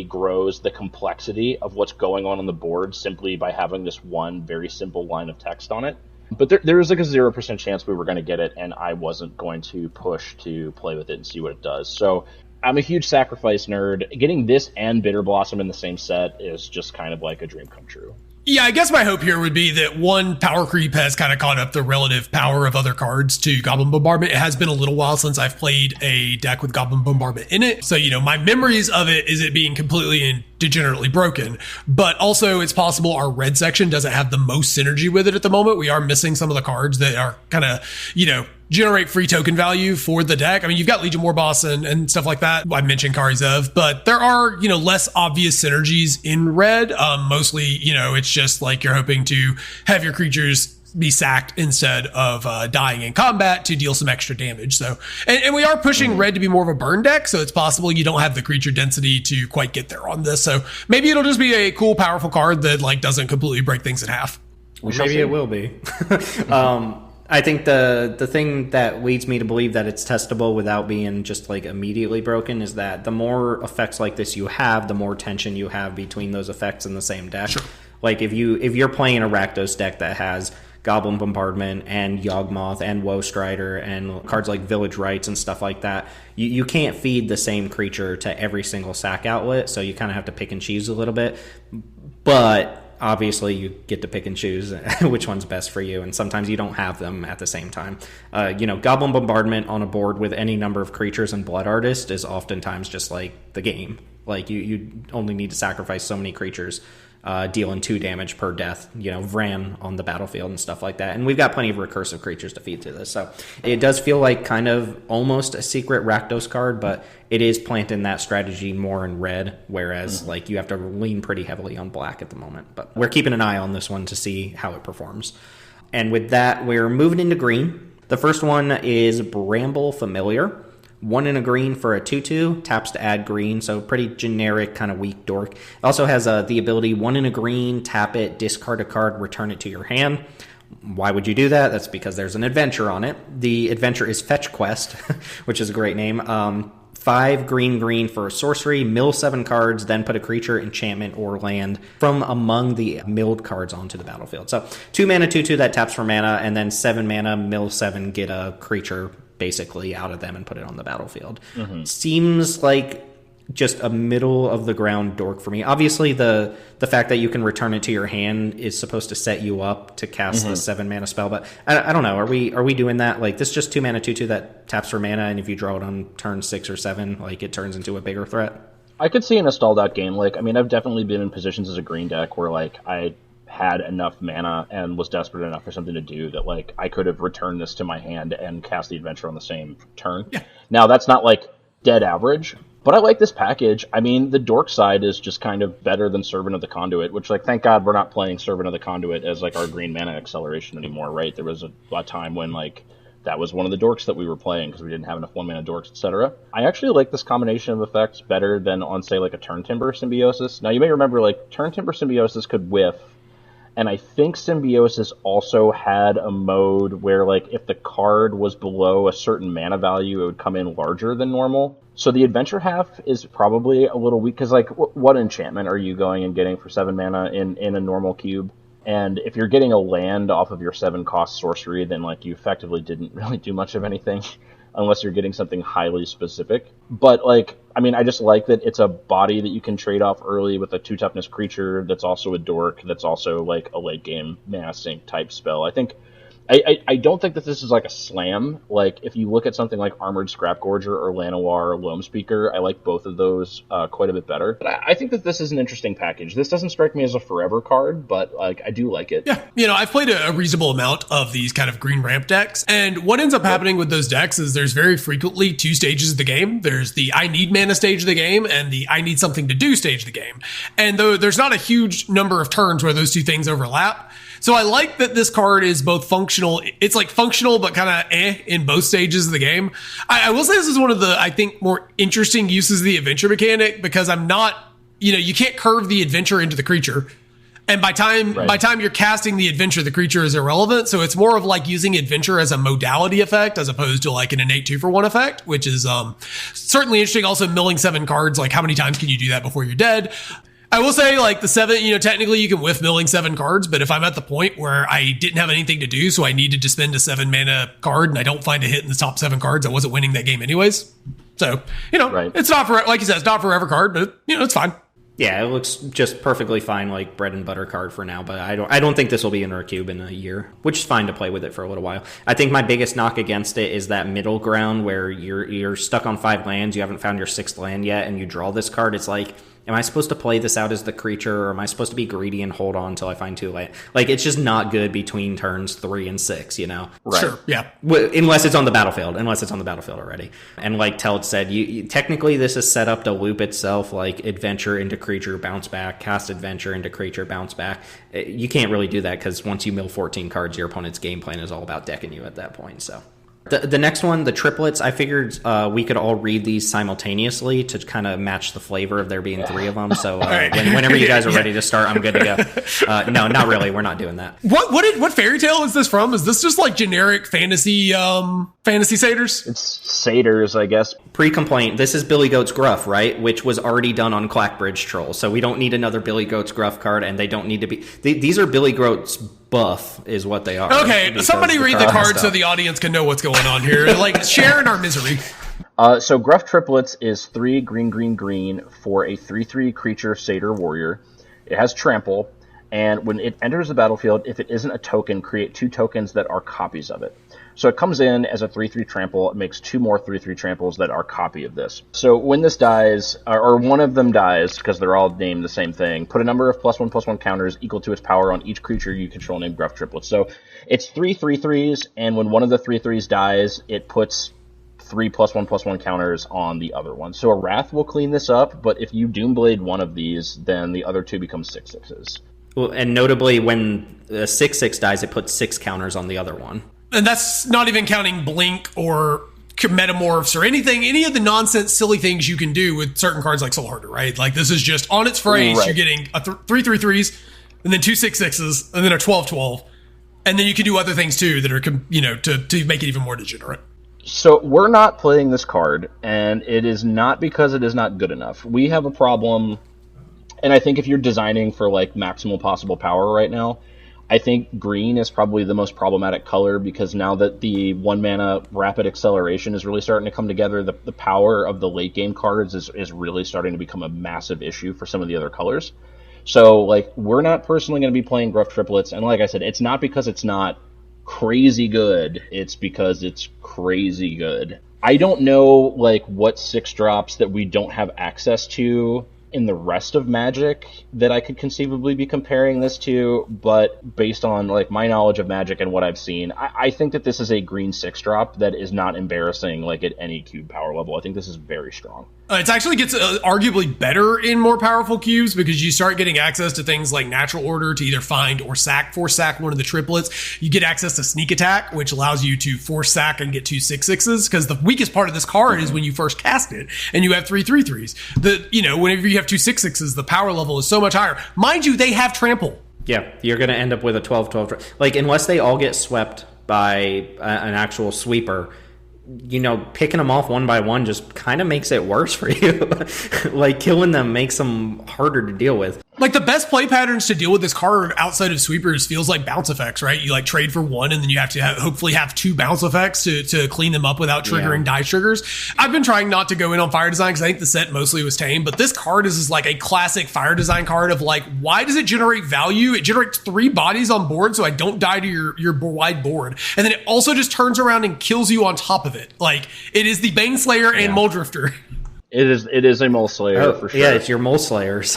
grows the complexity of what's going on the board simply by having this one very simple line of text on it. But there is like a 0% chance we were going to get it, and I wasn't going to push to play with it and see what it does. So I'm a huge sacrifice nerd. Getting this and Bitter Blossom in the same set is just kind of like a dream come true. Yeah, I guess my hope here would be that one, power creep has kind of caught up the relative power of other cards to Goblin Bombardment. It has been a little while since I've played a deck with Goblin Bombardment in it. So, my memories of it is it being completely and degenerately broken. But also, it's possible our red section doesn't have the most synergy with it at the moment. We are missing some of the cards that are kind of, generate free token value for the deck. I mean, you've got Legion Warboss and stuff like that. I mentioned Karizev, but there are, less obvious synergies in red. Mostly, it's just like you're hoping to have your creatures be sacked instead of dying in combat to deal some extra damage. So, and we are pushing red to be more of a burn deck, so it's possible you don't have the creature density to quite get there on this. So maybe it'll just be a cool, powerful card that like doesn't completely break things in half. Maybe it will be. I think the thing that leads me to believe that it's testable without being just like immediately broken is that the more effects like this you have, the more tension you have between those effects in the same deck. Sure. Like if you're playing a Rakdos deck that has Goblin Bombardment and Yawgmoth and Woe Strider and cards like Village Rites and stuff like that, you can't feed the same creature to every single sack outlet, so you kind of have to pick and choose a little bit. But obviously, you get to pick and choose which one's best for you, and sometimes you don't have them at the same time. Goblin Bombardment on a board with any number of creatures and Blood Artist is oftentimes just like the game. Like, you only need to sacrifice so many creatures, dealing 2 damage per death, Vran on the battlefield and stuff like that. And we've got plenty of recursive creatures to feed to this. So it does feel like kind of almost a secret Rakdos card, but it is planting that strategy more in red, whereas like you have to lean pretty heavily on black at the moment. But we're keeping an eye on this one to see how it performs. And with that, we're moving into green. The first one is Bramble Familiar. 1 in a green for a 2/2, taps to add green, so pretty generic, kind of weak dork. It also has the ability 1 in a green, tap it, discard a card, return it to your hand. Why would you do that? That's because there's an adventure on it. The adventure is Fetch Quest, which is a great name. 5 green for a sorcery, mill 7 cards, then put a creature, enchantment, or land from among the milled cards onto the battlefield. So 2 mana, 2/2 that taps for mana, and then 7 mana, mill 7, get a creature basically out of them and put it on the battlefield. Seems like just a middle of the ground dork for me. Obviously, the fact that you can return it to your hand is supposed to set you up to cast the 7 mana spell, but I don't know. Are we doing that? Like, this just 2 mana 2/2 that taps for mana, and if you draw it on turn 6 or 7, like, it turns into a bigger threat. I could see in a stalled out game, like, I mean, I've definitely been in positions as a green deck where like I had enough mana and was desperate enough for something to do that like I could have returned this to my hand and cast the adventure on the same turn. Yeah. Now that's not like dead average, but I like this package. I mean, the dork side is just kind of better than Servant of the Conduit, which like thank God we're not playing Servant of the Conduit as like our green mana acceleration anymore, right? There was a time when like that was one of the dorks that we were playing because we didn't have enough 1 mana dorks, etc. I actually like this combination of effects better than on say like a Turn Timber Symbiosis. Now you may remember like Turn Timber Symbiosis could whiff. And I think Symbiosis also had a mode where, like, if the card was below a certain mana value, it would come in larger than normal. So the adventure half is probably a little weak, because, like, what enchantment are you going and getting for 7 mana in a normal cube? And if you're getting a land off of your 7-cost sorcery, then, like, you effectively didn't really do much of anything. unless you're getting something highly specific. But, like, I mean, I just like that it's a body that you can trade off early with a 2 toughness creature that's also a dork, that's also, like, a late game mana sink type spell. I don't think that this is like a slam. Like, if you look at something like Armored Scrapgorger or Llanowar or Loam Speaker, I like both of those quite a bit better. But I think that this is an interesting package. This doesn't strike me as a forever card, but like I do like it. Yeah, I've played a reasonable amount of these kind of green ramp decks, and what ends up happening with those decks is there's very frequently 2 stages of the game. There's the I need mana stage of the game and the I need something to do stage of the game. And though there's not a huge number of turns where those 2 things overlap, so I like that this card is both functional. It's like functional, but kind of in both stages of the game. I will say this is one of the, I think, more interesting uses of the adventure mechanic, because I'm not, you can't curve the adventure into the creature. And by time you're casting the adventure, the creature is irrelevant. So it's more of like using adventure as a modality effect as opposed to like an innate 2-for-1 effect, which is certainly interesting. Also, milling 7 cards, like how many times can you do that before you're dead? I will say, like, the 7, technically you can whiff milling 7 cards, but if I'm at the point where I didn't have anything to do, so I needed to spend a 7 mana card and I don't find a hit in the top 7 cards, I wasn't winning that game anyways. So, It's not for, like you said, it's not forever card, but, it's fine. Yeah, it looks just perfectly fine, like bread and butter card for now, but I don't think this will be in our cube in a year, which is fine to play with it for a little while. I think my biggest knock against it is that middle ground where you're stuck on 5 lands, you haven't found your 6th land yet, and you draw this card. It's like, am I supposed to play this out as the creature, or am I supposed to be greedy and hold on until I find 2 land? Like, it's just not good between turns 3 and 6, Right. Sure, yeah. Unless it's on the battlefield already. And like Teld said, you technically this is set up to loop itself, like adventure into creature, bounce back, cast adventure into creature, bounce back. You can't really do that, because once you mill 14 cards, your opponent's game plan is all about decking you at that point, so... The next one, the triplets, I figured we could all read these simultaneously to kind of match the flavor of there being 3 of them. So whenever you guys are ready to start, I'm good to go. No, not really. We're not doing that. What fairy tale is this from? Is this just like generic fantasy satyrs? It's satyrs, I guess. Pre-complaint, this is Billy Goat's Gruff, right? Which was already done on Clackbridge Troll. So we don't need another Billy Goat's Gruff card, and they don't need to be... These are Billy Goat's Buff is what they are. Okay, somebody read the card so the audience can know what's going on here. Like, share in our misery. So Gruff Triplets is 3 green for a 3/3 creature satyr warrior. It has trample, and when it enters the battlefield, if it isn't a token, create 2 tokens that are copies of it. So it comes in as a 3/3 trample. It makes 2 more 3/3 tramples that are a copy of this. So when this dies, or one of them dies, because they're all named the same thing, put a number of +1/+1 counters equal to its power on each creature you control named Gruff Triplets. So it's 3 3/3s, and when one of the 3/3s dies, it puts 3 +1/+1 counters on the other one. So a Wrath will clean this up, but if you Doomblade one of these, then the other 2 become 6/6s. Well, and notably, when a 6/6 dies, it puts 6 counters on the other one. And that's not even counting Blink or Metamorphs or anything, any of the nonsense, silly things you can do with certain cards like Soul Harder, right? Like, this is just, on its phrase, You're getting 3 3/3s, and then 2 6/6s, and then a 12/12. And then you can do other things, too, that are, to make it even more degenerate. So we're not playing this card, and it is not because it is not good enough. We have a problem, and I think if you're designing for, like, maximal possible power right now, I think green is probably the most problematic color, because now that the 1 mana rapid acceleration is really starting to come together, the power of the late game cards is really starting to become a massive issue for some of the other colors. So, like, we're not personally going to be playing Gruff Triplets, and like I said, it's not because it's not crazy good, it's because it's crazy good. I don't know, like, what 6-drops that we don't have access to in the rest of Magic that I could conceivably be comparing this to, but based on, like, my knowledge of Magic and what I've seen, I think that this is a green 6-drop that is not embarrassing, like, at any cube power level. I think this is very strong. It actually gets arguably better in more powerful cubes, because you start getting access to things like Natural Order to either find or force sack one of the triplets. You get access to Sneak Attack, which allows you to force sack and get 2 6/6s, because the weakest part of this card is when you first cast it, and you have 3 3/3s. Whenever you have 2 6/6s, the power level is so much higher. Mind you, they have trample. Yeah, you're going to end up with a 12/12. Like, unless they all get swept by an actual sweeper, picking them off one by one just kind of makes it worse for you. Like, killing them makes them harder to deal with. Like the best play patterns to deal with this card outside of sweepers feels like bounce effects, right? You like trade for one and then you have to hopefully have 2 bounce effects to clean them up without triggering die triggers. I've been trying not to go in on fire design because I think the set mostly was tame, but this card is like a classic fire design card of like, why does it generate value? It generates 3 bodies on board so I don't die to your wide board. And then it also just turns around and kills you on top of it. Like it is the Baneslayer and Muldrifter. It is a Mole Slayer for sure. Yeah, it's your Mole Slayers.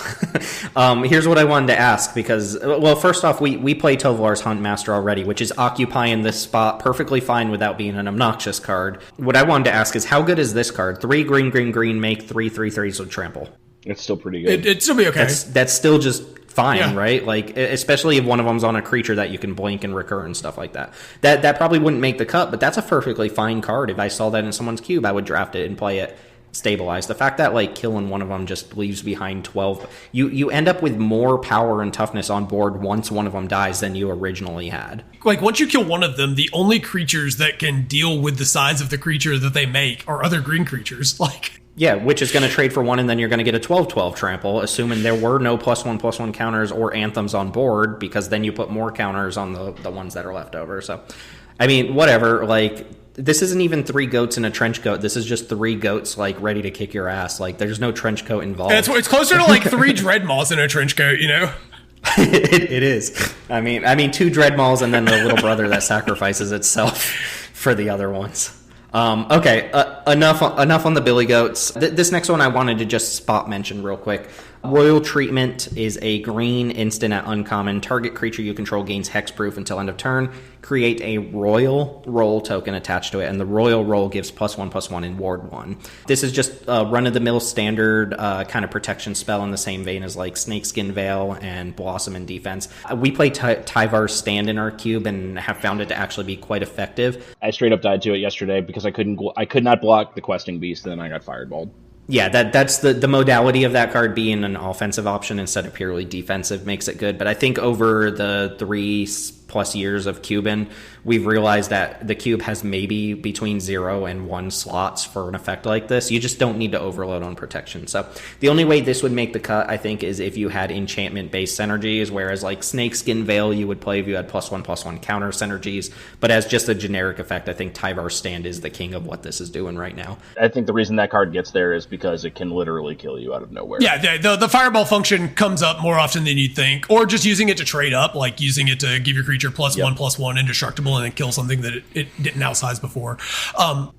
Here's what I wanted to ask because, well, first off, we play Tovolar's Huntmaster already, which is occupying this spot perfectly fine without being an obnoxious card. What I wanted to ask is, how good is this card? 3 green, green, green, make 3 3/3s with trample. It's still pretty good. It'd still be okay. That's still just fine, right? Like, especially if one of them's on a creature that you can blink and recur and stuff like that. That probably wouldn't make the cut, but that's a perfectly fine card. If I saw that in someone's cube, I would draft it and play it stabilized. The fact that like killing one of them just leaves behind 12, you end up with more power and toughness on board once one of them dies than you originally had. Like once you kill one of them, the only creatures that can deal with the size of the creature that they make are other green creatures. Like yeah, which is going to trade for 1, and then you're going to get a 12/12 trample, assuming there were no +1/+1 counters or anthems on board, because then you put more counters on the ones that are left over. So, I mean, whatever. Like, this isn't even 3 goats and a trench coat. This is just 3 goats, like, ready to kick your ass. Like, there's no trench coat involved. Yeah, it's closer to, like, 3 Dreadmaws in a trench coat, you know? It is. I mean, 2 Dreadmaws and then the little brother that sacrifices itself for the other ones. Okay, enough on the Billy Goats. This next one I wanted to just spot mention real quick. Royal Treatment is a green instant at uncommon. Target creature you control gains hexproof until end of turn. Create a Royal Roll token attached to it, and the Royal Roll gives +1/+1 in Ward 1. This is just a run-of-the-mill standard kind of protection spell in the same vein as like Snakeskin Veil and Blossom in defense. We play Tyvar's Stand in our cube and have found it to actually be quite effective. I straight up died to it yesterday because I could not block the Questing Beast, and then I got fireballed. Yeah, that's the modality of that card being an offensive option instead of purely defensive makes it good. But I think over the 3+ years of Cuban, we've realized that the cube has maybe between 0 and 1 slots for an effect like this. You just don't need to overload on protection. So the only way this would make the cut, I think, is if you had enchantment-based synergies, whereas like Snakeskin Veil you would play if you had +1/+1 counter synergies. But as just a generic effect, I think Tyvar's Stand is the king of what this is doing right now. I think the reason that card gets there is because it can literally kill you out of nowhere. Yeah, the fireball function comes up more often than you'd think, or just using it to trade up, like using it to give your creature +1/+1 indestructible and then kill something that it didn't outsize before.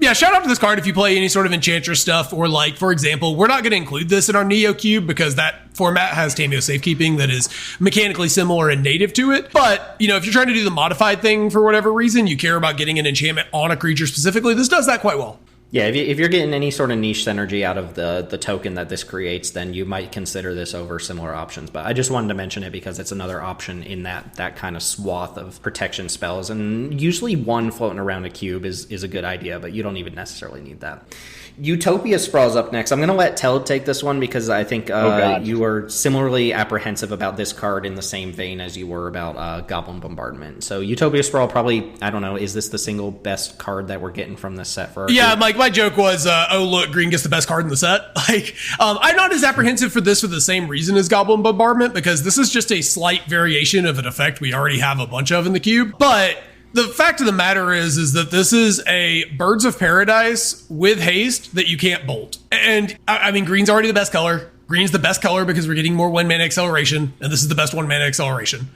Yeah, shout out to this card if you play any sort of Enchantress stuff, or like, for example, we're not going to include this in our Neo Cube because that format has Tameo Safekeeping that is mechanically similar and native to it. But, you know, if you're trying to do the modified thing for whatever reason, you care about getting an enchantment on a creature specifically, this does that quite well. Yeah, if you're getting any sort of niche synergy out of the token that this creates, then you might consider this over similar options. But I just wanted to mention it because it's another option in that kind of swath of protection spells. And usually 1 floating around a cube is a good idea, but you don't even necessarily need that. Utopia Sprawl's up next. I'm going to let Teld take this one because I think you are similarly apprehensive about this card in the same vein as you were about Goblin Bombardment. So Utopia Sprawl probably, I don't know, is this the single best card that we're getting from this set for our Yeah, group? Mike, my joke was, oh, look, green gets the best card in the set. Like, I'm not as apprehensive for this for the same reason as Goblin Bombardment, because this is just a slight variation of an effect we already have a bunch of in the cube. But the fact of the matter is that this is a Birds of Paradise with haste that you can't bolt. And, I mean, green's already the best color. Green's the best color because we're getting more 1-mana acceleration, and this is the best 1-mana acceleration.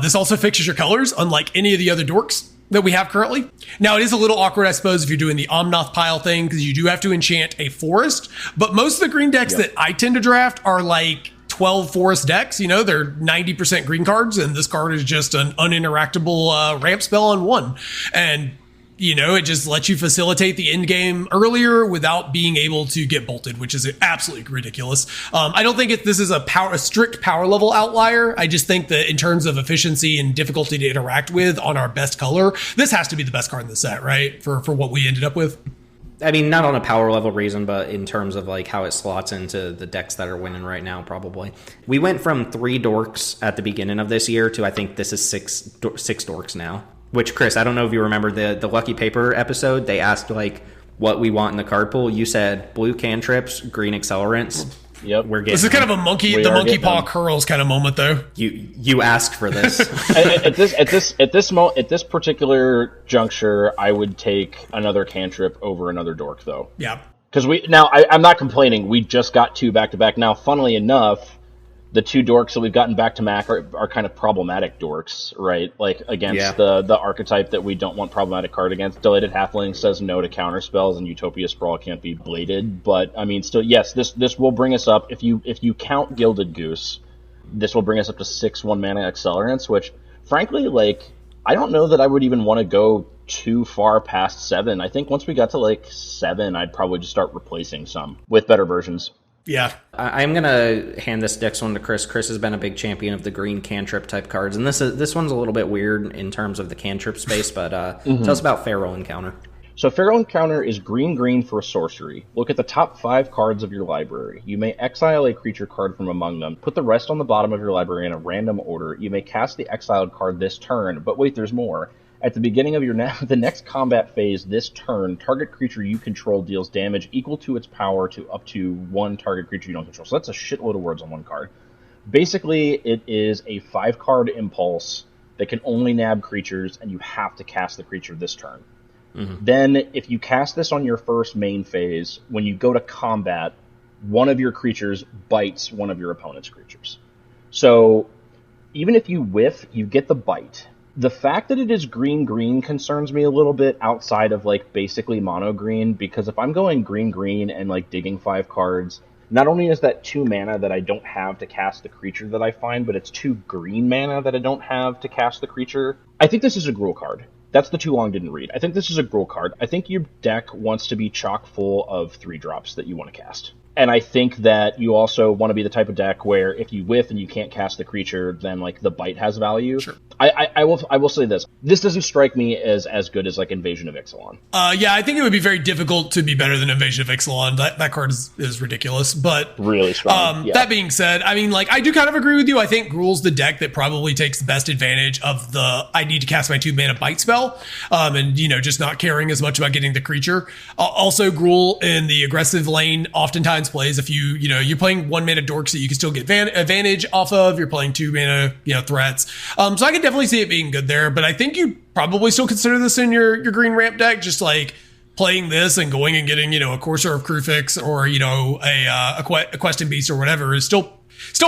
This also fixes your colors, unlike any of the other dorks that we have currently. Now, it is a little awkward, I suppose, if you're doing the Omnath pile thing, because you do have to enchant a forest, but most of the green decks that I tend to draft are like 12 forest decks. You know, they're 90% green cards, and this card is just an uninteractable ramp spell on 1. And, you know, it just lets you facilitate the end game earlier without being able to get bolted, which is absolutely ridiculous. I don't think this is a strict power level outlier. I just think that in terms of efficiency and difficulty to interact with on our best color, this has to be the best card in the set, right? For what we ended up with. I mean, not on a power level reason, but in terms of like how it slots into the decks that are winning right now, probably. We went from 3 dorks at the beginning of this year to I think this is 6 dorks now. Which, Chris, I don't know if you remember the Lucky Paper episode. They asked, like, what we want in the card pool. You said blue cantrips, green accelerants. Yep. We're getting This is kind of a monkey paw curls kind of moment, though. You asked for this. At this particular juncture, I would take another cantrip over another dork, though. Yeah. Because I'm not complaining. We just got 2 back to back. Now, funnily enough, the 2 dorks that we've gotten back to back are kind of problematic dorks, right? Like against the archetype that we don't want problematic card against. Delighted Halfling says no to counter spells, and Utopia Sprawl can't be bladed. But I mean, still, yes, this will bring us up. If you count Gilded Goose, this will bring us up to 6 1-mana accelerants. Which, frankly, like I don't know that I would even want to go too far past 7. I think once we got to like 7, I'd probably just start replacing some with better versions. Yeah. I'm going to hand this next one to Chris. Chris has been a big champion of the green cantrip type cards, and this one's a little bit weird in terms of the cantrip space, but tell us about Feral Encounter. So Feral Encounter is green for a sorcery. Look at the top 5 cards of your library. You may exile a creature card from among them. Put the rest on the bottom of your library in a random order. You may cast the exiled card this turn, but wait, there's more. At the beginning of the next combat phase this turn, target creature you control deals damage equal to its power to up to 1 target creature you don't control. So that's a shitload of words on 1 card. Basically, it is a 5-card impulse that can only nab creatures, and you have to cast the creature this turn. Mm-hmm. Then, if you cast this on your first main phase, when you go to combat, one of your creatures bites one of your opponent's creatures. So, even if you whiff, you get the bite. The fact that it is green concerns me a little bit outside of, like, basically mono green, because if I'm going green and, like, digging 5 cards, not only is that 2 mana that I don't have to cast the creature that I find, but it's 2 green mana that I don't have to cast the creature. I think this is a Gruul card. That's the too long didn't read. I think this is a Gruul card. I think your deck wants to be chock full of 3-drops that you want to cast. And I think that you also want to be the type of deck where if you whiff and you can't cast the creature, then like the bite has value. Sure. I will say this. This doesn't strike me as good as like Invasion of Ixalan. Yeah, I think it would be very difficult to be better than Invasion of Ixalan. That card is ridiculous. But really strong. That being said, I mean, like I do kind of agree with you. I think Gruul's the deck that probably takes the best advantage of the I need to cast my 2-mana bite spell, and just not caring as much about getting the creature. Also, Gruul in the aggressive lane oftentimes plays if you're playing 1-mana dorks that you can still get advantage off of. You're playing 2-mana threats. So I can definitely see it being good there, but I think you probably still consider this in your green ramp deck, just like playing this and going and getting a Courser of Krufix or a Questing Beast or whatever is still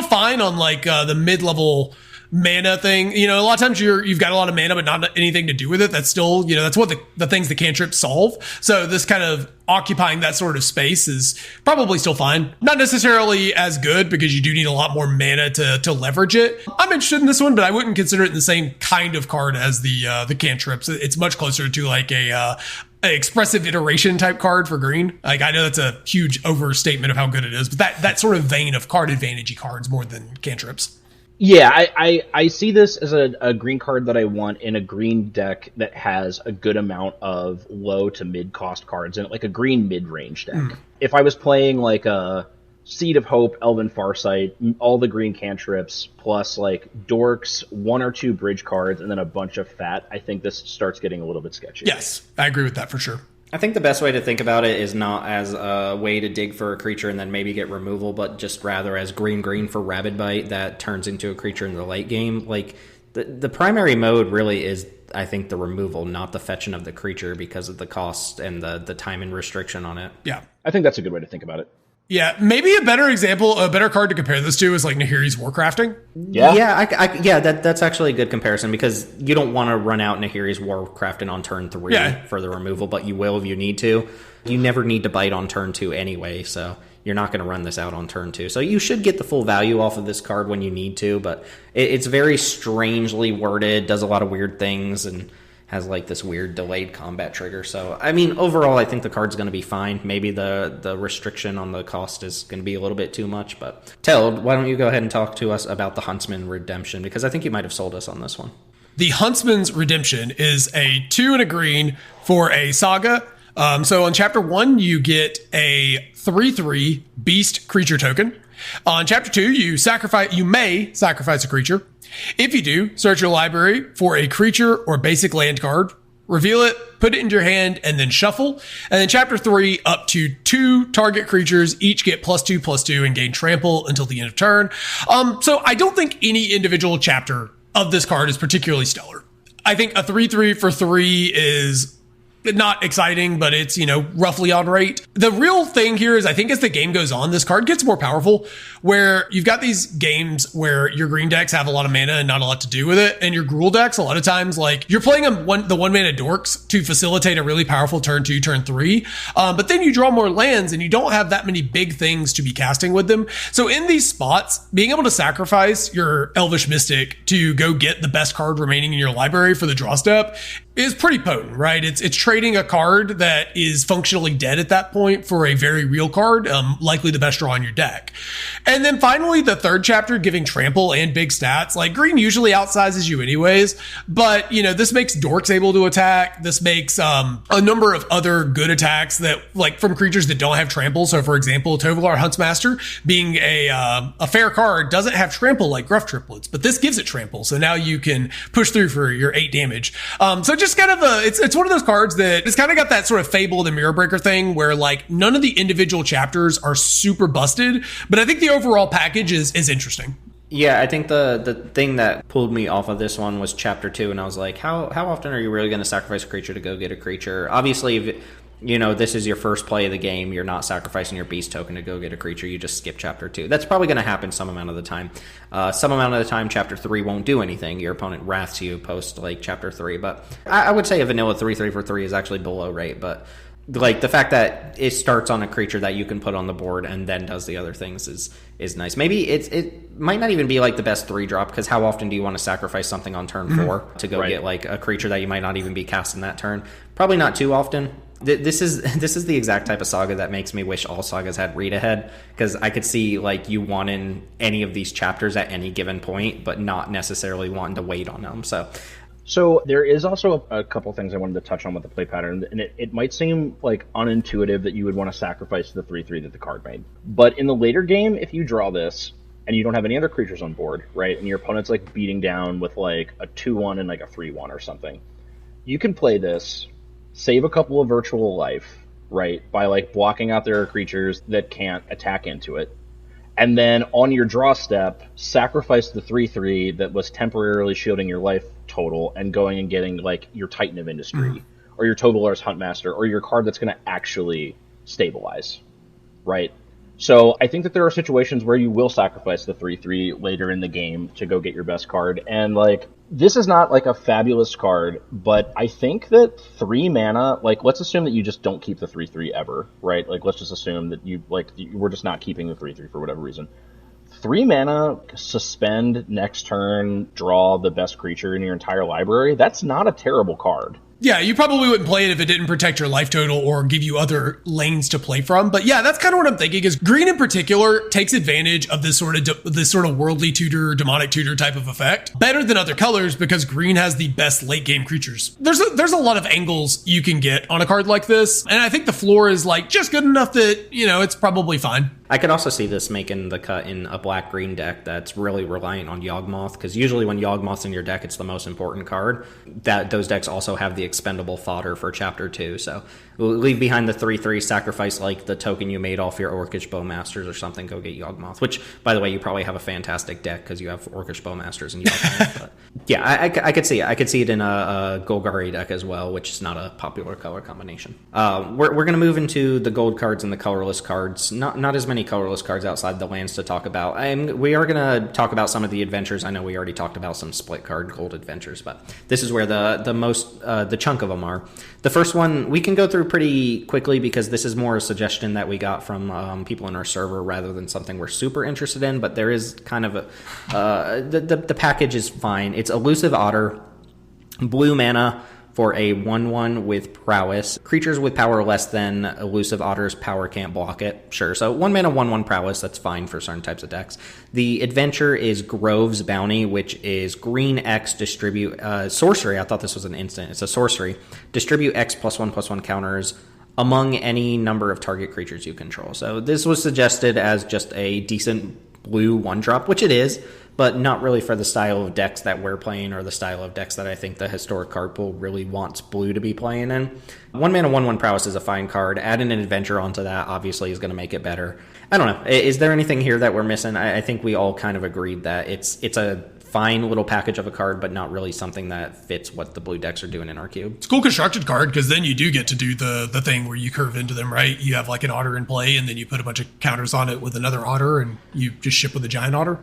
fine on like the mid-level mana thing. A lot of times you've got a lot of mana but not anything to do with it. That's still that's what the things the cantrips solve. So this kind of occupying that sort of space is probably still fine. Not necessarily as good because you do need a lot more mana to leverage it. I'm interested in this one, but I wouldn't consider it the same kind of card as the cantrips. It's much closer to like a expressive iteration type card for green. Like I know that's a huge overstatement of how good it is, but that sort of vein of card advantage-y cards more than cantrips. Yeah, I see this as a green card that I want in a green deck that has a good amount of low to mid cost cards in it, like a green mid-range deck. If I was playing like a Seed of Hope, Elven Farsight, all the green cantrips, plus like dorks, 1 or 2 bridge cards, and then a bunch of fat, I think this starts getting a little bit sketchy. Yes, I agree with that for sure. I think the best way to think about it is not as a way to dig for a creature and then maybe get removal, but just rather as green for Rabid Bite that turns into a creature in the late game. Like the primary mode really is, I think, the removal, not the fetching of the creature because of the cost and the time and restriction on it. Yeah, I think that's a good way to think about it. Yeah, maybe a better card to compare this to is like Nahiri's Warcrafting. Yeah, that's actually a good comparison because you don't want to run out Nahiri's Warcrafting on turn 3 for the removal, but you will if you need to. You never need to bite on turn 2 anyway, so you're not going to run this out on turn 2. So you should get the full value off of this card when you need to, but it's very strangely worded, does a lot of weird things, and has like this weird delayed combat trigger. So, I mean, overall, I think the card's going to be fine. Maybe the restriction on the cost is going to be a little bit too much. But, Teld, why don't you go ahead and talk to us about the Huntsman Redemption? Because I think you might have sold us on this one. The Huntsman's Redemption is a 2 and a green for a saga. So on Chapter 1, you get a 3/3 beast creature token. On Chapter 2, you may sacrifice a creature. If you do, search your library for a creature or basic land card reveal it, put it into your hand, and then shuffle. And then chapter 3, up to 2 target creatures, each get +2/+2 and gain trample until the end of turn. So I don't think any individual chapter of this card is particularly stellar. I think a 3/3 for 3 is not exciting, but it's, roughly on rate. The real thing here is I think as the game goes on, this card gets more powerful, where you've got these games where your green decks have a lot of mana and not a lot to do with it. And your Gruul decks, a lot of times, like, you're playing the one mana dorks to facilitate a really powerful turn 2, turn 3. But then you draw more lands and you don't have that many big things to be casting with them. So in these spots, being able to sacrifice your Elvish Mystic to go get the best card remaining in your library for the draw step is pretty potent, right? It's trading a card that is functionally dead at that point for a very real card, likely the best draw in your deck. And then finally, the third chapter, giving trample and big stats. Like, green usually outsizes you anyways, but, this makes dorks able to attack. This makes a number of other good attacks that, like, from creatures that don't have trample. So, for example, Tovolar Huntsmaster, being a fair card, doesn't have trample like Gruff Triplets, but this gives it trample. So now you can push through for your 8 damage. So just kind of it's one of those cards that it's kind of got that sort of Fable the Mirror Breaker thing where, like, none of the individual chapters are super busted, but I think the overall package is interesting. Yeah, I think the thing that pulled me off of this one was chapter 2, and I was like, how often are you really going to sacrifice a creature to go get a creature? Obviously, if this is your first play of the game, you're not sacrificing your beast token to go get a creature, you just skip chapter 2. That's probably going to happen some amount of the time. Some amount of the time, chapter 3 won't do anything. Your opponent wraths you post, like, chapter 3. But I would say a vanilla 3/3 for 3 is actually below rate, but, like, the fact that it starts on a creature that you can put on the board and then does the other things is nice. Maybe it might not even be, like, the best 3-drop, because how often do you want to sacrifice something on turn 4 to go get, like, a creature that you might not even be casting that turn? Probably not too often. This is the exact type of saga that makes me wish all sagas had read ahead, because I could see, like, you wanting any of these chapters at any given point, but not necessarily wanting to wait on them. So there is also a couple things I wanted to touch on with the play pattern, and it might seem, like, unintuitive that you would want to sacrifice the 3/3 that the card made. But in the later game, if you draw this and you don't have any other creatures on board, right, and your opponent's, like, beating down with, like, a 2/1 and, like, a 3/1 or something, you can play this, save a couple of virtual life, right, by, like, blocking out their creatures that can't attack into it. And then on your draw step, sacrifice the 3/3 that was temporarily shielding your life total and going and getting, like, your Titan of Industry or your Tovolar's Huntmaster or your card that's going to actually stabilize, right? So I think that there are situations where you will sacrifice the 3/3 later in the game to go get your best card. And, like, this is not, like, a fabulous card, but I think that 3 mana, like, let's assume that you just don't keep the 3/3 ever, right? Like, let's just assume that we're just not keeping the 3/3 for whatever reason. 3 mana, suspend next turn, draw the best creature in your entire library. That's not a terrible card. Yeah, you probably wouldn't play it if it didn't protect your life total or give you other lanes to play from. But yeah, that's kind of what I'm thinking, is green in particular takes advantage of this sort of worldly tutor, demonic tutor type of effect better than other colors, because green has the best late game creatures. There's a lot of angles you can get on a card like this, and I think the floor is, like, just good enough that, it's probably fine. I could also see this making the cut in a black-green deck that's really reliant on Yawgmoth, because usually when Yawgmoth's in your deck, it's the most important card. Those decks also have the expendable fodder for Chapter 2, so leave behind the 3/3, sacrifice, like, the token you made off your Orcish Bowmasters or something, go get Yawgmoth, which, by the way, you probably have a fantastic deck because you have Orcish Bowmasters and Yawgmoth. But yeah, I could see it. I could see it in a Golgari deck as well, which is not a popular color combination. We're going to move into the gold cards and the colorless cards. Not as many colorless cards outside the lands to talk about. We are going to talk about some of the adventures. I know we already talked about some split card gold adventures, but this is where the chunk of them are. The first one we can go through pretty quickly because this is more a suggestion that we got from people in our server rather than something we're super interested in, but there is kind of the package is fine. It's Elusive Otter, blue mana for a 1/1 with prowess. Creatures with power less than Elusive Otter's power can't block it. Sure, so 1 mana 1/1 prowess, that's fine for certain types of decks. The adventure is Grove's Bounty, which is green X, distribute sorcery. I thought this was an instant. It's a sorcery. Distribute X +1/+1 counters among any number of target creatures you control. So this was suggested as just a decent blue 1-drop, which it is, but not really for the style of decks that we're playing or the style of decks that I think the historic card pool really wants blue to be playing in. 1-mana 1/1 prowess is a fine card. Adding an adventure onto that obviously is going to make it better. I don't know. Is there anything here that we're missing? I think we all kind of agreed that it's a fine little package of a card, but not really something that fits what the blue decks are doing in our cube. It's a cool constructed card because then you do get to do the thing where you curve into them, right? You have like an otter in play and then you put a bunch of counters on it with another otter and you just ship with a giant otter.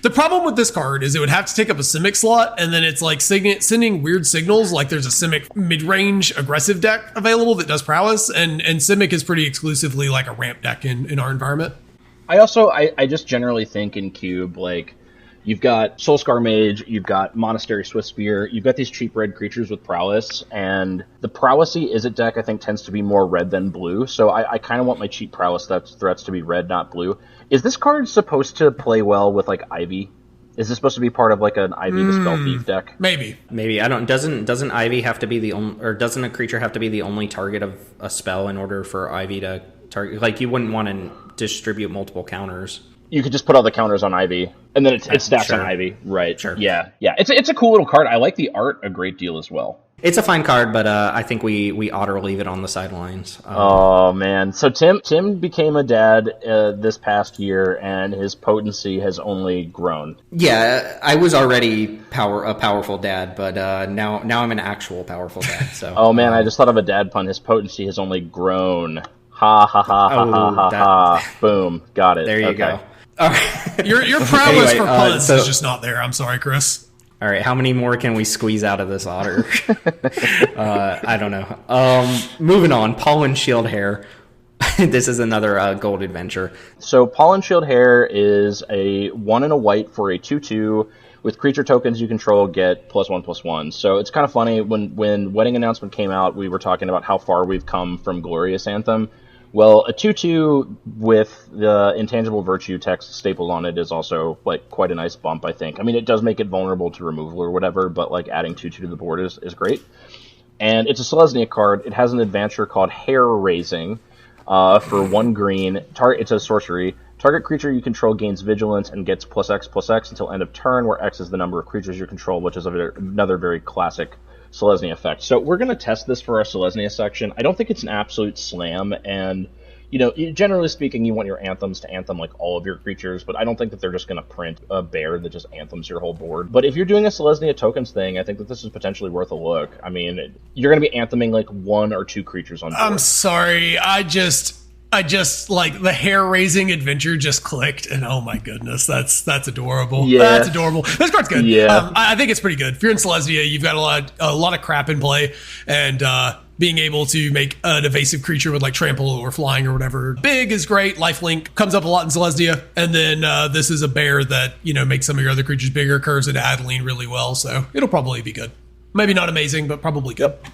The problem with this card is it would have to take up a Simic slot, and then it's like sending weird signals, like there's a Simic mid-range aggressive deck available that does prowess, and Simic is pretty exclusively like a ramp deck in our environment. I just generally think in cube, like, you've got Soulscar Mage, you've got Monastery Swiftspear, you've got these cheap red creatures with prowess, and the prowessy Izzet deck I think tends to be more red than blue, so I kind of want my cheap prowess threats to be red, not blue. Is this card supposed to play well with, like, Ivy? Is this supposed to be part of, like, an Ivy the Spell Thief deck? Maybe. I don't. Doesn't Ivy have to be the only, or doesn't a creature have to be the only target of a spell in order for Ivy to target? Like, you wouldn't want to distribute multiple counters. You could just put all the counters on Ivy, and then it stacks on Ivy, right? Sure. Yeah. It's a cool little card. I like the art a great deal as well. It's a fine card, but I think we ought to leave it on the sidelines. Oh man! So Tim became a dad this past year, and his potency has only grown. Yeah, I was already a powerful dad, but now I'm an actual powerful dad. So. Oh man! I just thought of a dad pun. His potency has only grown. Ha ha ha ha ha ha! Boom! Got it. There you go. All right. Your prowess for puns is just not there. I'm sorry, Chris. All right, how many more can we squeeze out of this otter? I don't know. Moving on, Pollen Shield Hair. This is another gold adventure. So Pollen Shield Hair is a 1 and a white for a 2/2 with creature tokens you control get +1/+1. So it's kind of funny, when Wedding Announcement came out, we were talking about how far we've come from Glorious Anthem. Well, a 2/2 with the Intangible Virtue text stapled on it is also, like, quite a nice bump, I think. I mean, it does make it vulnerable to removal or whatever, but, like, adding 2/2 to the board is great. And it's a Selesnya card. It has an adventure called Hair Raising for 1 green. It's a sorcery. Target creature you control gains Vigilance and gets +X/+X until end of turn, where X is the number of creatures you control, which is another very classic Selesnya effect. So we're going to test this for our Selesnya section. I don't think it's an absolute slam, and, you know, generally speaking, you want your anthems to anthem, like, all of your creatures, but I don't think that they're just going to print a bear that just anthems your whole board. But if you're doing a Selesnya tokens thing, I think that this is potentially worth a look. I mean, you're going to be antheming, like, 1 or 2 creatures on board. I'm sorry, I just like the hair raising adventure just clicked, and oh my goodness, that's adorable. Yeah. That's adorable. This card's good. Yeah. I think it's pretty good. If you're in Selesnya, you've got a lot of crap in play, and being able to make an evasive creature with like trample or flying or whatever big is great. Lifelink comes up a lot in Selesnya, and then this is a bear that, you know, makes some of your other creatures bigger, curves into Adeline really well, so it'll probably be good. Maybe not amazing, but probably good. Yep.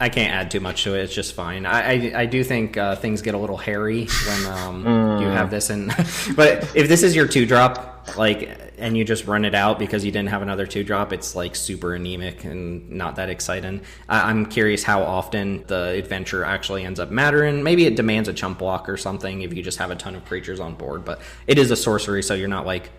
I can't add too much to it. It's just fine. I do think things get a little hairy when you have this in. But if this is your 2-drop, like, and you just run it out because you didn't have another 2-drop, it's like super anemic and not that exciting. I'm curious how often the adventure actually ends up mattering. Maybe it demands a chump block or something if you just have a ton of creatures on board. But it is a sorcery, so you're not like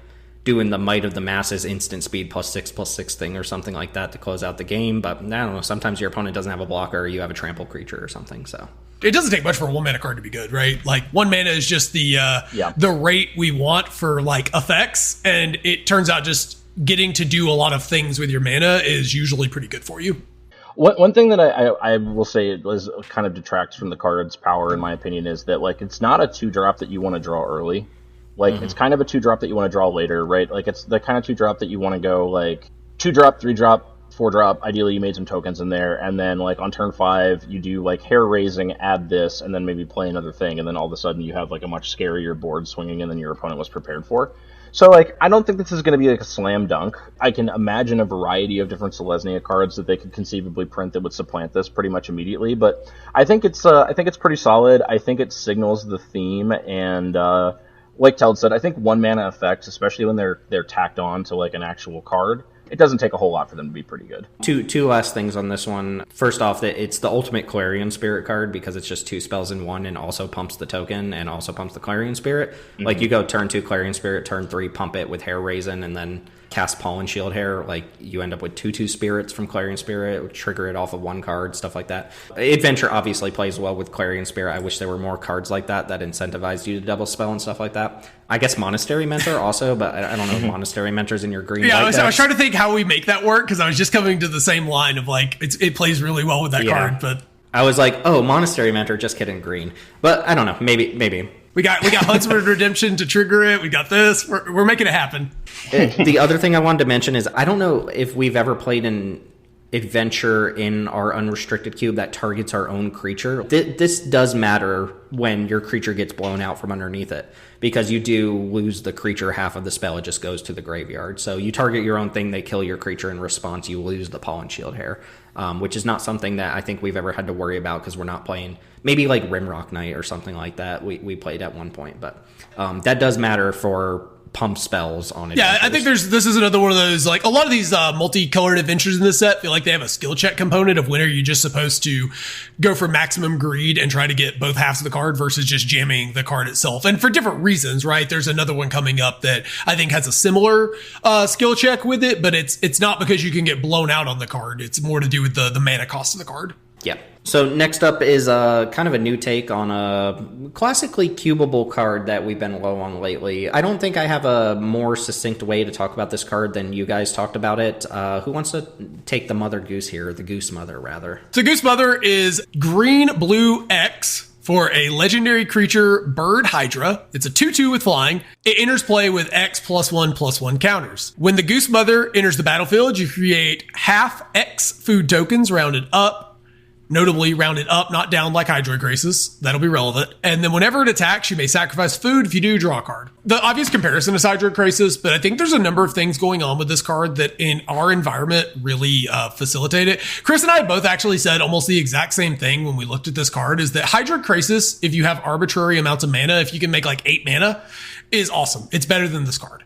doing the Might of the Masses instant speed +6/+6 thing or something like that to close out the game. But I don't know, sometimes your opponent doesn't have a blocker, or you have a trample creature or something. So it doesn't take much for a 1 mana card to be good, right? Like 1 mana is just the rate we want for like effects, and it turns out just getting to do a lot of things with your mana is usually pretty good for you. One thing that I will say was kind of detracts from the card's power, in my opinion, is that, like, it's not a 2-drop that you want to draw early. Like, it's kind of a 2-drop that you want to draw later, right? Like, it's the kind of 2-drop that you want to go, like, 2-drop, 3-drop, 4-drop. Ideally, you made some tokens in there, and then, like, on turn 5, you do, like, Hair Raising, add this, and then maybe play another thing, and then all of a sudden you have, like, a much scarier board swinging in than your opponent was prepared for. So, like, I don't think this is going to be, like, a slam dunk. I can imagine a variety of different Selesnya cards that they could conceivably print that would supplant this pretty much immediately, but I think it's pretty solid. I think it signals the theme, and, like Teld said, I think 1 mana effects, especially when they're tacked on to, like, an actual card, it doesn't take a whole lot for them to be pretty good. Two last things on this one. First off, that it's the ultimate Clarion Spirit card because it's just 2 spells in 1 and also pumps the token and also pumps the Clarion Spirit. Mm-hmm. Like you go turn 2 Clarion Spirit, turn 3 pump it with Hair Raisin, and then cast Pollen Shield Hair. Like you end up with 2/2 spirits from Clarion Spirit, trigger it off of 1 card, stuff like that. Adventure obviously plays well with Clarion Spirit. I wish there were more cards like that incentivized you to double spell and stuff like that. I guess Monastery Mentor also, but I don't know if Monastery Mentor's in your green. Yeah, I was trying to think how we make that work because I was just coming to the same line of like it plays really well with that card, but I was like, oh, Monastery Mentor, just kidding, green. But I don't know, maybe. We got Huntsman Redemption to trigger it. We got this. We're making it happen. The other thing I wanted to mention is I don't know if we've ever played an adventure in our unrestricted cube that targets our own creature. This does matter when your creature gets blown out from underneath it, because you do lose the creature half of the spell. It just goes to the graveyard. So you target your own thing, they kill your creature. In response, you lose the Pollen Shield Hair, which is not something that I think we've ever had to worry about because we're not playing maybe like Rimrock Knight or something like that we played at one point. But that does matter for pump spells on it. Yeah, I think this is another one of those, like a lot of these multicolored adventures in this set feel like they have a skill check component of when are you just supposed to go for maximum greed and try to get both halves of the card versus just jamming the card itself. And for different reasons, right? There's another one coming up that I think has a similar skill check with it, but it's not because you can get blown out on the card. It's more to do with the mana cost of the card. Yeah. So next up is kind of a new take on a classically cubable card that we've been low on lately. I don't think I have a more succinct way to talk about this card than you guys talked about it. Who wants to take the Mother Goose here? The Goose Mother, rather. So Goose Mother is green, blue, X for a legendary creature, Bird Hydra. It's a 2/2 with flying. It enters play with X +1/+1 counters. When the Goose Mother enters the battlefield, you create half X food tokens rounded up. Notably rounded up, not down like Hydra Graces. That'll be relevant. And then whenever it attacks, you may sacrifice food. If you do, draw a card. The obvious comparison is Hydra Graces, but I think there's a number of things going on with this card that in our environment really facilitate it. Chris and I both actually said almost the exact same thing when we looked at this card, is that Hydra Graces, if you have arbitrary amounts of mana, if you can make like 8 mana, is awesome. It's better than this card.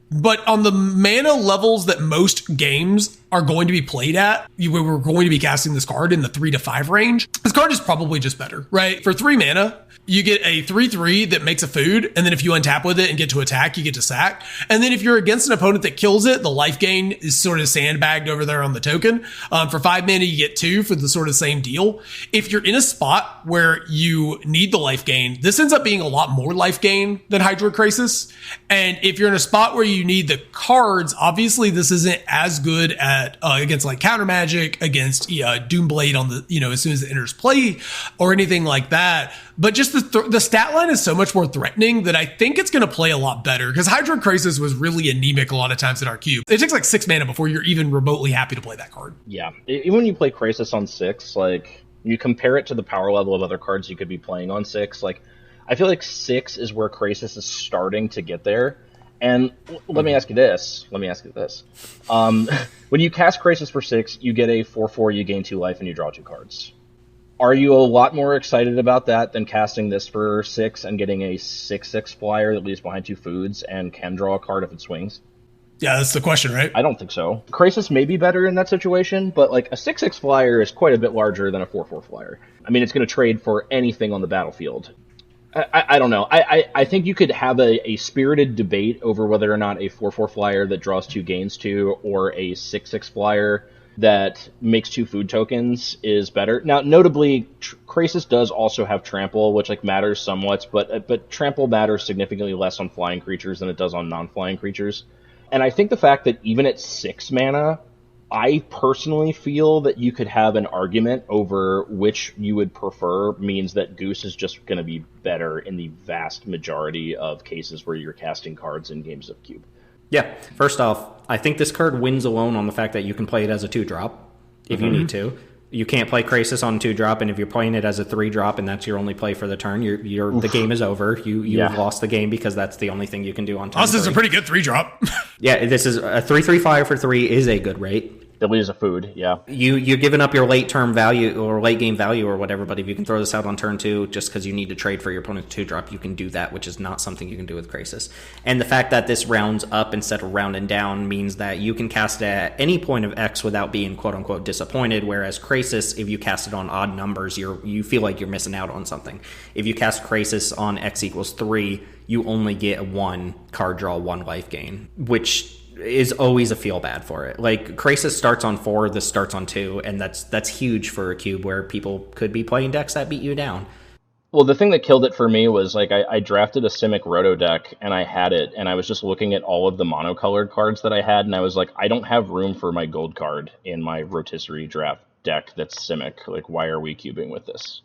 But on the mana levels that most games are going to be played at, we're going to be casting this card in the 3 to 5 range. This card is probably just better, right? For 3 mana, you get a 3/3 that makes a food, and then if you untap with it and get to attack, you get to sack. And then if you're against an opponent that kills it, the life gain is sort of sandbagged over there on the token. For 5 mana, you get 2 for the sort of same deal. If you're in a spot where you need the life gain, this ends up being a lot more life gain than Hydra Crisis. And if you're in a spot where you need the cards, obviously this isn't as good at against like counter magic, against Doomblade on the, as soon as it enters play or anything like that. But just the stat line is so much more threatening that I think it's going to play a lot better, because Hydra Crisis was really anemic a lot of times in our cube. It takes like 6 mana before you're even remotely happy to play that card. Yeah, even when you play Crisis on 6, like you compare it to the power level of other cards you could be playing on 6, like I feel like 6 is where Crisis is starting to get there. And let me ask you this. When you cast Crisis for 6, you get a 4/4, you gain 2 life, and you draw 2 cards. Are you a lot more excited about that than casting this for 6 and getting a 6/6 flyer that leaves behind 2 foods and can draw a card if it swings? Yeah, that's the question, right? I don't think so. Crisis may be better in that situation, but like a 6/6 flyer is quite a bit larger than a 4/4 flyer. I mean, it's going to trade for anything on the battlefield. I don't know. I think you could have a spirited debate over whether or not a 4/4 flyer that draws 2 gains 2 or a 6/6 flyer that makes 2 food tokens is better. Now, notably, Crisis does also have trample, which like matters somewhat, but trample matters significantly less on flying creatures than it does on non-flying creatures. And I think the fact that even at 6 mana, I personally feel that you could have an argument over which you would prefer means that Goose is just going to be better in the vast majority of cases where you're casting cards in games of Cube. Yeah, first off, I think this card wins alone on the fact that you can play it as a 2-drop if you need to. You can't play Crisis on 2-drop, and if you're playing it as a 3-drop and that's your only play for the turn, the game is over. You have lost the game because that's the only thing you can do on turn. This is a pretty good 3-drop. Yeah, this is a 3/3 flyer for 3 is a good rate. That lose a food, yeah. You're giving up your late term value or late game value or whatever, but if you can throw this out on turn 2 just because you need to trade for your opponent's 2-drop, you can do that, which is not something you can do with Krasis. And the fact that this rounds up instead of rounding down means that you can cast it at any point of X without being quote unquote disappointed, whereas Krasis, if you cast it on odd numbers, you feel like you're missing out on something. If you cast Krasis on X equals 3, you only get 1 card draw, 1 life gain, which is always a feel bad for it. Like, Krasis starts on 4, this starts on 2, and that's huge for a cube where people could be playing decks that beat you down. Well, the thing that killed it for me was, like, I drafted a Simic Roto deck, and I had it, and I was just looking at all of the monocolored cards that I had, and I was like, I don't have room for my gold card in my rotisserie draft deck that's Simic. Like, why are we cubing with this?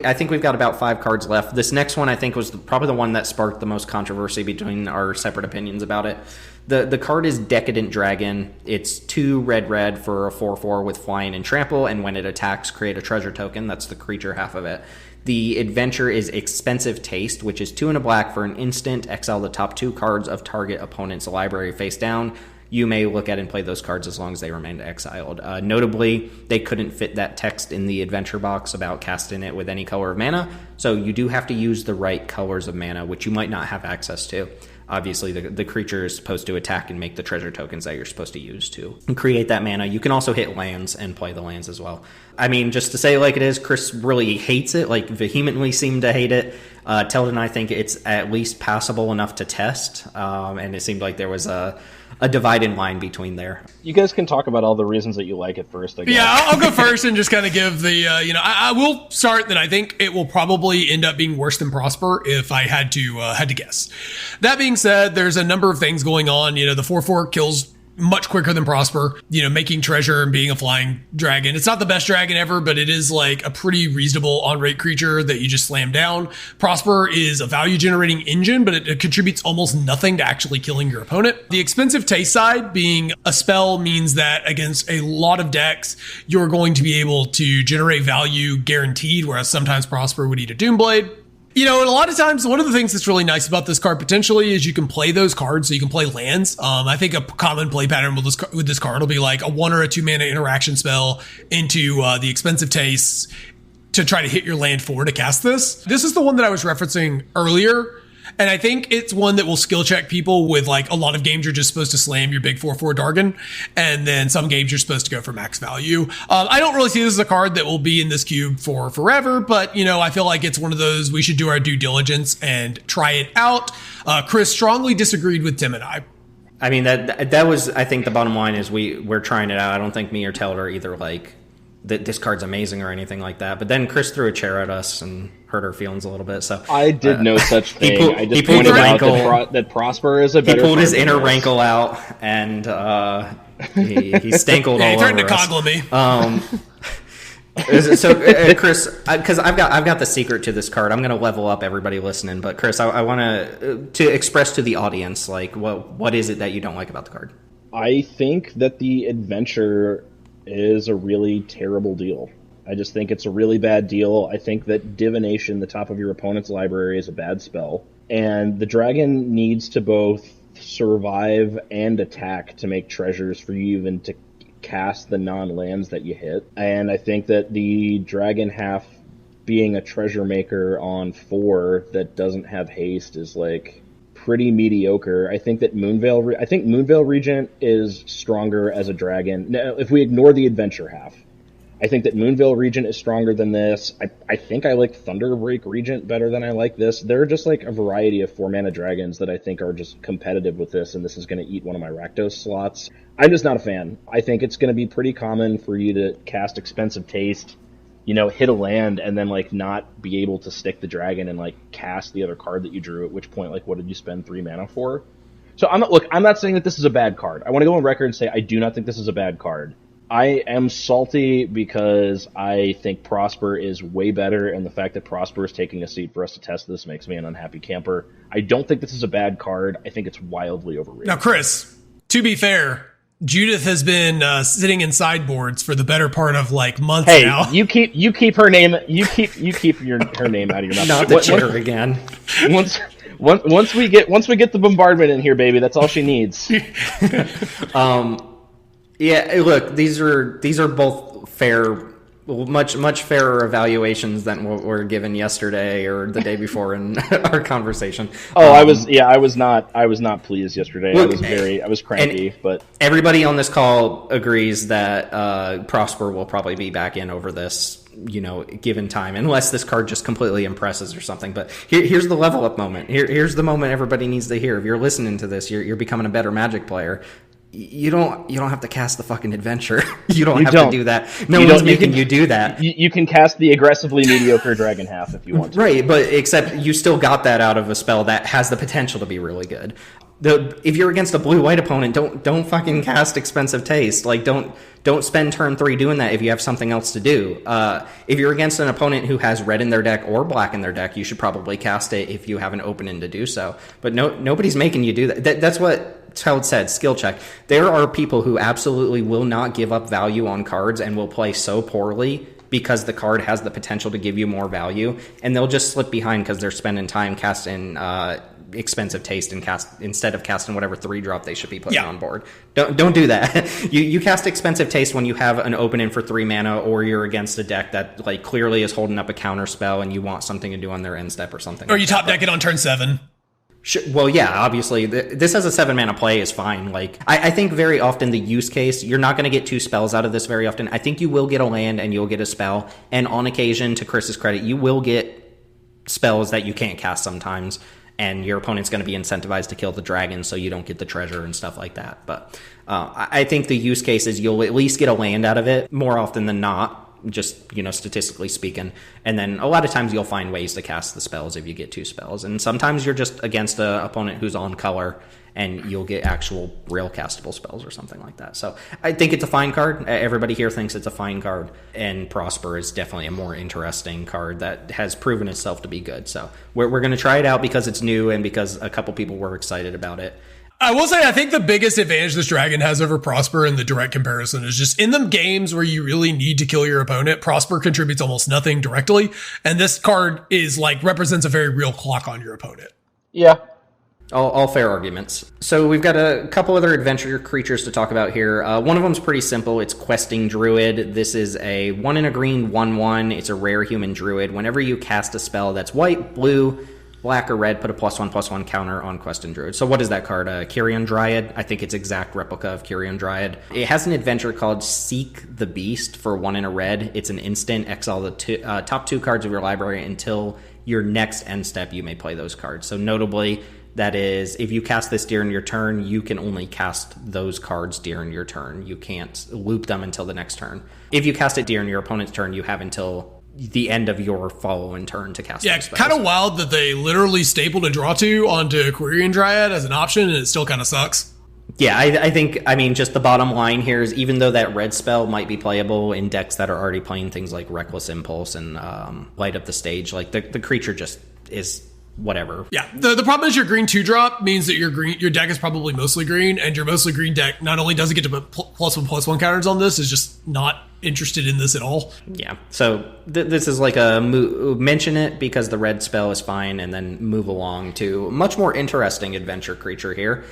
I think we've got about 5 cards left. This next one, I think, was probably the one that sparked the most controversy between our separate opinions about it. The card is Decadent Dragon. It's 2 red for a 4/4 with flying and trample, and when it attacks, create a treasure token. That's the creature half of it. The adventure is Expensive Taste, which is 2 and a black for an instant. Exile the top 2 cards of target opponent's library face down. You may look at and play those cards as long as they remain exiled. Notably, they couldn't fit that text in the adventure box about casting it with any color of mana, so you do have to use the right colors of mana, which you might not have access to. Obviously, the creature is supposed to attack and make the treasure tokens that you're supposed to use to create that mana. You can also hit lands and play the lands as well. I mean, just to say like it is, Chris really hates it, like vehemently seemed to hate it. Telden and I think it's at least passable enough to test, and it seemed like there was a dividing line between there. You guys can talk about all the reasons that you like it first, I guess. Yeah, I'll go first and just kind of give the, I will start that I think it will probably end up being worse than Prosper if I had to guess. That being said, there's a number of things going on. The 4/4 kills much quicker than Prosper, making treasure and being a flying dragon. It's not the best dragon ever, but it is like a pretty reasonable on-rate creature that you just slam down. Prosper is a value-generating engine, but it contributes almost nothing to actually killing your opponent. The Expensive Taste side being a spell means that against a lot of decks, you're going to be able to generate value guaranteed, whereas sometimes Prosper would eat a Doomblade. And a lot of times, one of the things that's really nice about this card potentially is you can play those cards, so you can play lands. I think a common play pattern with this card will be like a 1 or a 2 mana interaction spell into the Expensive Tastes to try to hit your land 4 to cast this. This is the one that I was referencing earlier. And I think it's one that will skill check people with like a lot of games you're just supposed to slam your big 4/4 Dargon. And then some games you're supposed to go for max value. I don't really see this as a card that will be in this cube for forever, but I feel like it's one of those we should do our due diligence and try it out. Chris strongly disagreed with Tim and I. I mean, that was, I think the bottom line is we're trying it out. I don't think me or Taylor are either like, this card's amazing or anything like that. But then Chris threw a chair at us and hurt our feelings a little bit. So I did no such thing. I just pointed out that Prosper is a better. He pulled his inner rankle out and he stankled all over us. He threatened to coddle me. So Chris, because I've got the secret to this card. I'm going to level up everybody listening. But Chris, I want to express to the audience like what is it that you don't like about the card? I think that the adventure is a really terrible deal. I just think it's a really bad deal. I think that Divination, the top of your opponent's library, is a bad spell. And the dragon needs to both survive and attack to make treasures for you even to cast the non-lands that you hit. And I think that the dragon half being a treasure maker on 4 that doesn't have haste is like pretty mediocre. I think Moonveil Regent is stronger as a dragon. Now, if we ignore the adventure half, I think that Moonveil Regent is stronger than this. I think I like Thunderbreak Regent better than I like this. There are just like a variety of 4-mana dragons that I think are just competitive with this, and this is going to eat one of my Rakdos slots. I'm just not a fan. I think it's going to be pretty common for you to cast Expensive Taste, hit a land and then like not be able to stick the dragon and like cast the other card that you drew, at which point like what did you spend 3 mana for? So I'm not saying that this is a bad card. I want to go on record and say I do not think this is a bad card. I am salty because I think Prosper is way better, and the fact that Prosper is taking a seat for us to test this makes me an unhappy camper. I don't think this is a bad card. I think it's wildly overrated. Now, Chris, to be fair, Judith has been sitting in sideboards for the better part of like months now. Hey, you keep her name. You keep her name out of your mouth. Not the chair again. Once we get the bombardment in here, baby, that's all she needs. Yeah, look, these are both fair, much fairer evaluations than what were given yesterday or the day before in our conversation. Oh, I was not pleased yesterday. Look, I was cranky, but everybody on this call agrees that Prosper will probably be back in over this, given time, unless this card just completely impresses or something. But here's the level up moment. Here's the moment everybody needs to hear. If you're listening to this, you're becoming a better Magic player. You don't have to cast the fucking adventure. You don't have to do that. No one's making you do that. You can cast the aggressively mediocre Dragon Half if you want to. Right, but except you still got that out of a spell that has the potential to be really good. If you're against a blue-white opponent, don't fucking cast Expensive Taste. Like, don't spend turn 3 doing that if you have something else to do. If you're against an opponent who has red in their deck or black in their deck, you should probably cast it if you have an opening to do so. But nobody's making you do that. That's what Toad said, skill check. There are people who absolutely will not give up value on cards and will play so poorly because the card has the potential to give you more value, and they'll just slip behind because they're spending time casting Expensive Taste and instead of casting whatever 3-drop they should be putting on board. Don't do that. You cast Expensive Taste when you have an opening for 3 mana, or you're against a deck that like clearly is holding up a counter spell and you want something to do on their end step or something. Or you top deck it on turn 7. Sure. Well, yeah, obviously, this as a 7-mana play is fine. Like, I think very often the use case, you're not going to get 2 spells out of this very often. I think you will get a land and you'll get a spell. And on occasion, to Chris's credit, you will get spells that you can't cast sometimes. And your opponent's going to be incentivized to kill the dragon so you don't get the treasure and stuff like that. But I think the use case is you'll at least get a land out of it more often than not. Just, statistically speaking. And then a lot of times you'll find ways to cast the spells if you get 2 spells. And sometimes you're just against an opponent who's on color and you'll get actual real castable spells or something like that. So I think it's a fine card. Everybody here thinks it's a fine card. And Prosper is definitely a more interesting card that has proven itself to be good. So we're going to try it out because it's new and because a couple people were excited about it. I will say, I think the biggest advantage this dragon has over Prosper in the direct comparison is just in them games where you really need to kill your opponent, Prosper contributes almost nothing directly. And this card is represents a very real clock on your opponent. Yeah. All fair arguments. So we've got a couple other adventure creatures to talk about here. One of them's pretty simple. It's Questing Druid. This is a 1 and a green 1/1. It's a rare human druid. Whenever you cast a spell that's white, blue, black or red, put a +1/+1 counter on Questing Druid. So what is that card? Kyrian Dryad. I think it's exact replica of Kyrian Dryad. It has an adventure called Seek the Beast for 1 and a red. It's an instant. Exile the top 2 cards of your library until your next end step. You may play those cards. So notably, that is, if you cast this during your turn, you can only cast those cards during your turn. You can't loop them until the next turn. If you cast it during your opponent's turn, you have until the end of your following turn to cast those spells. Kind of wild that they literally stapled a draw 2 onto Kyrian Dryad as an option, and it still kind of sucks. Yeah, I think just the bottom line here is even though that red spell might be playable in decks that are already playing things like Reckless Impulse and Light Up the Stage, like the creature just is whatever. Yeah, the problem is your green 2-drop means that your deck is probably mostly green, and your mostly green deck not only doesn't get to put +1/+1 counters on this, is just not interested in this at all. Yeah, so this is like a mention it because the red spell is fine, and then move along to a much more interesting adventure creature here.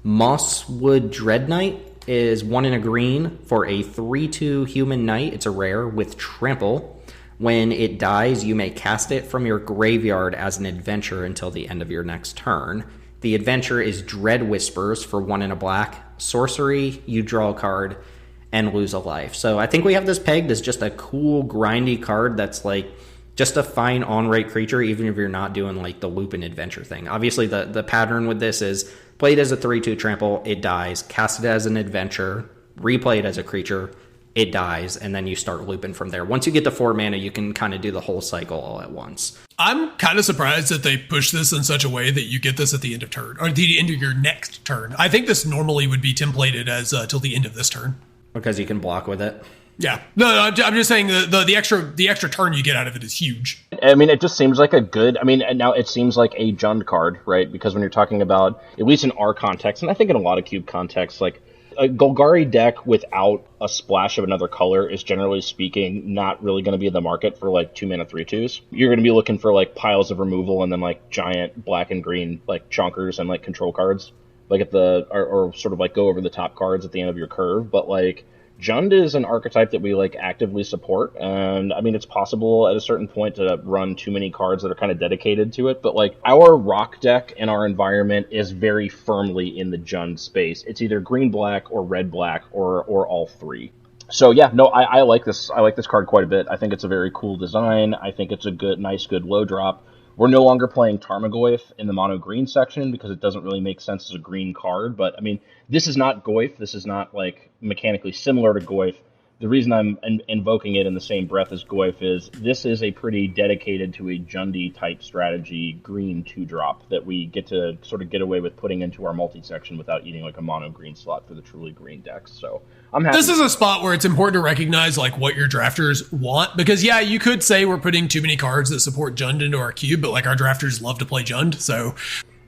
Mosswood Dread Knight is 1 and a green for a 3/2 human knight. It's a rare with trample. When it dies, you may cast it from your graveyard as an adventure until the end of your next turn. The adventure is Dread Whispers for 1 and a black. Sorcery, you draw a card and lose a life. So I think we have this pegged as just a cool, grindy card that's just a fine on-rate creature, even if you're not doing the loop and adventure thing. Obviously, the pattern with this is play it as a 3/2 trample, it dies. Cast it as an adventure, replay it as a creature, it dies, and then you start looping from there. Once you get to 4 mana, you can kind of do the whole cycle all at once. I'm kind of surprised that they push this in such a way that you get this at the end of turn, or the end of your next turn. I think this normally would be templated as till the end of this turn. Because you can block with it. Yeah. No, I'm just saying the extra turn you get out of it is huge. I mean, it just seems like a good... and now it seems like a Jund card, right? Because when you're talking about, at least in our context, and I think in a lot of cube contexts, a Golgari deck without a splash of another color is, generally speaking, not really going to be in the market for 2 mana 3/2s. You're going to be looking for piles of removal and then giant black and green chonkers and control cards. like at the or sort of like go over the top cards at the end of your curve, but like Jund is an archetype that we like actively support, and I mean it's possible at a certain point to run too many cards that are kind of dedicated to it, but like our rock deck and our environment is very firmly in the Jund space. It's either green black or red black or all three. So yeah, no, I like this. I like this card quite a bit. I think it's a very cool design. I think it's a good low drop. We're no longer playing Tarmogoyf in the mono green section because it doesn't really make sense as a green card. But I mean, this is not Goyf. This is not like mechanically similar to Goyf. The reason I'm invoking it in the same breath as Goyf is this is a pretty dedicated to a Jundy type strategy green 2-drop that we get to sort of get away with putting into our multi section without eating like a mono green slot for the truly green decks. So I'm happy. This is a spot where it's important to recognize like what your drafters want, because yeah, you could say we're putting too many cards that support Jund into our cube, but like our drafters love to play Jund. So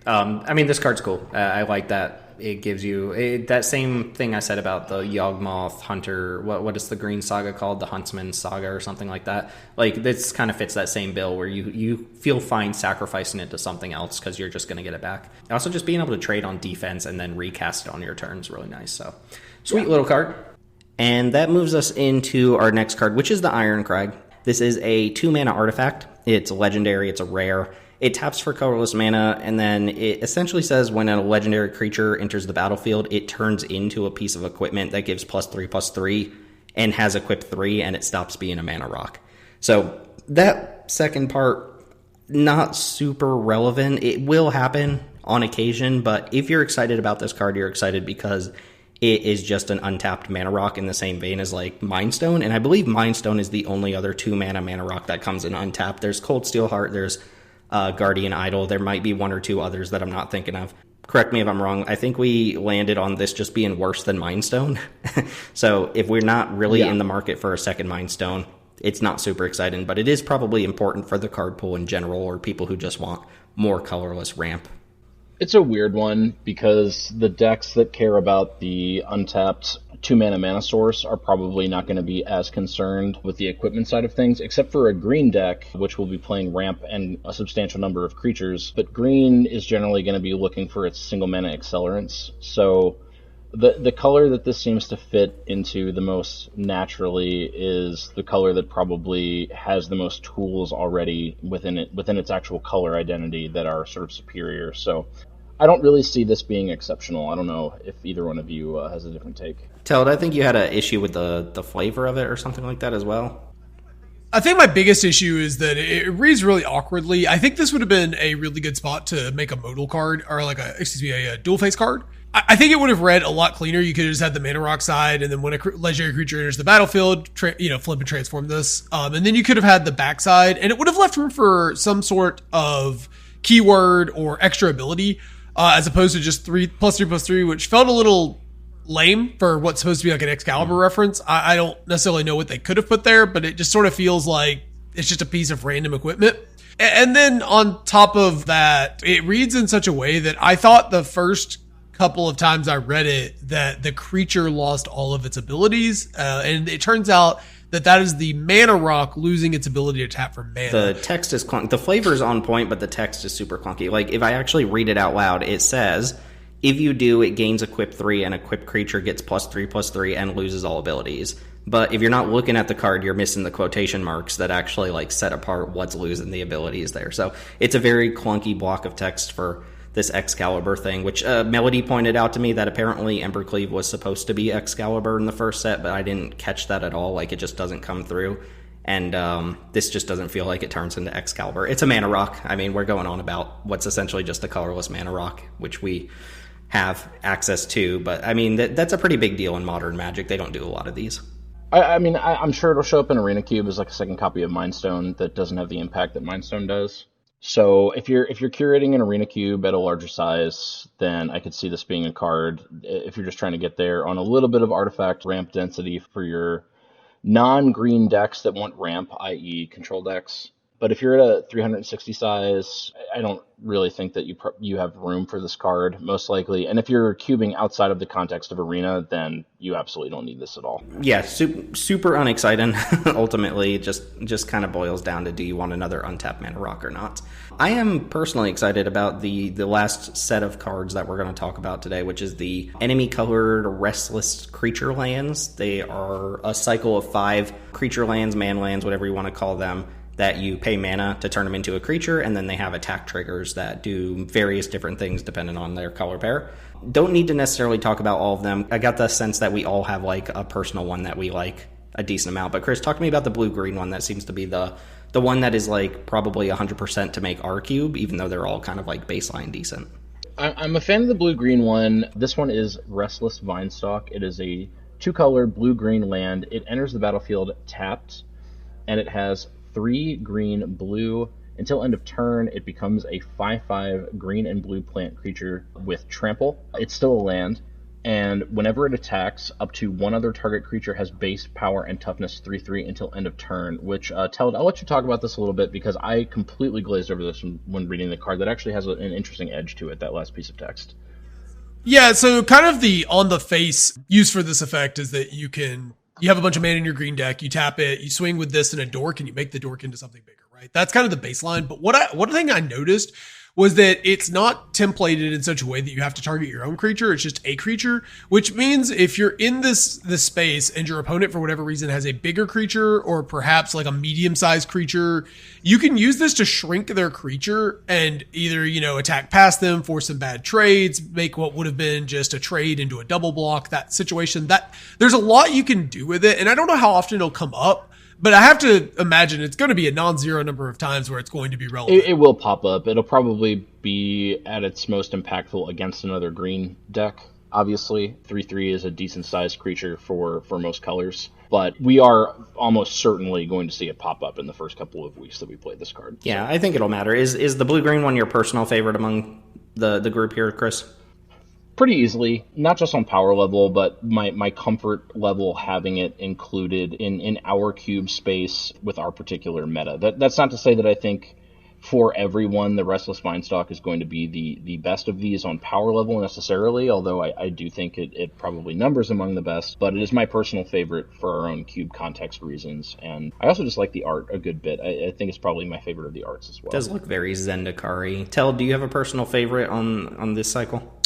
I mean, this card's cool. I like that. It gives you that same thing I said about the Yawgmoth Hunter. What is the green saga called? The Huntsman Saga or something like that. Like this kind of fits that same bill where you feel fine sacrificing it to something else because you're just going to get it back. Also, just being able to trade on defense and then recast it on your turn is really nice. So sweet little card. And that moves us into our next card, which is the Iron Crag. This is a 2-mana artifact. It's legendary. It's a rare. It taps for colorless mana, and then it essentially says when a legendary creature enters the battlefield, it turns into a piece of equipment that gives +3/+3 and has equip 3, and it stops being a mana rock. So that second part, not super relevant. It will happen on occasion, but if you're excited about this card, you're excited because it is just an untapped mana rock in the same vein as like Mindstone, and I believe Mindstone is the only other 2-mana mana rock that comes in untapped. There's Cold Steel Heart, there's Guardian Idol. There might be 1 or 2 others that I'm not thinking of. Correct me if I'm wrong. I think we landed on this just being worse than Mindstone. So if we're not really in the market for a second Mindstone, it's not super exciting, but it is probably important for the card pool in general or people who just want more colorless ramp. It's a weird one because the decks that care about the untapped 2-mana mana source are probably not going to be as concerned with the equipment side of things, except for a green deck, which will be playing ramp and a substantial number of creatures. But green is generally going to be looking for its single mana accelerants. So the color that this seems to fit into the most naturally is the color that probably has the most tools already within its actual color identity that are sort of superior. So I don't really see this being exceptional. I don't know if either one of you has a different take. Teld, I think you had an issue with the flavor of it or something like that as well. I think my biggest issue is that it reads really awkwardly. I think this would have been a really good spot to make a modal card, or like a dual face card. I think it would have read a lot cleaner. You could have just had the mana rock side, and then when a legendary creature enters the battlefield, flip and transform this. And then you could have had the backside, and it would have left room for some sort of keyword or extra ability, as opposed to just 3+3/+3, which felt a little lame for what's supposed to be like an Excalibur reference. I don't necessarily know what they could have put there, but it just sort of feels like it's just a piece of random equipment. And then on top of that, it reads in such a way that I thought the first couple of times I read it that the creature lost all of its abilities, and it turns out that is the mana rock losing its ability to tap for mana. The text is clunky. The flavor is on point, but the text is super clunky. Like if I actually read it out loud, it says, if you do, it gains equip 3 and equip creature gets +3/+3 and loses all abilities. But if you're not looking at the card, you're missing the quotation marks that actually like set apart what's losing the abilities there. So it's a very clunky block of text for this Excalibur thing, which Melody pointed out to me that apparently Embercleave was supposed to be Excalibur in the first set, but I didn't catch that at all. Like it just doesn't come through. And this just doesn't feel like it turns into Excalibur. It's a mana rock. I mean, we're going on about what's essentially just a colorless mana rock, which we have access to. But I mean, that's a pretty big deal in Modern Magic. They don't do a lot of these. I'm sure it'll show up in Arena Cube as like a second copy of Mindstone that doesn't have the impact that Mindstone does. So if you're curating an Arena Cube at a larger size, then I could see this being a card if you're just trying to get there on a little bit of artifact ramp density for your non-green decks that want ramp, i.e. control decks. But if you're at a 360 size, I don't really think that you have room for this card, most likely. And if you're cubing outside of the context of Arena, then you absolutely don't need this at all. Yeah, super unexciting. Ultimately, just kind of boils down to, do you want another untapped mana rock or not? I am personally excited about the last set of cards that we're going to talk about today, which is the enemy-colored Restless Creature lands. They are a cycle of 5 creature lands, man lands, whatever you want to call them, that you pay mana to turn them into a creature, and then they have attack triggers that do various different things depending on their color pair. Don't need to necessarily talk about all of them. I got the sense that we all have like a personal one that we like a decent amount. But Chris, talk to me about the blue-green one. That seems to be the one that is like probably 100% to make our cube, even though they're all kind of like baseline decent. I'm a fan of the blue-green one. This one is Restless Vinestalk. It is a 2-color blue-green land. It enters the battlefield tapped, and it has 3 green blue. Until end of turn, it becomes a 5/5 green and blue plant creature with trample. It's still a land, and whenever it attacks, up to one other target creature has base power and toughness 3/3 until end of turn, which, Teld, I'll let you talk about this a little bit, because I completely glazed over this when reading the card. That actually has an interesting edge to it, that last piece of text. Yeah, so kind of the on-the-face use for this effect is that you have a bunch of mana in your green deck, you tap it, you swing with this in a dork, and you make the dork into something bigger, right? That's kind of the baseline. But one thing I noticed was that it's not templated in such a way that you have to target your own creature. It's just a creature, which means if you're in this space and your opponent, for whatever reason, has a bigger creature or perhaps like a medium-sized creature, you can use this to shrink their creature and either, attack past them, force some bad trades, make what would have been just a trade into a double block, that situation. That there's a lot you can do with it, and I don't know how often it'll come up, but I have to imagine it's going to be a non-zero number of times where it's going to be relevant. It will pop up. It'll probably be at its most impactful against another green deck. Obviously, 3/3 is a decent-sized creature for most colors. But we are almost certainly going to see it pop up in the first couple of weeks that we play this card. Yeah, I think it'll matter. Is the blue-green one your personal favorite among the group here, Chris? Pretty easily, not just on power level, but my comfort level having it included in our cube space with our particular meta. That's not to say that I think for everyone the Restless Vinestalk is going to be the best of these on power level necessarily, although I do think it probably numbers among the best, but it is my personal favorite for our own cube context reasons, and I also just like the art a good bit. I think it's probably my favorite of the arts as well. It does look very Zendikar-y. Tel, do you have a personal favorite on this cycle?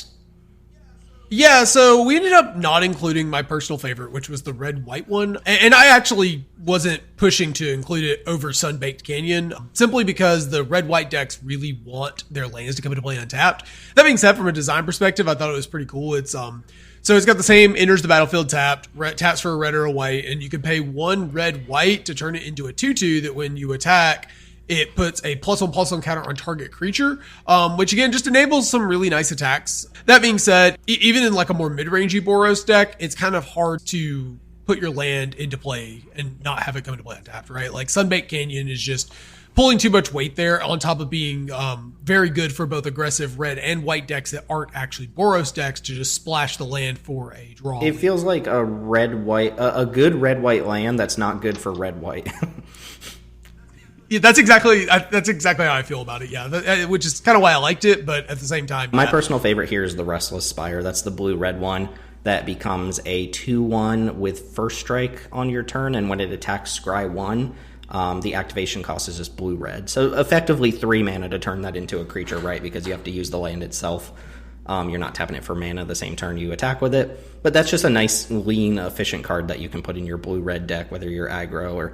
Yeah, so we ended up not including my personal favorite, which was the red-white one. And I actually wasn't pushing to include it over Sunbaked Canyon, simply because the red-white decks really want their lands to come into play untapped. That being said, from a design perspective, I thought it was pretty cool. It's so it's got the same enters the battlefield tapped, taps for a red or a white, and you can pay 1 red-white to turn it into a 2/2 that when you attack, it puts a +1/+1 counter on target creature, which again just enables some really nice attacks. That being said, even in like a more mid-rangey Boros deck, it's kind of hard to put your land into play and not have it come into play untapped, right? Like Sunbaked Canyon is just pulling too much weight there, on top of being very good for both aggressive red and white decks that aren't actually Boros decks to just splash the land for a draw. It feels like a good red-white land that's not good for red-white. Yeah, that's exactly how I feel about it. Yeah, which is kind of why I liked it, but at the same time, my personal favorite here is the Restless Spire. That's the blue-red one that becomes a 2/1 with first strike on your turn, and when it attacks Scry 1, the activation cost is just blue-red. So effectively 3 mana to turn that into a creature, right? Because you have to use the land itself. You're not tapping it for mana the same turn you attack with it. But that's just a nice, lean, efficient card that you can put in your blue-red deck, whether you're aggro or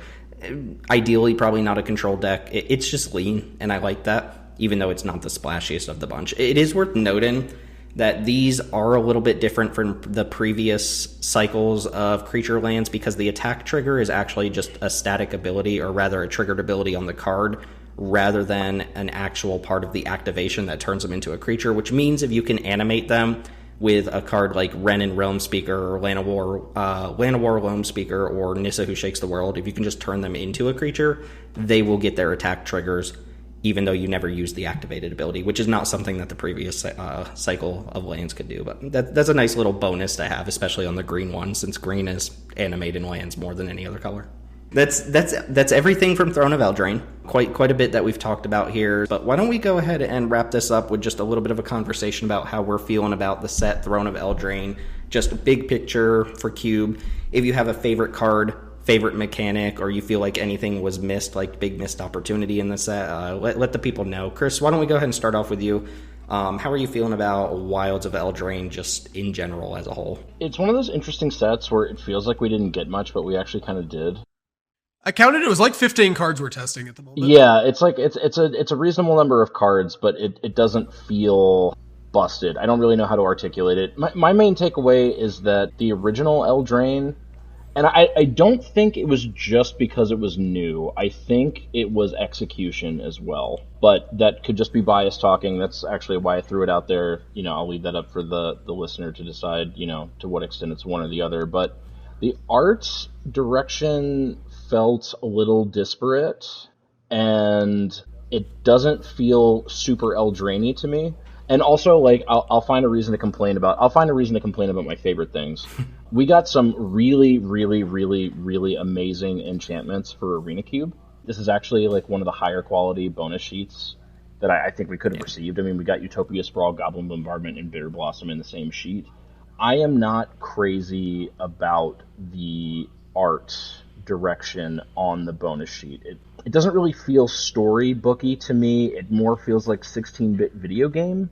ideally probably not a control deck. It's just lean, and I like that, even though it's not the splashiest of the bunch. It is worth noting that these are a little bit different from the previous cycles of creature lands, because the attack trigger is actually just a static ability, or rather a triggered ability on the card, rather than an actual part of the activation that turns them into a creature, which means if you can animate them with a card like Renin Realm Speaker or Llanowar Loam Speaker or Nissa Who Shakes the World, if you can just turn them into a creature, they will get their attack triggers, even though you never use the activated ability, which is not something that the previous cycle of lands could do. But that's a nice little bonus to have, especially on the green one, since green is animated lands more than any other color. That's everything from Throne of Eldraine. Quite a bit that we've talked about here. But why don't we go ahead and wrap this up with just a little bit of a conversation about how we're feeling about the set Throne of Eldraine. Just a big picture for Cube. If you have a favorite card, favorite mechanic, or you feel like anything was missed, like big missed opportunity in the set, let the people know. Chris, why don't we go ahead and start off with you? How are you feeling about Wilds of Eldraine just in general as a whole? It's one of those interesting sets where it feels like we didn't get much, but we actually kind of did. I counted it was like 15 cards we're testing at the moment. Yeah, it's like it's a reasonable number of cards, but it doesn't feel busted. I don't really know how to articulate it. My main takeaway is that the original Eldraine, and I don't think it was just because it was new. I think it was execution as well. But that could just be bias talking. That's actually why I threw it out there. I'll leave that up for the listener to decide, to what extent it's one or the other. But the art direction felt a little disparate, and it doesn't feel super Eldraine-y to me. And also, like, I'll find a reason to complain about. I'll find a reason to complain about my favorite things. We got some really, really, really, really amazing enchantments for Arena Cube. This is actually like one of the higher quality bonus sheets that I think we could have received. I mean, we got Utopia Sprawl, Goblin Bombardment, and Bitter Blossom in the same sheet. I am not crazy about the art direction on the bonus sheet. It doesn't really feel storybooky to me. It more feels like 16-bit video game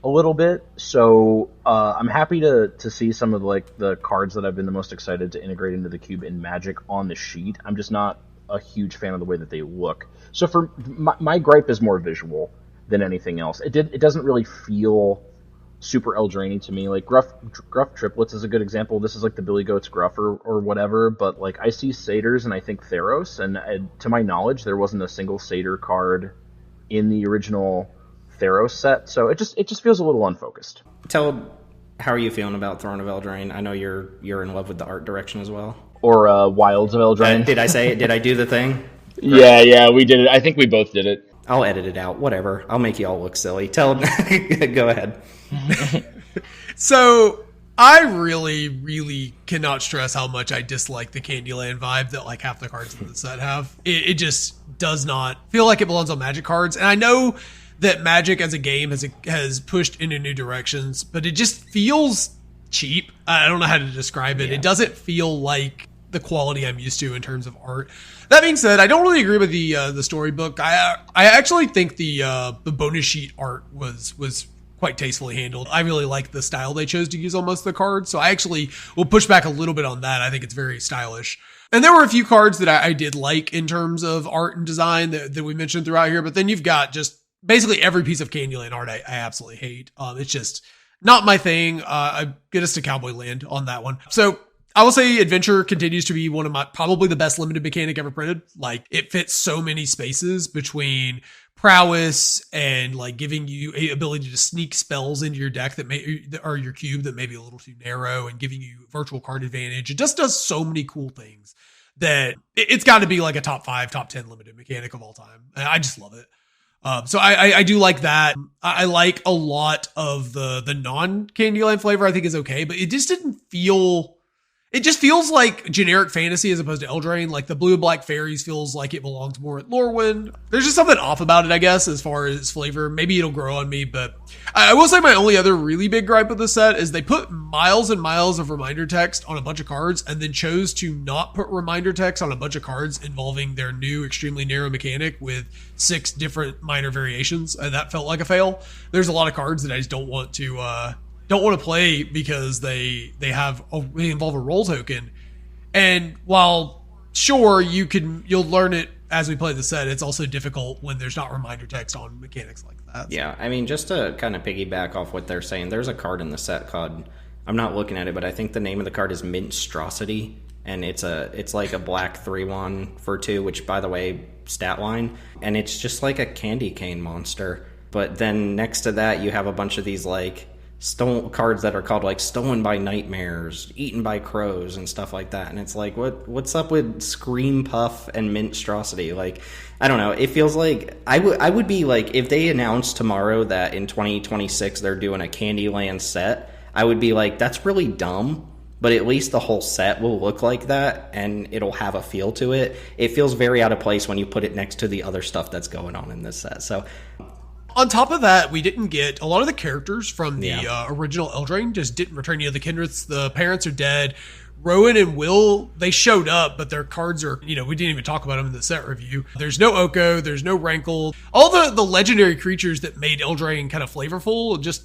a little bit. So I'm happy to see some of the cards that I've been the most excited to integrate into the cube in Magic on the sheet. I'm just not a huge fan of the way that they look. So for my gripe is more visual than anything else. It doesn't really feel super Eldraine to me. Like Gruff Triplets is a good example. This is like the Billy Goat's Gruff or whatever, but like I see Satyrs and I think Theros, and to my knowledge there wasn't a single Satyr card in the original Theros set, so it just feels a little unfocused. How are you feeling about Throne of Eldraine? I know you're in love with the art direction as well. Or Wilds of Eldraine. Did I say it? Did I do the thing? Yeah, we did it. I think we both did it. I'll edit it out. Whatever. I'll make you all look silly. Go ahead. So I really, really cannot stress how much I dislike the Candyland vibe that like half the cards in the set have. It just does not feel like it belongs on Magic cards. And I know that Magic as a game has pushed into new directions, but it just feels cheap. I don't know how to describe it. Yeah. It doesn't feel like the quality I'm used to in terms of art. That being said, I don't really agree with the storybook. I actually think the bonus sheet art was quite tastefully handled. I really like the style they chose to use on most of the cards, so I actually will push back a little bit on that. I think it's very stylish. And there were a few cards that I did like in terms of art and design that we mentioned throughout here, but then you've got just basically every piece of Candyland art I absolutely hate. It's just not my thing. I get us to Cowboy Land on that one. So I will say Adventure continues to be one of my, probably the best limited mechanic ever printed. Like, it fits so many spaces between prowess and like giving you a ability to sneak spells into your deck or your cube that may be a little too narrow, and giving you virtual card advantage. It just does so many cool things that it's got to be like a top 5, top 10 limited mechanic of all time. I just love it. So I do like that. I like a lot of the non-Candyland flavor. I think is okay, but it just didn't feel. It just feels like generic fantasy as opposed to Eldraine. Like the blue and black fairies feels like it belongs more at Lorwyn. There's just something off about it, I guess, as far as flavor. Maybe it'll grow on me, but I will say my only other really big gripe with the set is they put miles and miles of reminder text on a bunch of cards and then chose to not put reminder text on a bunch of cards involving their new extremely narrow mechanic with 6 different minor variations. And that felt like a fail. There's a lot of cards that I just don't want to play because they involve a roll token. And while sure you'll learn it as we play the set, it's also difficult when there's not reminder text on mechanics like that. Yeah, I mean, just to kind of piggyback off what they're saying, there's a card in the set called, I'm not looking at it, but I think the name of the card is Minstrosity, and it's like a black 3/1 for 2, which by the way, stat line, and it's just like a candy cane monster. But then next to that you have a bunch of these like cards that are called like Stolen by Nightmares, Eaten by Crows, and stuff like that. And it's like, what's up with Scream Puff and Minstrosity? Like, I don't know. It feels like I would be like, if they announced tomorrow that in 2026 they're doing a Candyland set, I would be like, that's really dumb. but at least the whole set will look like that, and it'll have a feel to it. It feels very out of place when you put it next to the other stuff that's going on in this set. So, on top of that, we didn't get a lot of the characters from the original Eldraine, just didn't return. The Kindreds, the parents are dead. Rowan and Will, they showed up, but their cards are, we didn't even talk about them in the set review. There's no Oko, there's no Rankle. All the legendary creatures that made Eldraine kind of flavorful just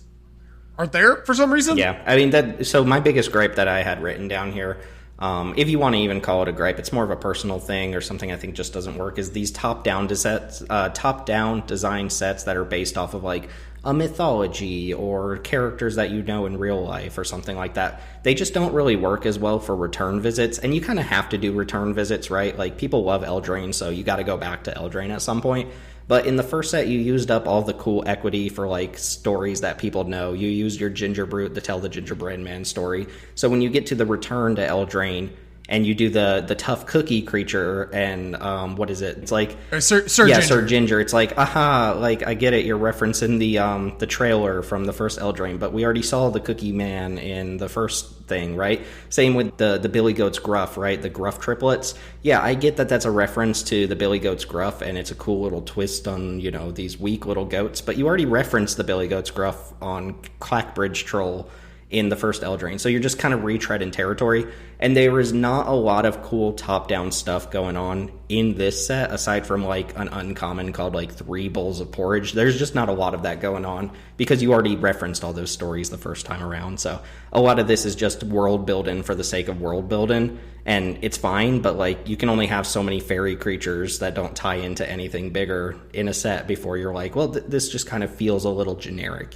aren't there for some reason. Yeah, I mean, so my biggest gripe that I had written down here, if you want to even call it a gripe, it's more of a personal thing or something I think just doesn't work, is these top-down design sets that are based off of like a mythology or characters that you know in real life or something like that. They just don't really work as well for return visits, and you kind of have to do return visits, right? Like, people love Eldraine, so you got to go back to Eldraine at some point. But in the first set, you used up all the cool equity for, like, stories that people know. You used your Ginger Brute to tell the Gingerbread Man story. So when you get to the return to Eldraine, and you do the tough cookie creature, and what is it? It's like Sir yeah, Ginger. Sir Ginger. It's like, aha, like, I get it. You're referencing the trailer from the first Eldraine, but we already saw the Cookie Man in the first thing, right? Same with the Billy Goat's Gruff, right? The Gruff triplets. Yeah, I get that that's a reference to the Billy Goat's Gruff, and it's a cool little twist on these weak little goats. But you already referenced the Billy Goat's Gruff on Clackbridge Troll in the first Eldraine. So you're just kind of retreading territory. And there is not a lot of cool top-down stuff going on in this set, aside from like an uncommon called like 3 Bowls of Porridge. There's just not a lot of that going on because you already referenced all those stories the first time around. So a lot of this is just world building for the sake of world building. And it's fine, but like, you can only have so many fairy creatures that don't tie into anything bigger in a set before you're like, well, this just kind of feels a little generic,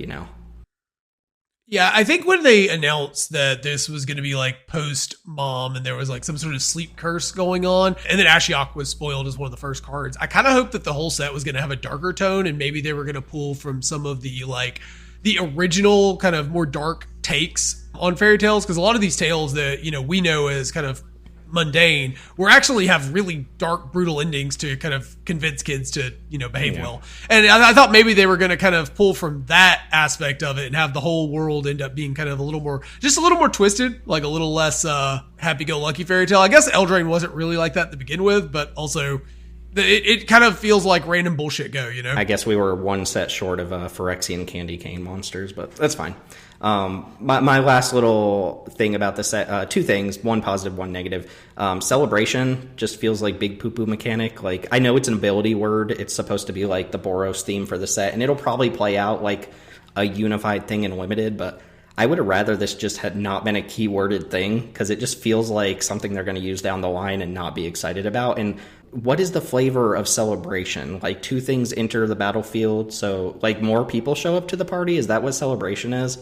Yeah, I think when they announced that this was going to be like post-Mom and there was like some sort of sleep curse going on, and then Ashiok was spoiled as one of the first cards, I kind of hoped that the whole set was going to have a darker tone, and maybe they were going to pull from some of the the original kind of more dark takes on fairy tales, because a lot of these tales that we know as kind of mundane will actually have really dark, brutal endings to kind of convince kids to behave well. And I thought maybe they were going to kind of pull from that aspect of it and have the whole world end up being kind of a little more twisted, like a little less happy-go-lucky fairy tale. I guess Eldraine wasn't really like that to begin with, but also it kind of feels like random bullshit go, I guess we were one set short of Phyrexian candy cane monsters, but that's fine. My last little thing about the set, 2 things, one positive, one negative. Celebration just feels like big poo-poo mechanic. Like, I know it's an ability word. It's supposed to be like the Boros theme for the set, and it'll probably play out like a unified thing in Limited, but I would have rather this just had not been a keyworded thing, because it just feels like something they're going to use down the line and not be excited about. And what is the flavor of Celebration? Like, 2 things enter the battlefield, so like more people show up to the party? Is that what Celebration is?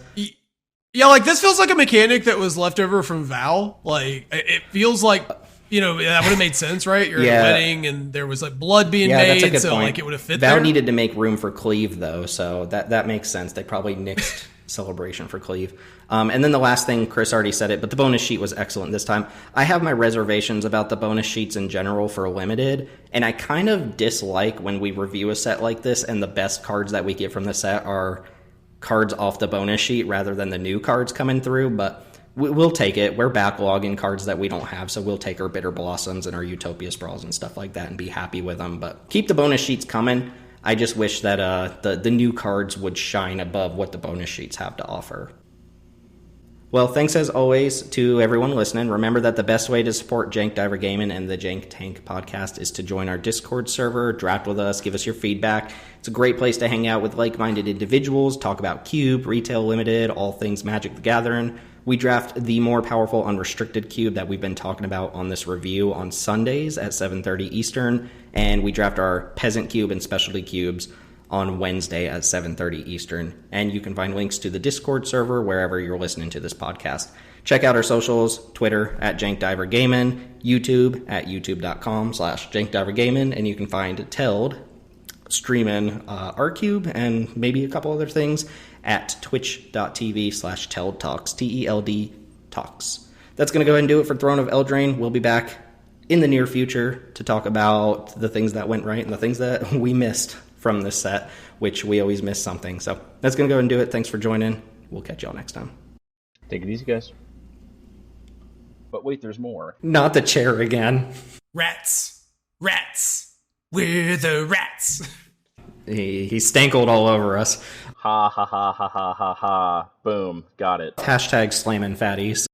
Yeah, like, this feels like a mechanic that was left over from Vow. Like, it feels like, that would have made sense, right? You're at a wedding and there was like blood being made, that's a good so point. like it would have fit Vow there. needed to make room for Cleave, though, so that makes sense. They probably nixed Celebration for Cleave. And then the last thing, Chris already said it, but the bonus sheet was excellent this time. I have my reservations about the bonus sheets in general for Limited, and I kind of dislike when we review a set like this and the best cards that we get from the set are cards off the bonus sheet rather than the new cards coming through, but we'll take it. We're backlogging cards that we don't have, so we'll take our Bitter Blossoms and our Utopia Sprawls and stuff like that and be happy with them, but keep the bonus sheets coming. I just wish that the new cards would shine above what the bonus sheets have to offer. Well, thanks as always to everyone listening. Remember that the best way to support Jank Diver Gaming and the Jank Tank podcast is to join our Discord server, draft with us, give us your feedback. It's a great place to hang out with like-minded individuals, talk about Cube, Retail Limited, all things Magic the Gathering. We draft the more powerful unrestricted cube that we've been talking about on this review on Sundays at 7:30 Eastern, and we draft our Peasant Cube and Specialty Cubes on Wednesday at 7:30 Eastern. And you can find links to the Discord server wherever you're listening to this podcast. Check out our socials, Twitter at JankDiverGaming, YouTube at youtube.com/JankDiverGaming, and you can find Teld streaming R-Cube and maybe a couple other things at twitch.tv/TeldTalks, TELD Talks. That's going to go ahead and do it for Throne of Eldraine. We'll be back in the near future to talk about the things that went right and the things that we missed from this set, which we always miss something. So that's going to go ahead and do it. Thanks for joining. We'll catch y'all next time. Take it easy, guys. But wait, there's more. Not the chair again. Rats. We're the rats. He stankled all over us. Ha ha ha ha ha ha ha. Boom. Got it. Hashtag slamming fatties.